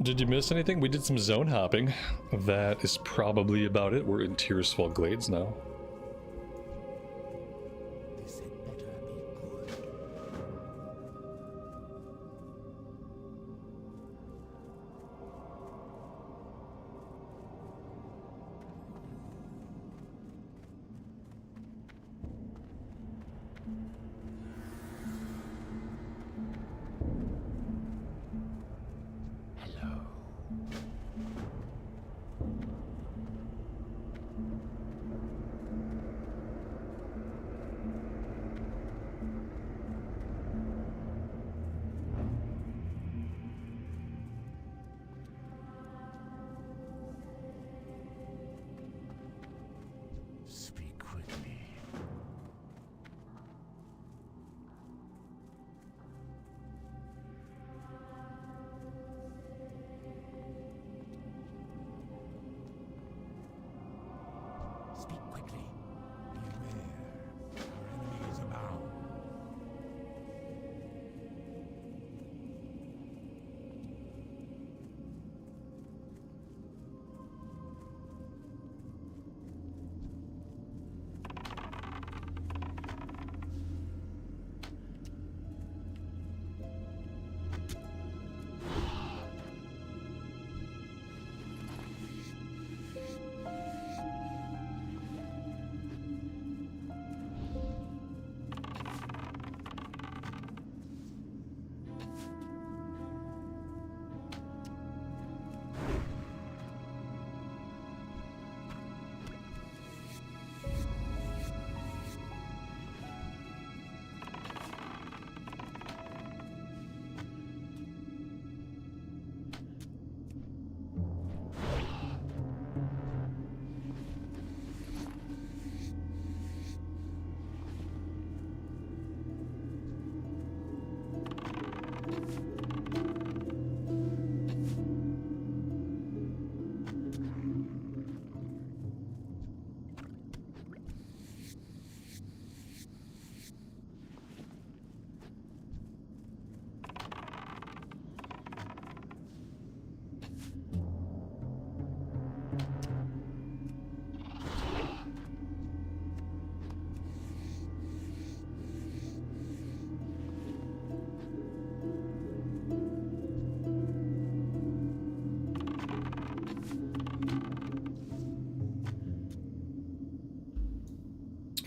Did you miss anything? We did some zone hopping. That is probably about it. We're in Tearsfall Glades now. This had better be good. Hello. Speak quickly. Speak quickly. Beware. Our enemy is abound.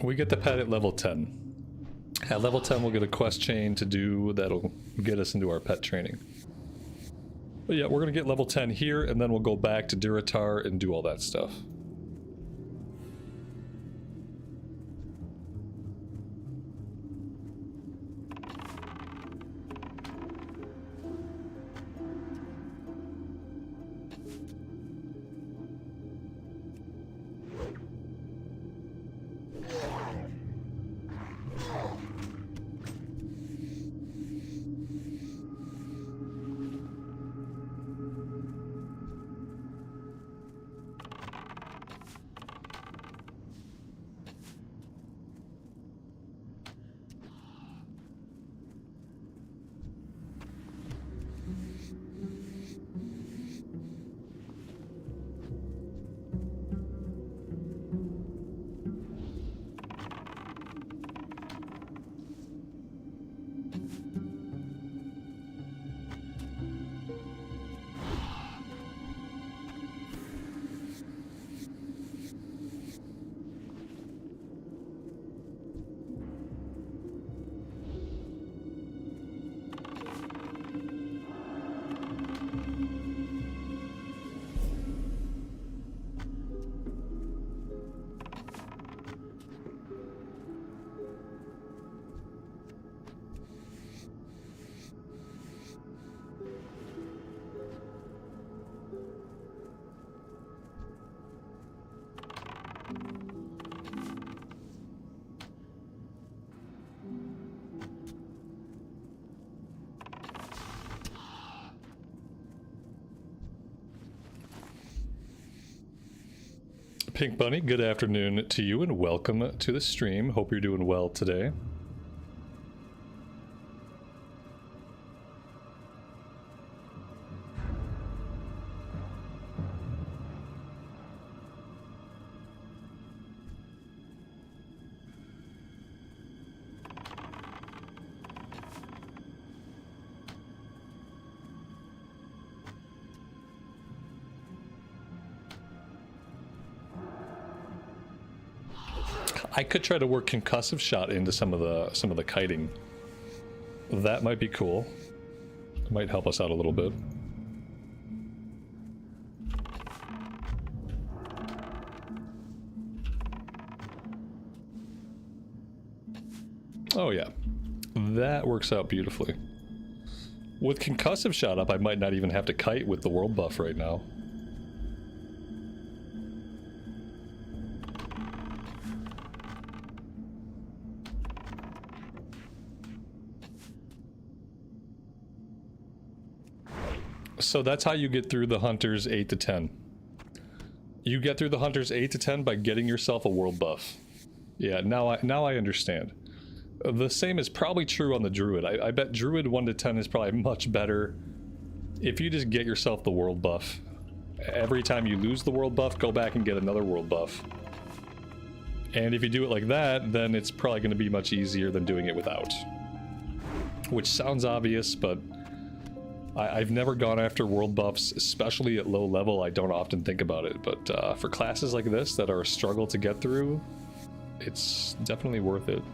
We get the pet at level 10. At level 10 we'll get a quest chain to do that'll get us into our pet training. But yeah, we're gonna get level 10 here, and then we'll go back to Duratar and do all that stuff. Pink Bunny, good afternoon to you and welcome to the stream. Hope you're doing well today. I could try to work concussive shot into some of the kiting. That might be cool. It might help us out a little bit. Oh yeah, that works out beautifully. With concussive shot up, I might not even have to kite with the world buff right now. So that's how you get through the Hunters 8 to 10. You get through the Hunters 8 to 10 by getting yourself a world buff. Yeah, now I understand. The same is probably true on the Druid. I bet Druid 1 to 10 is probably much better if you just get yourself the world buff. Every time you lose the world buff, go back and get another world buff. And if you do it like that, then it's probably going to be much easier than doing it without. Which sounds obvious, but I've never gone after world buffs, especially at low level. I don't often think about it, but for classes like this that are a struggle to get through, it's definitely worth it.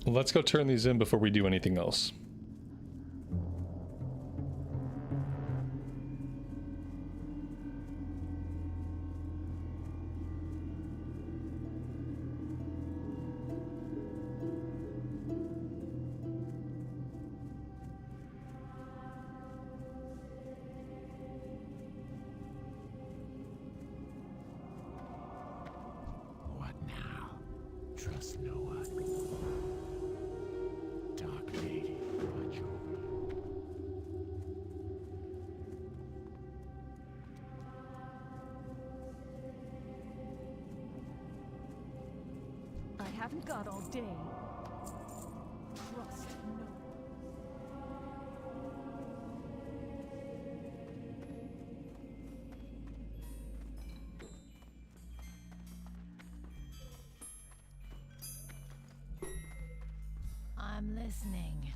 Let's go turn these in before we do anything else. haven't got all day. Trust no. I'm listening.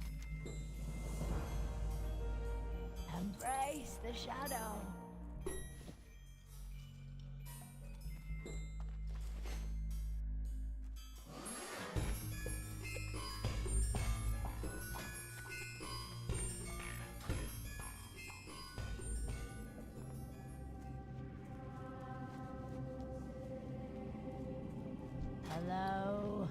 Embrace the shadow. Hello.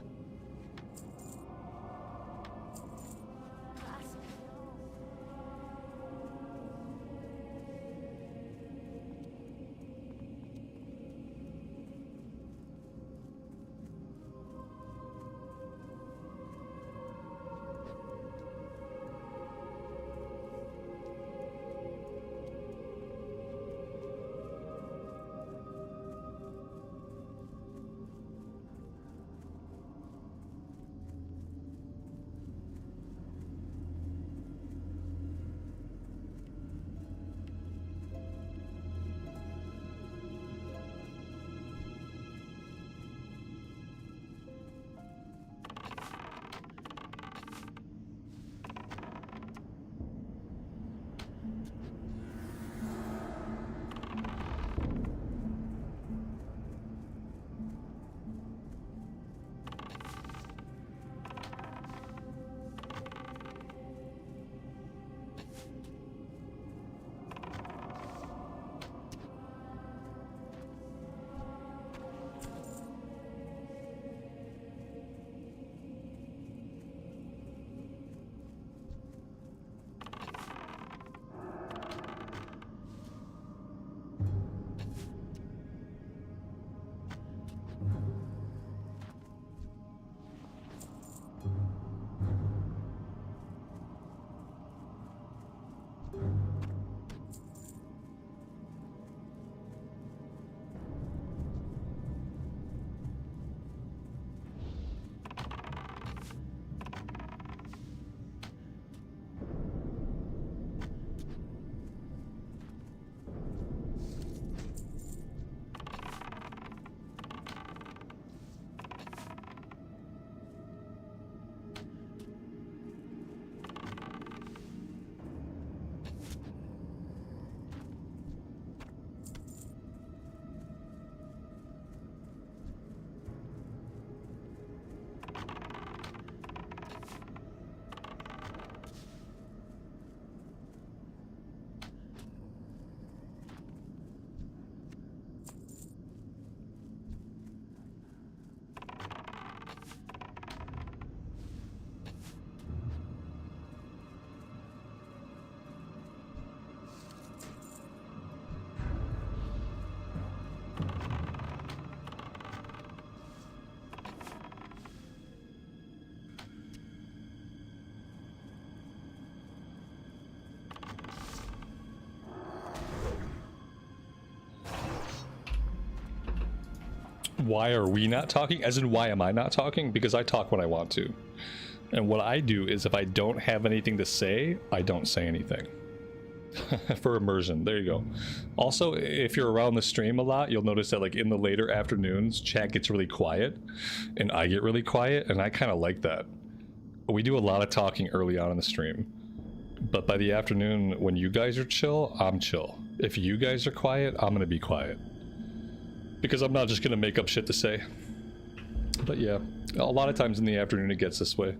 Why are we not talking? As in, why am I not talking? Because I talk when I want to. And what I do is if I don't have anything to say, I don't say anything. For immersion, there you go. Also, if you're around the stream a lot, you'll notice that like in the later afternoons, chat gets really quiet and I get really quiet, and I kind of like that. We do a lot of talking early on in the stream. But by the afternoon, when you guys are chill, I'm chill. If you guys are quiet, I'm gonna be quiet. Because I'm not just gonna make up shit to say. But yeah, a lot of times in the afternoon it gets this way. It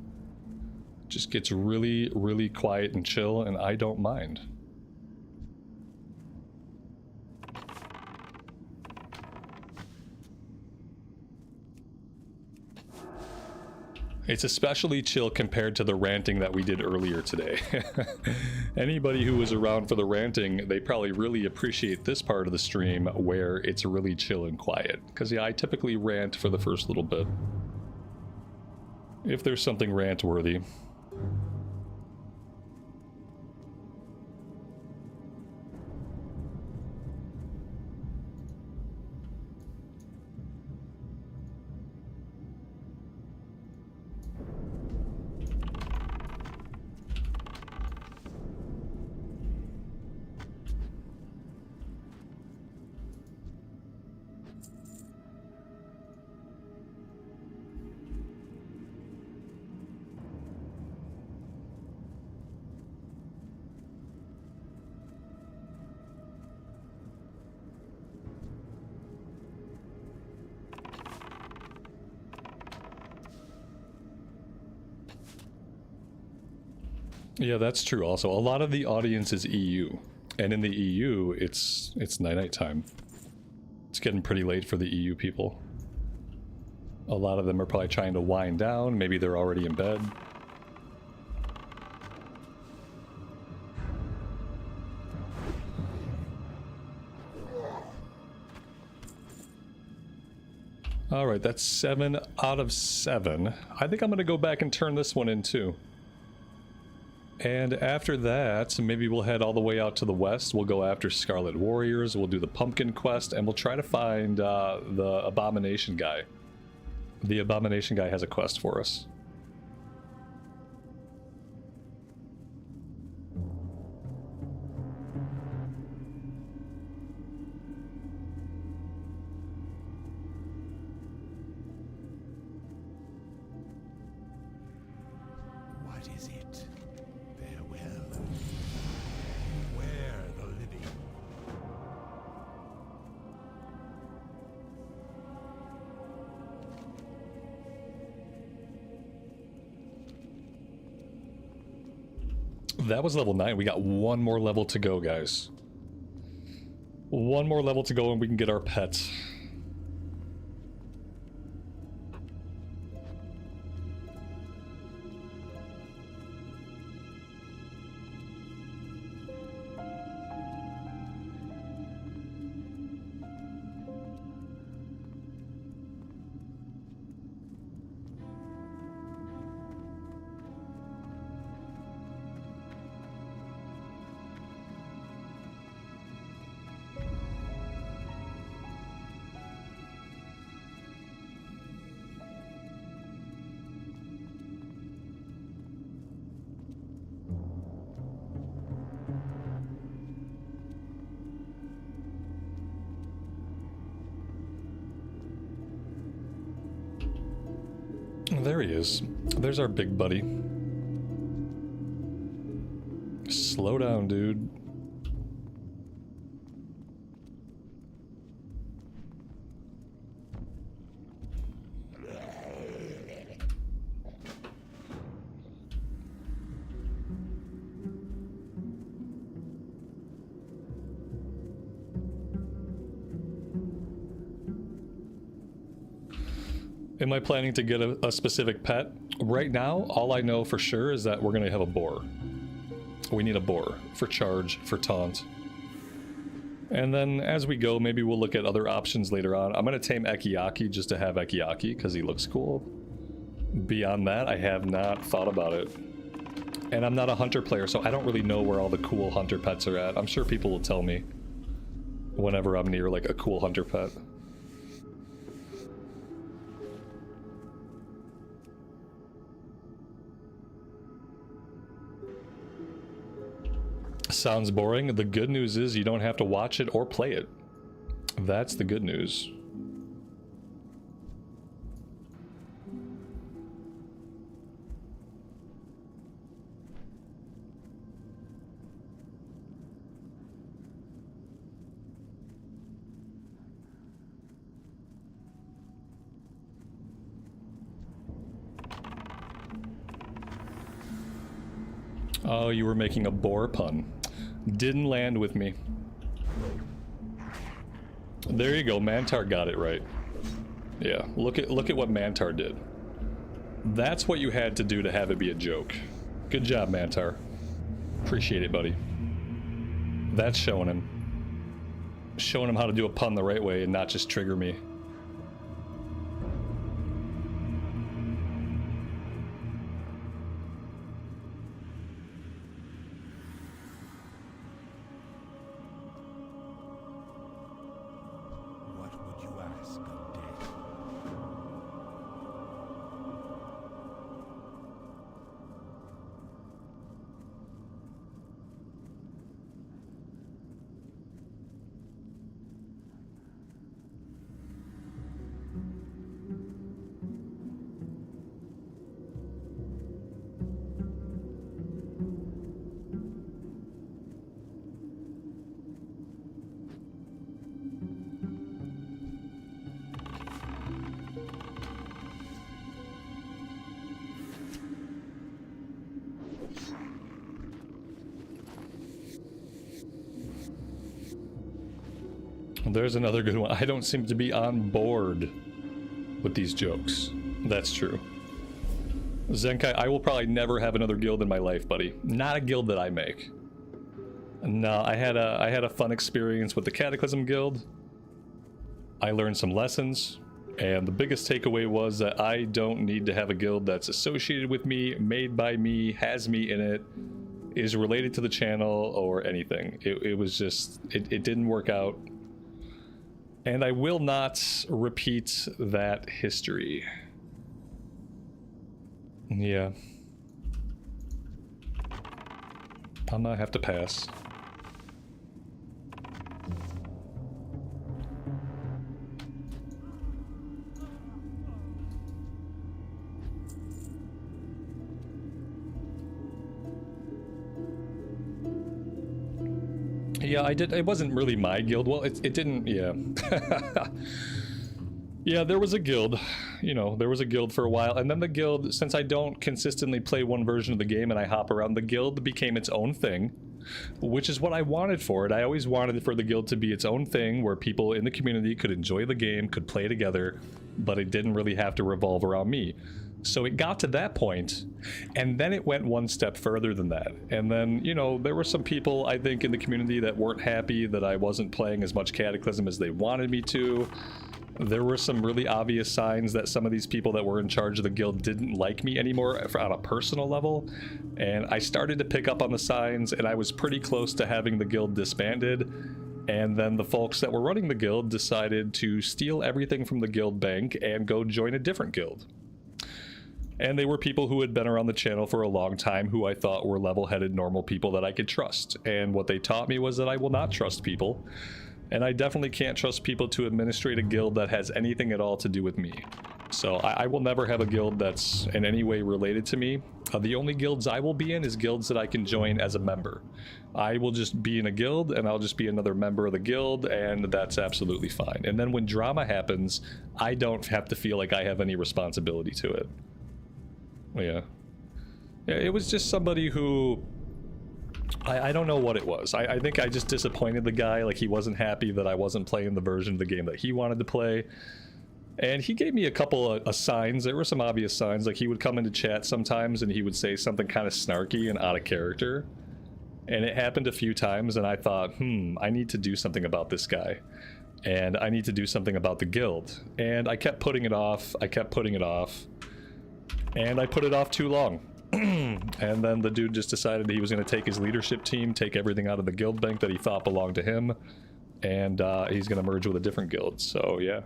just gets really, really quiet and chill, and I don't mind. It's especially chill compared to the ranting that we did earlier today. Anybody who was around for the ranting, they probably really appreciate this part of the stream where it's really chill and quiet. Because yeah, I typically rant for the first little bit. If there's something rant-worthy. Yeah, that's true. Also, a lot of the audience is EU, and in the EU, it's night time. It's getting pretty late for the EU people. A lot of them are probably trying to wind down. Maybe they're already in bed. Alright, that's 7 out of 7. I think I'm going to go back and turn this one in too. And after that, maybe we'll head all the way out to the west. We'll go after Scarlet Warriors, we'll do the Pumpkin Quest, and we'll try to find the Abomination guy. The Abomination guy has a quest for us. What is it? Farewell. Where the living? That was level 9. We got one more level to go, guys. One more level to go and we can get our pet. There he is. There's our big buddy. Slow down, dude. Am I planning to get a specific pet? Right now, all I know for sure is that we're going to have a boar. We need a boar for charge, for taunt. And then as we go, maybe we'll look at other options later on. I'm going to tame Ekiaki just to have Ekiaki because he looks cool. Beyond that, I have not thought about it. And I'm not a hunter player, so I don't really know where all the cool hunter pets are at. I'm sure people will tell me whenever I'm near like a cool hunter pet. Sounds boring. The good news is you don't have to watch it or play it. That's the good news. Oh, you were making a boar pun. Didn't land with me. There you go, Mantar got it right. Yeah, look at what Mantar did. That's what you had to do to have it be a joke. Good job, Mantar. Appreciate it, buddy. That's showing him. Showing him how to do a pun the right way and not just trigger me. There's another good one. I don't seem to be on board with these jokes. That's true. Zenkai, I will probably never have another guild in my life, buddy. Not a guild that I make. No, I had a fun experience with the Cataclysm Guild. I learned some lessons, and the biggest takeaway was that I don't need to have a guild that's associated with me, made by me, has me in it, is related to the channel, or anything. It was just, it didn't work out. And I will not repeat that history. Yeah. I might have to pass. Yeah, I did. It wasn't really my guild. Well, it didn't. Yeah. Yeah, there was a guild. You know, there was a guild for a while, and then the guild, since I don't consistently play one version of the game and I hop around, the guild became its own thing, which is what I wanted for it. I always wanted for the guild to be its own thing where people in the community could enjoy the game, could play together, but it didn't really have to revolve around me. So it got to that point, and then it went one step further than that. And then, you know, there were some people, I think, in the community that weren't happy that I wasn't playing as much Cataclysm as they wanted me to. There were some really obvious signs that some of these people that were in charge of the guild didn't like me anymore on a personal level. And I started to pick up on the signs, and I was pretty close to having the guild disbanded. And then the folks that were running the guild decided to steal everything from the guild bank and go join a different guild. And they were people who had been around the channel for a long time who I thought were level-headed, normal people that I could trust. And what they taught me was that I will not trust people. And I definitely can't trust people to administrate a guild that has anything at all to do with me. So I will never have a guild that's in any way related to me. The only guilds I will be in is guilds that I can join as a member. I will just be in a guild, and I'll just be another member of the guild, and that's absolutely fine. And then when drama happens, I don't have to feel like I have any responsibility to it. Yeah. Yeah, it was just somebody who... I don't know what it was. I think I just disappointed the guy. Like, he wasn't happy that I wasn't playing the version of the game that he wanted to play. And he gave me a couple of signs. There were some obvious signs. Like, he would come into chat sometimes and he would say something kind of snarky and out of character. And it happened a few times, and I thought, I need to do something about this guy. And I need to do something about the guild. And I kept putting it off. I kept putting it off. And I put it off too long. And then the dude just decided he was going to take his leadership team, take everything out of the guild bank that he thought belonged to him, and he's going to merge with a different guild. So yeah.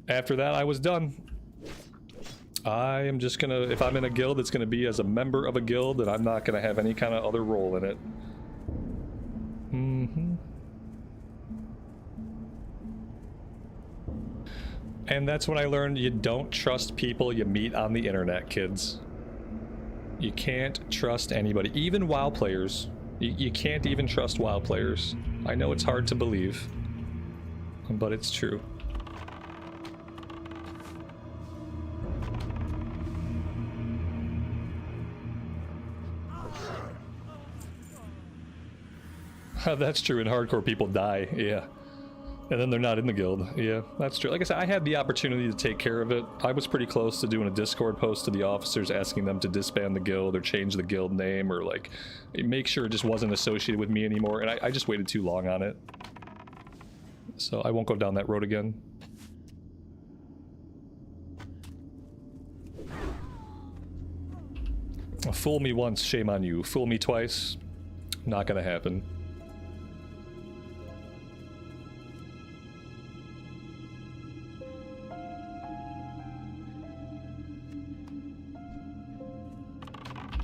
After that, I was done. I am just going to, if I'm in a guild, it's going to be as a member of a guild, and I'm not going to have any kind of other role in it. And that's when I learned you don't trust people you meet on the internet, kids. You can't trust anybody, even WoW players. You can't even trust WoW players. I know it's hard to believe, but it's true. That's true, and hardcore people die, yeah. And then they're not in the guild. Yeah, that's true. Like I said, I had the opportunity to take care of it. I was pretty close to doing a Discord post to the officers asking them to disband the guild or change the guild name or like make sure it just wasn't associated with me anymore. And I just waited too long on it. So I won't go down that road again. Fool me once, shame on you. Fool me twice, not gonna happen.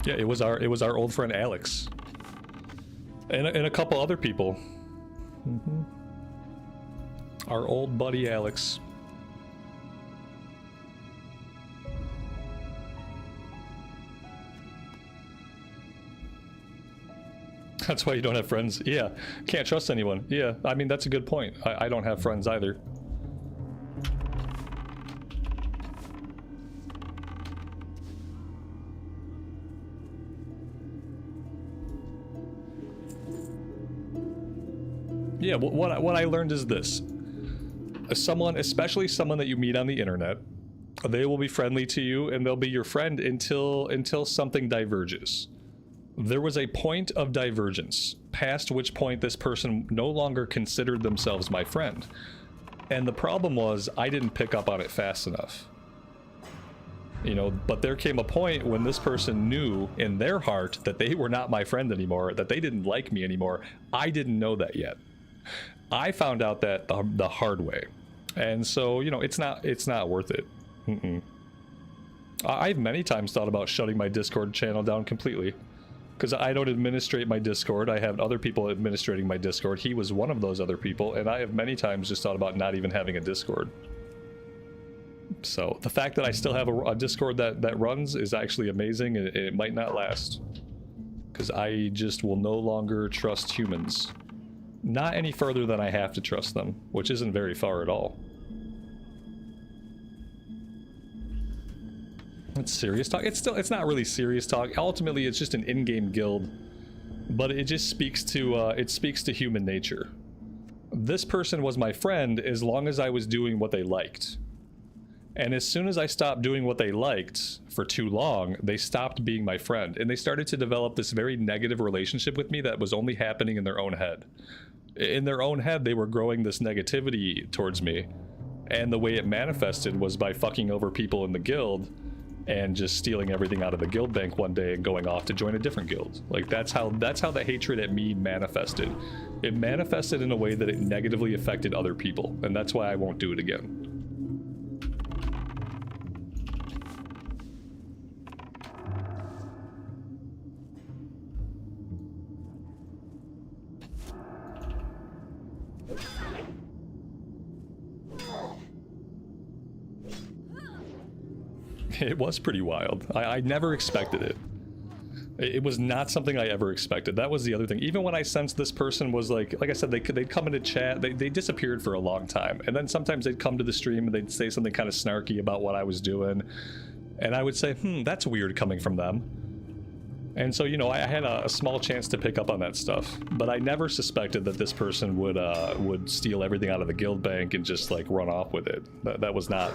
Yeah, it was our old friend Alex, and a couple other people. Our old buddy Alex. That's why you don't have friends. Yeah, can't trust anyone. Yeah, I mean that's a good point. I don't have friends either. Yeah, what I learned is this. Someone, especially someone that you meet on the internet, they will be friendly to you and they'll be your friend until something diverges. There was a point of divergence, past which point this person no longer considered themselves my friend. And the problem was, I didn't pick up on it fast enough. You know, but there came a point when this person knew in their heart that they were not my friend anymore, that they didn't like me anymore. I didn't know that yet. I found out that the hard way. And so, you know, it's not worth it. I've many times thought about shutting my Discord channel down completely. Because I don't administrate my Discord. I have other people administrating my Discord. He was one of those other people, and I have many times just thought about not even having a Discord. So the fact that I still have a Discord that runs is actually amazing, and it might not last. Because I just will no longer trust humans. Not any further than I have to trust them, which isn't very far at all. It's serious talk. It's not really serious talk. Ultimately, it's just an in-game guild, but it just speaks to human nature. This person was my friend as long as I was doing what they liked. And as soon as I stopped doing what they liked for too long, they stopped being my friend. And they started to develop this very negative relationship with me that was only happening in their own head. In their own head, they were growing this negativity towards me. And the way it manifested was by fucking over people in the guild and just stealing everything out of the guild bank one day and going off to join a different guild. Like, that's how the hatred at me manifested. It manifested in a way that it negatively affected other people. And that's why I won't do it again. It was pretty wild. I never expected it. It was not something I ever expected. That was the other thing. Even when I sensed this person was like I said, they'd come into chat, they disappeared for a long time. And then sometimes they'd come to the stream and they'd say something kind of snarky about what I was doing. And I would say, that's weird coming from them. And so, you know, I had a small chance to pick up on that stuff. But I never suspected that this person would steal everything out of the guild bank and just like run off with it. That was not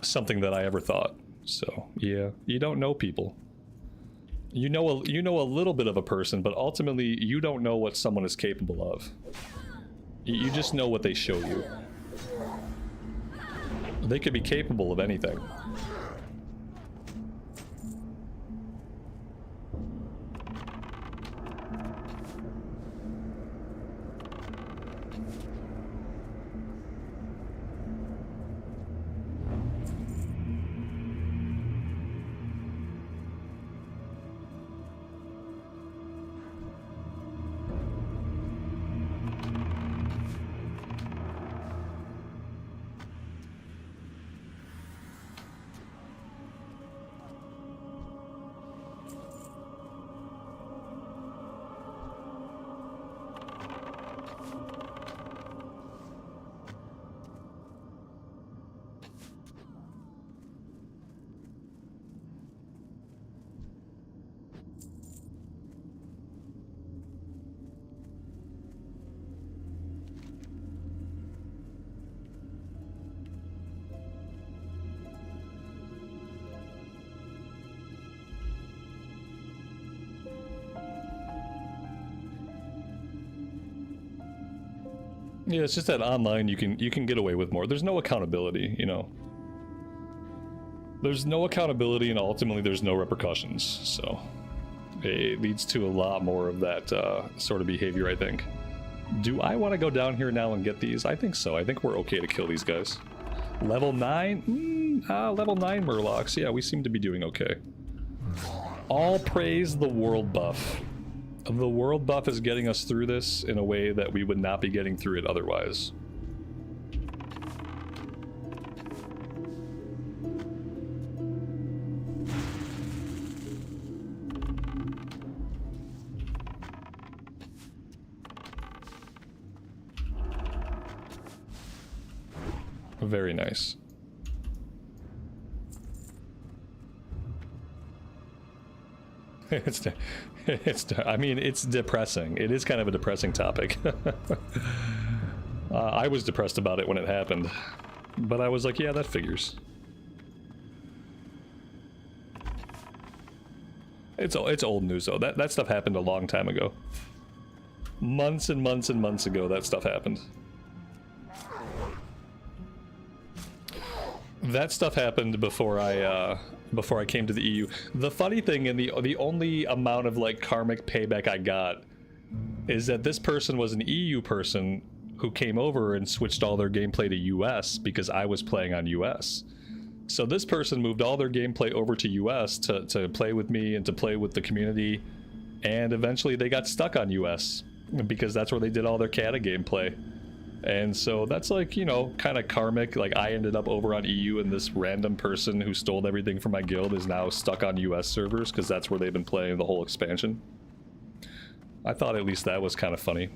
something that I ever thought. So yeah, you don't know people. You know a little bit of a person, but ultimately you don't know what someone is capable of. You just know what they show you. They could be capable of anything. Yeah, it's just that online you can get away with more. There's no accountability, you know. There's no accountability, and ultimately there's no repercussions. So it leads to a lot more of that sort of behavior, I think. Do I want to go down here now and get these? I think so. I think we're okay to kill these guys. Level 9? Level 9 Murlocs. Yeah, we seem to be doing okay. All praise the world buff. The world buff is getting us through this in a way that we would not be getting through it otherwise. Very nice. I mean, it's depressing. It is kind of a depressing topic. I was depressed about it when it happened, but I was like, yeah, that figures. It's old news though. That stuff happened a long time ago. Months and months and months ago, that stuff happened. That stuff happened before I came to the EU. The funny thing, and the only amount of like karmic payback I got is that this person was an EU person who came over and switched all their gameplay to US because I was playing on US. So this person moved all their gameplay over to US to play with me and to play with the community, and eventually they got stuck on US because that's where they did all their Kata gameplay. And so that's like, you know, kind of karmic. Like I ended up over on EU and this random person who stole everything from my guild is now stuck on US servers because that's where they've been playing the whole expansion. I thought at least that was kind of funny.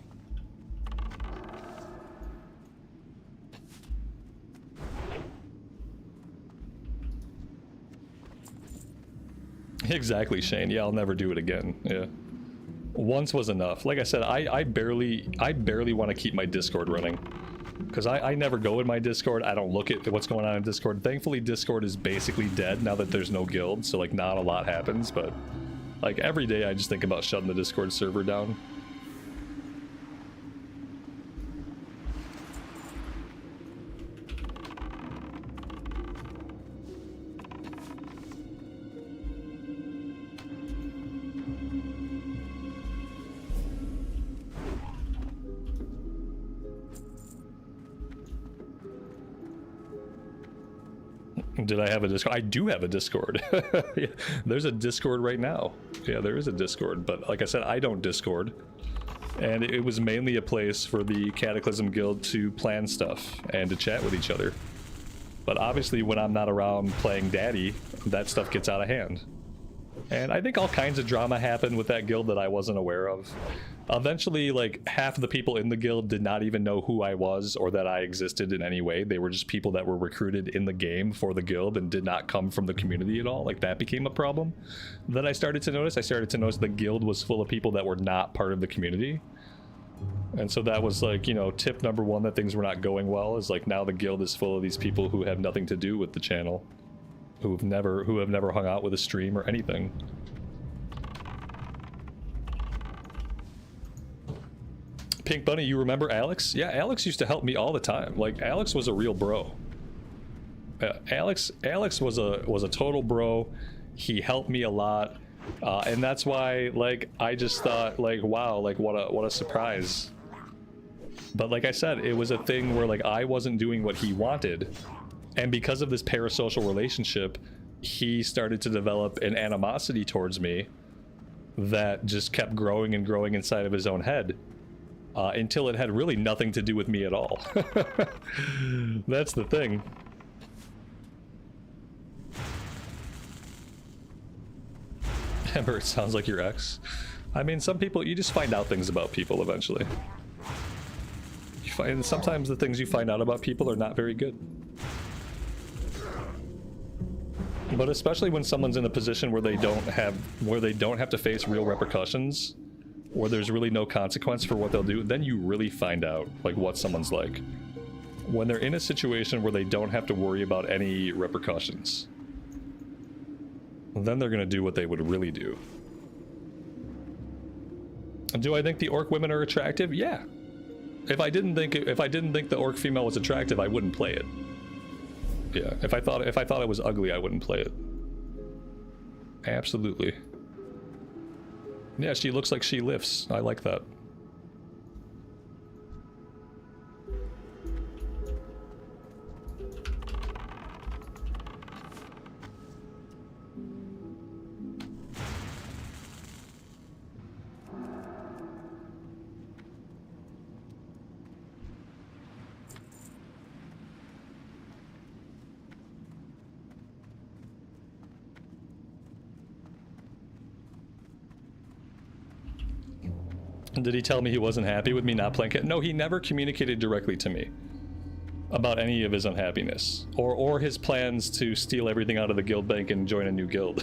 Exactly, Shane. Yeah, I'll never do it again. Yeah. Once was enough. Like I said, I barely want to keep my Discord running. Because I never go in my Discord. I don't look at what's going on in Discord. Thankfully, Discord is basically dead now that there's no guild. So, like, not a lot happens. But, like, every day I just think about shutting the Discord server down. Did I have a Discord? I do have a Discord. Yeah, there's a Discord right now. Yeah, there is a Discord, but like I said, I don't Discord. And it was mainly a place for the Cataclysm Guild to plan stuff and to chat with each other. But obviously when I'm not around playing Daddy, that stuff gets out of hand. And I think all kinds of drama happened with that guild that I wasn't aware of. Eventually, like, half of the people in the guild did not even know who I was or that I existed in any way. They were just people that were recruited in the game for the guild and did not come from the community at all. Like, that became a problem. Then I started to notice the guild was full of people that were not part of the community. And so that was like, you know, tip number one that things were not going well, is like now the guild is full of these people who have nothing to do with the channel, who have never hung out with a stream or anything. Pink Bunny, you remember Alex? Yeah, Alex used to help me all the time. Like, Alex was a real bro. Alex was a total bro. He helped me a lot, and that's why, like, I just thought, like, wow, like, what a surprise. But like I said, it was a thing where, like, I wasn't doing what he wanted, and because of this parasocial relationship, he started to develop an animosity towards me that just kept growing and growing inside of his own head. Until it had really nothing to do with me at all. That's the thing. Amber, it sounds like your ex. I mean, some people, you just find out things about people eventually. You find, sometimes the things you find out about people are not very good. But especially when someone's in a position where they don't have to face real repercussions, where there's really no consequence for what they'll do, then you really find out, like, what someone's like. When they're in a situation where they don't have to worry about any repercussions, then they're gonna do what they would really do. Do I think the orc women are attractive? Yeah. If I didn't think the orc female was attractive, I wouldn't play it. Yeah. If I thought it was ugly, I wouldn't play it. Absolutely. Yeah, she looks like she lifts. I like that. Did he tell me he wasn't happy with me not playing it? No, he never communicated directly to me. about any of his unhappiness or his plans to steal everything out of the guild bank and join a new guild.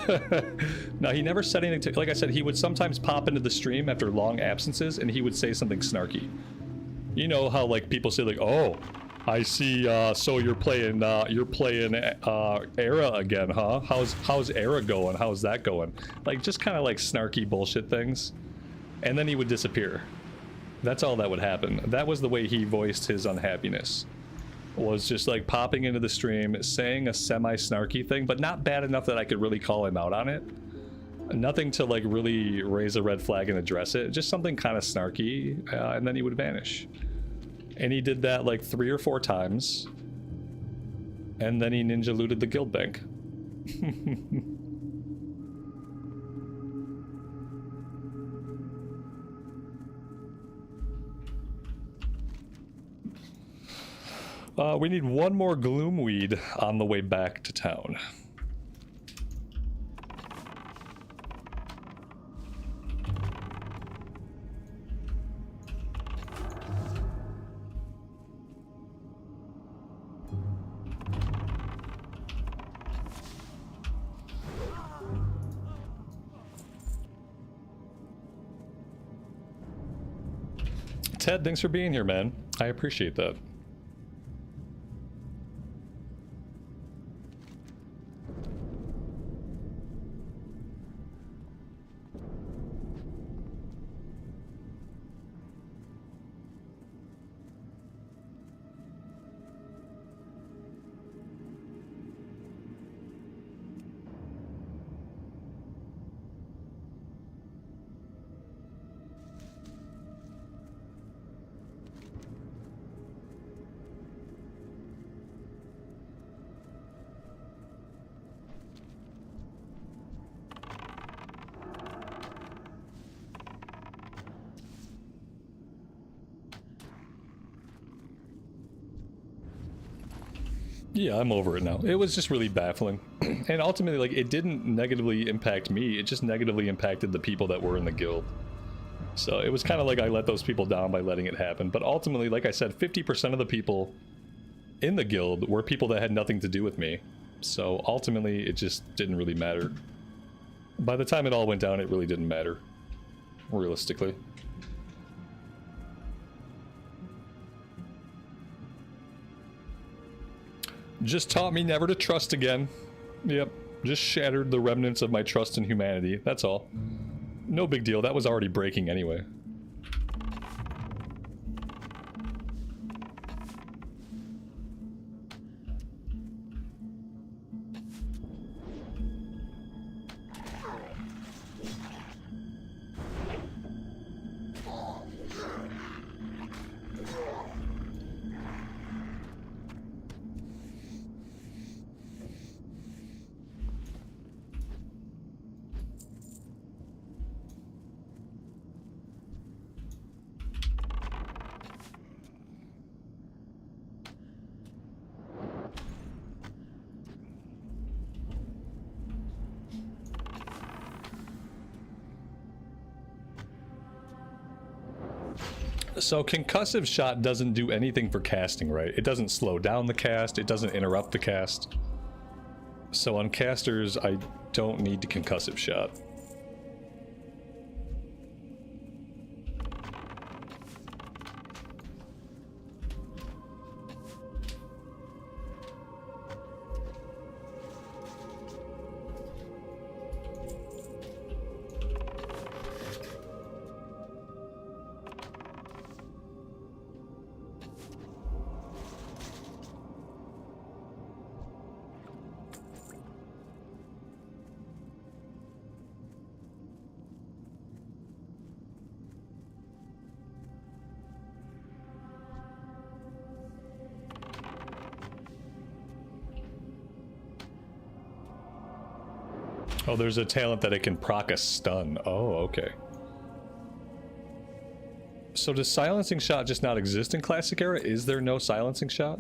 Now, he never said anything like I said, he would sometimes pop into the stream after long absences and he would say something snarky. You know how like people say like, oh, I see, so you're playing Era again, huh? How's Era going? How's that going? Like, just kind of like snarky bullshit things. And then he would disappear. That's all that would happen. That was the way he voiced his unhappiness. Was just like popping into the stream, saying a semi-snarky thing, but not bad enough that I could really call him out on it. Nothing to like really raise a red flag and address it. Just something kind of snarky, and then he would vanish. And he did that like 3 or 4 times. And then he ninja looted the guild bank. We need one more gloomweed on the way back to town. Ted, thanks for being here, man. I appreciate that. Yeah, I'm over it now. It was just really baffling. And ultimately, like, it didn't negatively impact me, it just negatively impacted the people that were in the guild. So it was kind of like I let those people down by letting it happen. But ultimately, like I said, 50% of the people in the guild were people that had nothing to do with me. So ultimately, it just didn't really matter. By the time it all went down, it really didn't matter. Realistically. Just taught me never to trust again. Yep, just shattered the remnants of my trust in humanity, that's all. No big deal, that was already breaking anyway. So concussive shot doesn't do anything for casting, right? It doesn't slow down the cast, it doesn't interrupt the cast. So on casters, I don't need to concussive shot. Oh, there's a talent that it can proc a stun. Oh, okay. So does silencing shot just not exist in Classic Era? Is there no silencing shot?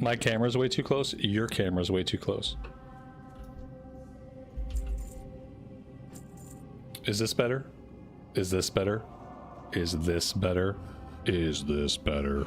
My camera's way too close. Your camera's way too close. Is this better? Is this better? Is this better? Is this better?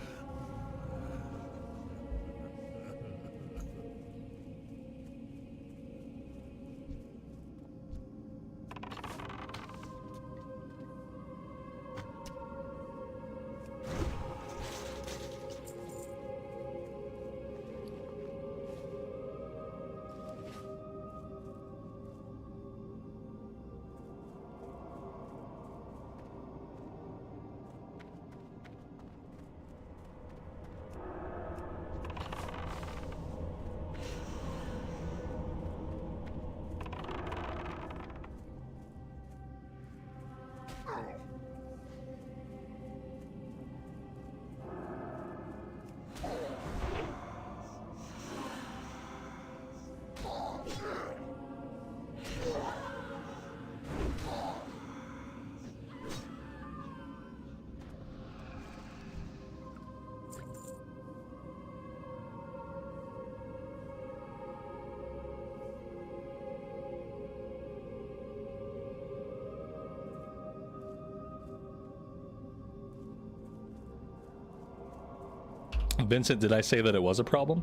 Vincent, did I say that it was a problem?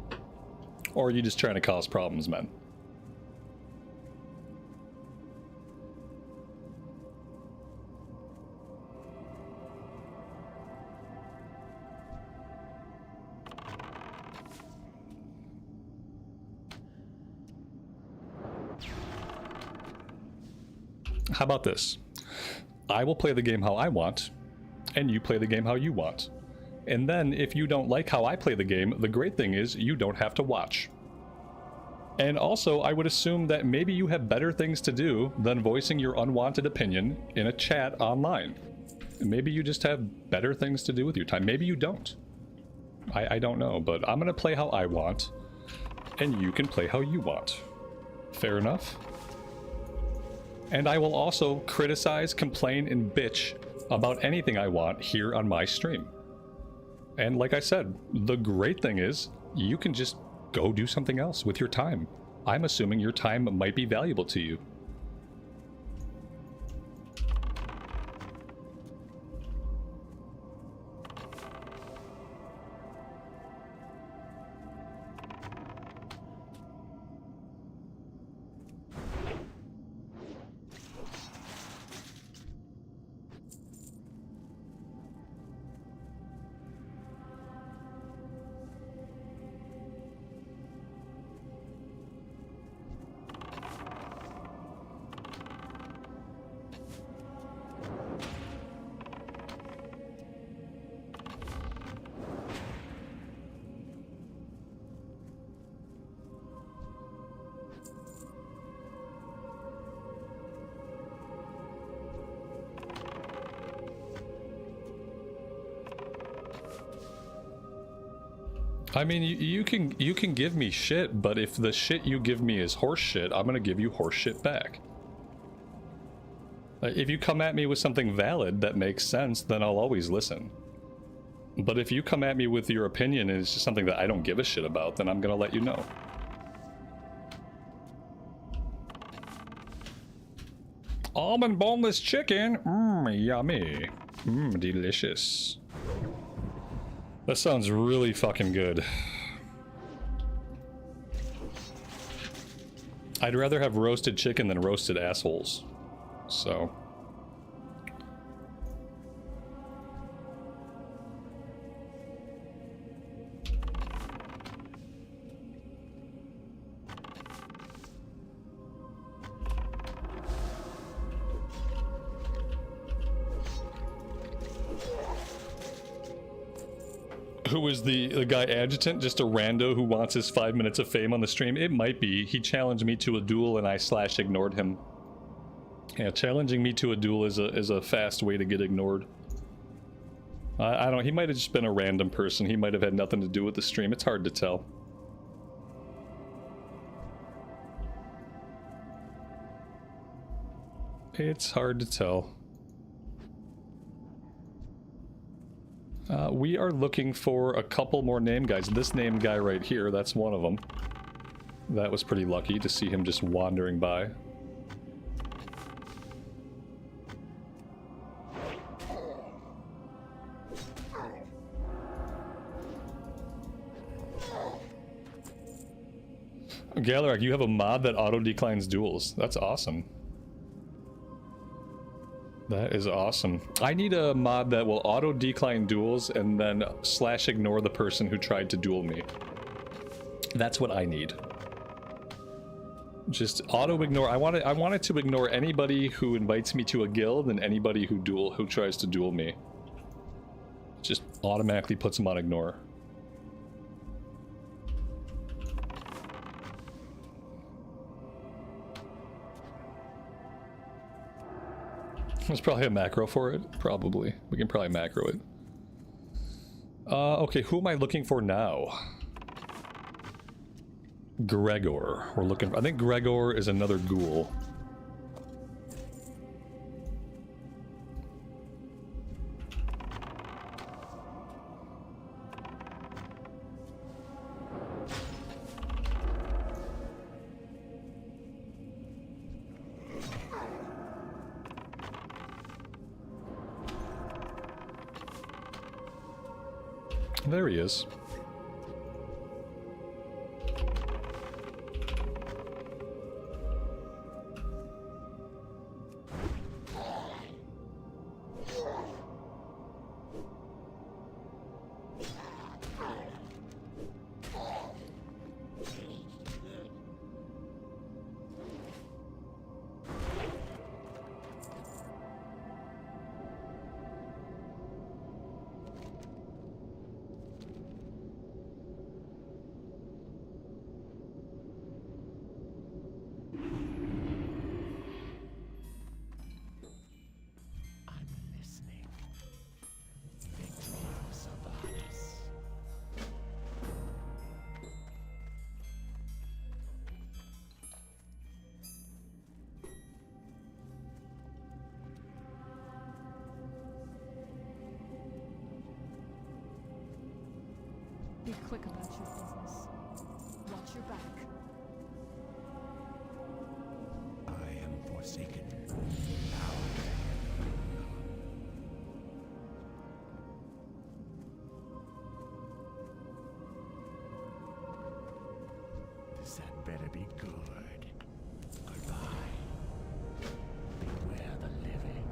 Or are you just trying to cause problems, man? How about this? I will play the game how I want, and you play the game how you want. And then, if you don't like how I play the game, the great thing is you don't have to watch. And also, I would assume that maybe you have better things to do than voicing your unwanted opinion in a chat online. Maybe you just have better things to do with your time. Maybe you don't. I don't know, but I'm gonna play how I want, and you can play how you want. Fair enough? And I will also criticize, complain, and bitch about anything I want here on my stream. And like I said, the great thing is you can just go do something else with your time. I'm assuming your time might be valuable to you. I mean, you can give me shit, but if the shit you give me is horse shit, I'm gonna give you horse shit back. If you come at me with something valid that makes sense, then I'll always listen. But if you come at me with your opinion and it's just something that I don't give a shit about, then I'm gonna let you know. Almond boneless chicken, yummy, delicious. That sounds really fucking good. I'd rather have roasted chicken than roasted assholes. So. Who is the guy adjutant? Just a rando who wants his 5 minutes of fame on the stream? It might be. He challenged me to a duel and I / ignored him. Yeah, challenging me to a duel is a fast way to get ignored. I don't. He might have just been a random person. He might have had nothing to do with the stream. It's hard to tell. It's hard to tell. We are looking for a couple more name guys. This name guy right here, that's one of them. That was pretty lucky to see him just wandering by. Galarak, you have a mod that auto-declines duels. That's awesome. That is awesome. I need a mod that will auto-decline duels and then / ignore the person who tried to duel me. That's what I need. Just auto-ignore. I want it to ignore anybody who invites me to a guild and anybody who tries to duel me. Just automatically puts them on ignore. There's probably a macro for it. Probably. We can probably macro it. Okay, who am I looking for now? Gregor. We're looking for, I think Gregor is another ghoul. There he is. Be quick about your business. Watch your back. I am forsaken. This had better be good. Goodbye. Beware the living.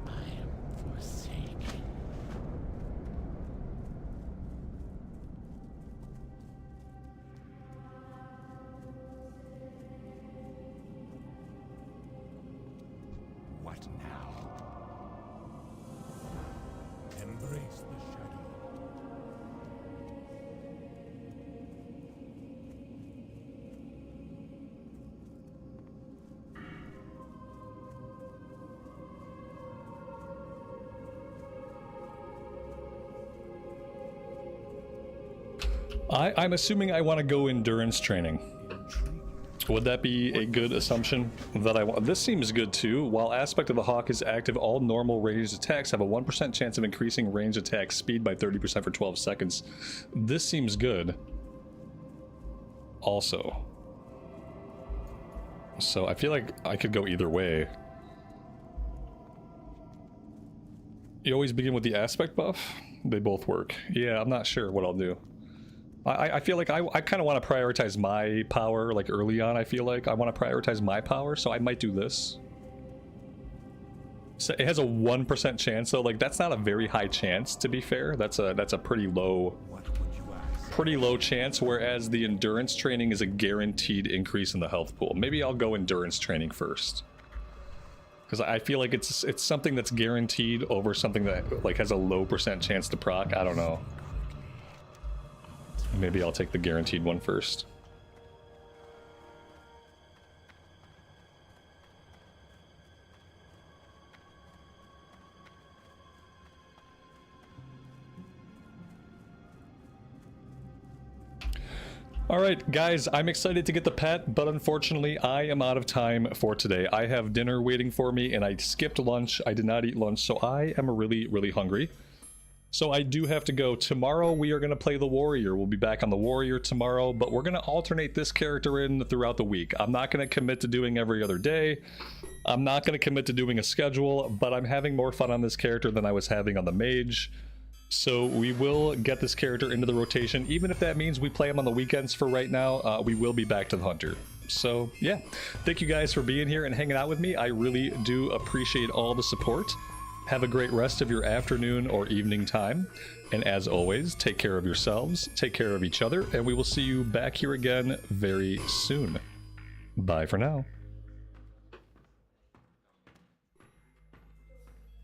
I am forsaken. What now? Embrace the shadow. I'm assuming I want to go endurance training. Would that be a good assumption that I want? This seems good too. While Aspect of the Hawk is active, all normal ranged attacks have a 1% chance of increasing range attack speed by 30% for 12 seconds. This seems good. Also. So I feel like I could go either way. You always begin with the Aspect buff? They both work. Yeah, I'm not sure what I'll do. I feel like I kind of want to prioritize my power, like early on. I feel like I want to prioritize my power, so I might do this. So it has a 1% chance, though. Like, that's not a very high chance, to be fair. That's a pretty low chance, whereas the endurance training is a guaranteed increase in the health pool. Maybe I'll go endurance training first, because I feel like it's something that's guaranteed over something that like has a low % chance to proc. I don't know. Maybe I'll take the guaranteed one first. Alright, guys, I'm excited to get the pet, but unfortunately I am out of time for today. I have dinner waiting for me, and I skipped lunch. I did not eat lunch, so I am really, really hungry. So I do have to go. Tomorrow we are going to play the Warrior. We'll be back on the Warrior tomorrow, but we're going to alternate this character in throughout the week. I'm not going to commit to doing every other day. I'm not going to commit to doing a schedule, but I'm having more fun on this character than I was having on the Mage. So we will get this character into the rotation, even if that means we play him on the weekends for right now. We will be back to the Hunter. So yeah, thank you guys for being here and hanging out with me. I really do appreciate all the support. Have a great rest of your afternoon or evening time. And as always, take care of yourselves, take care of each other, and we will see you back here again very soon. Bye for now.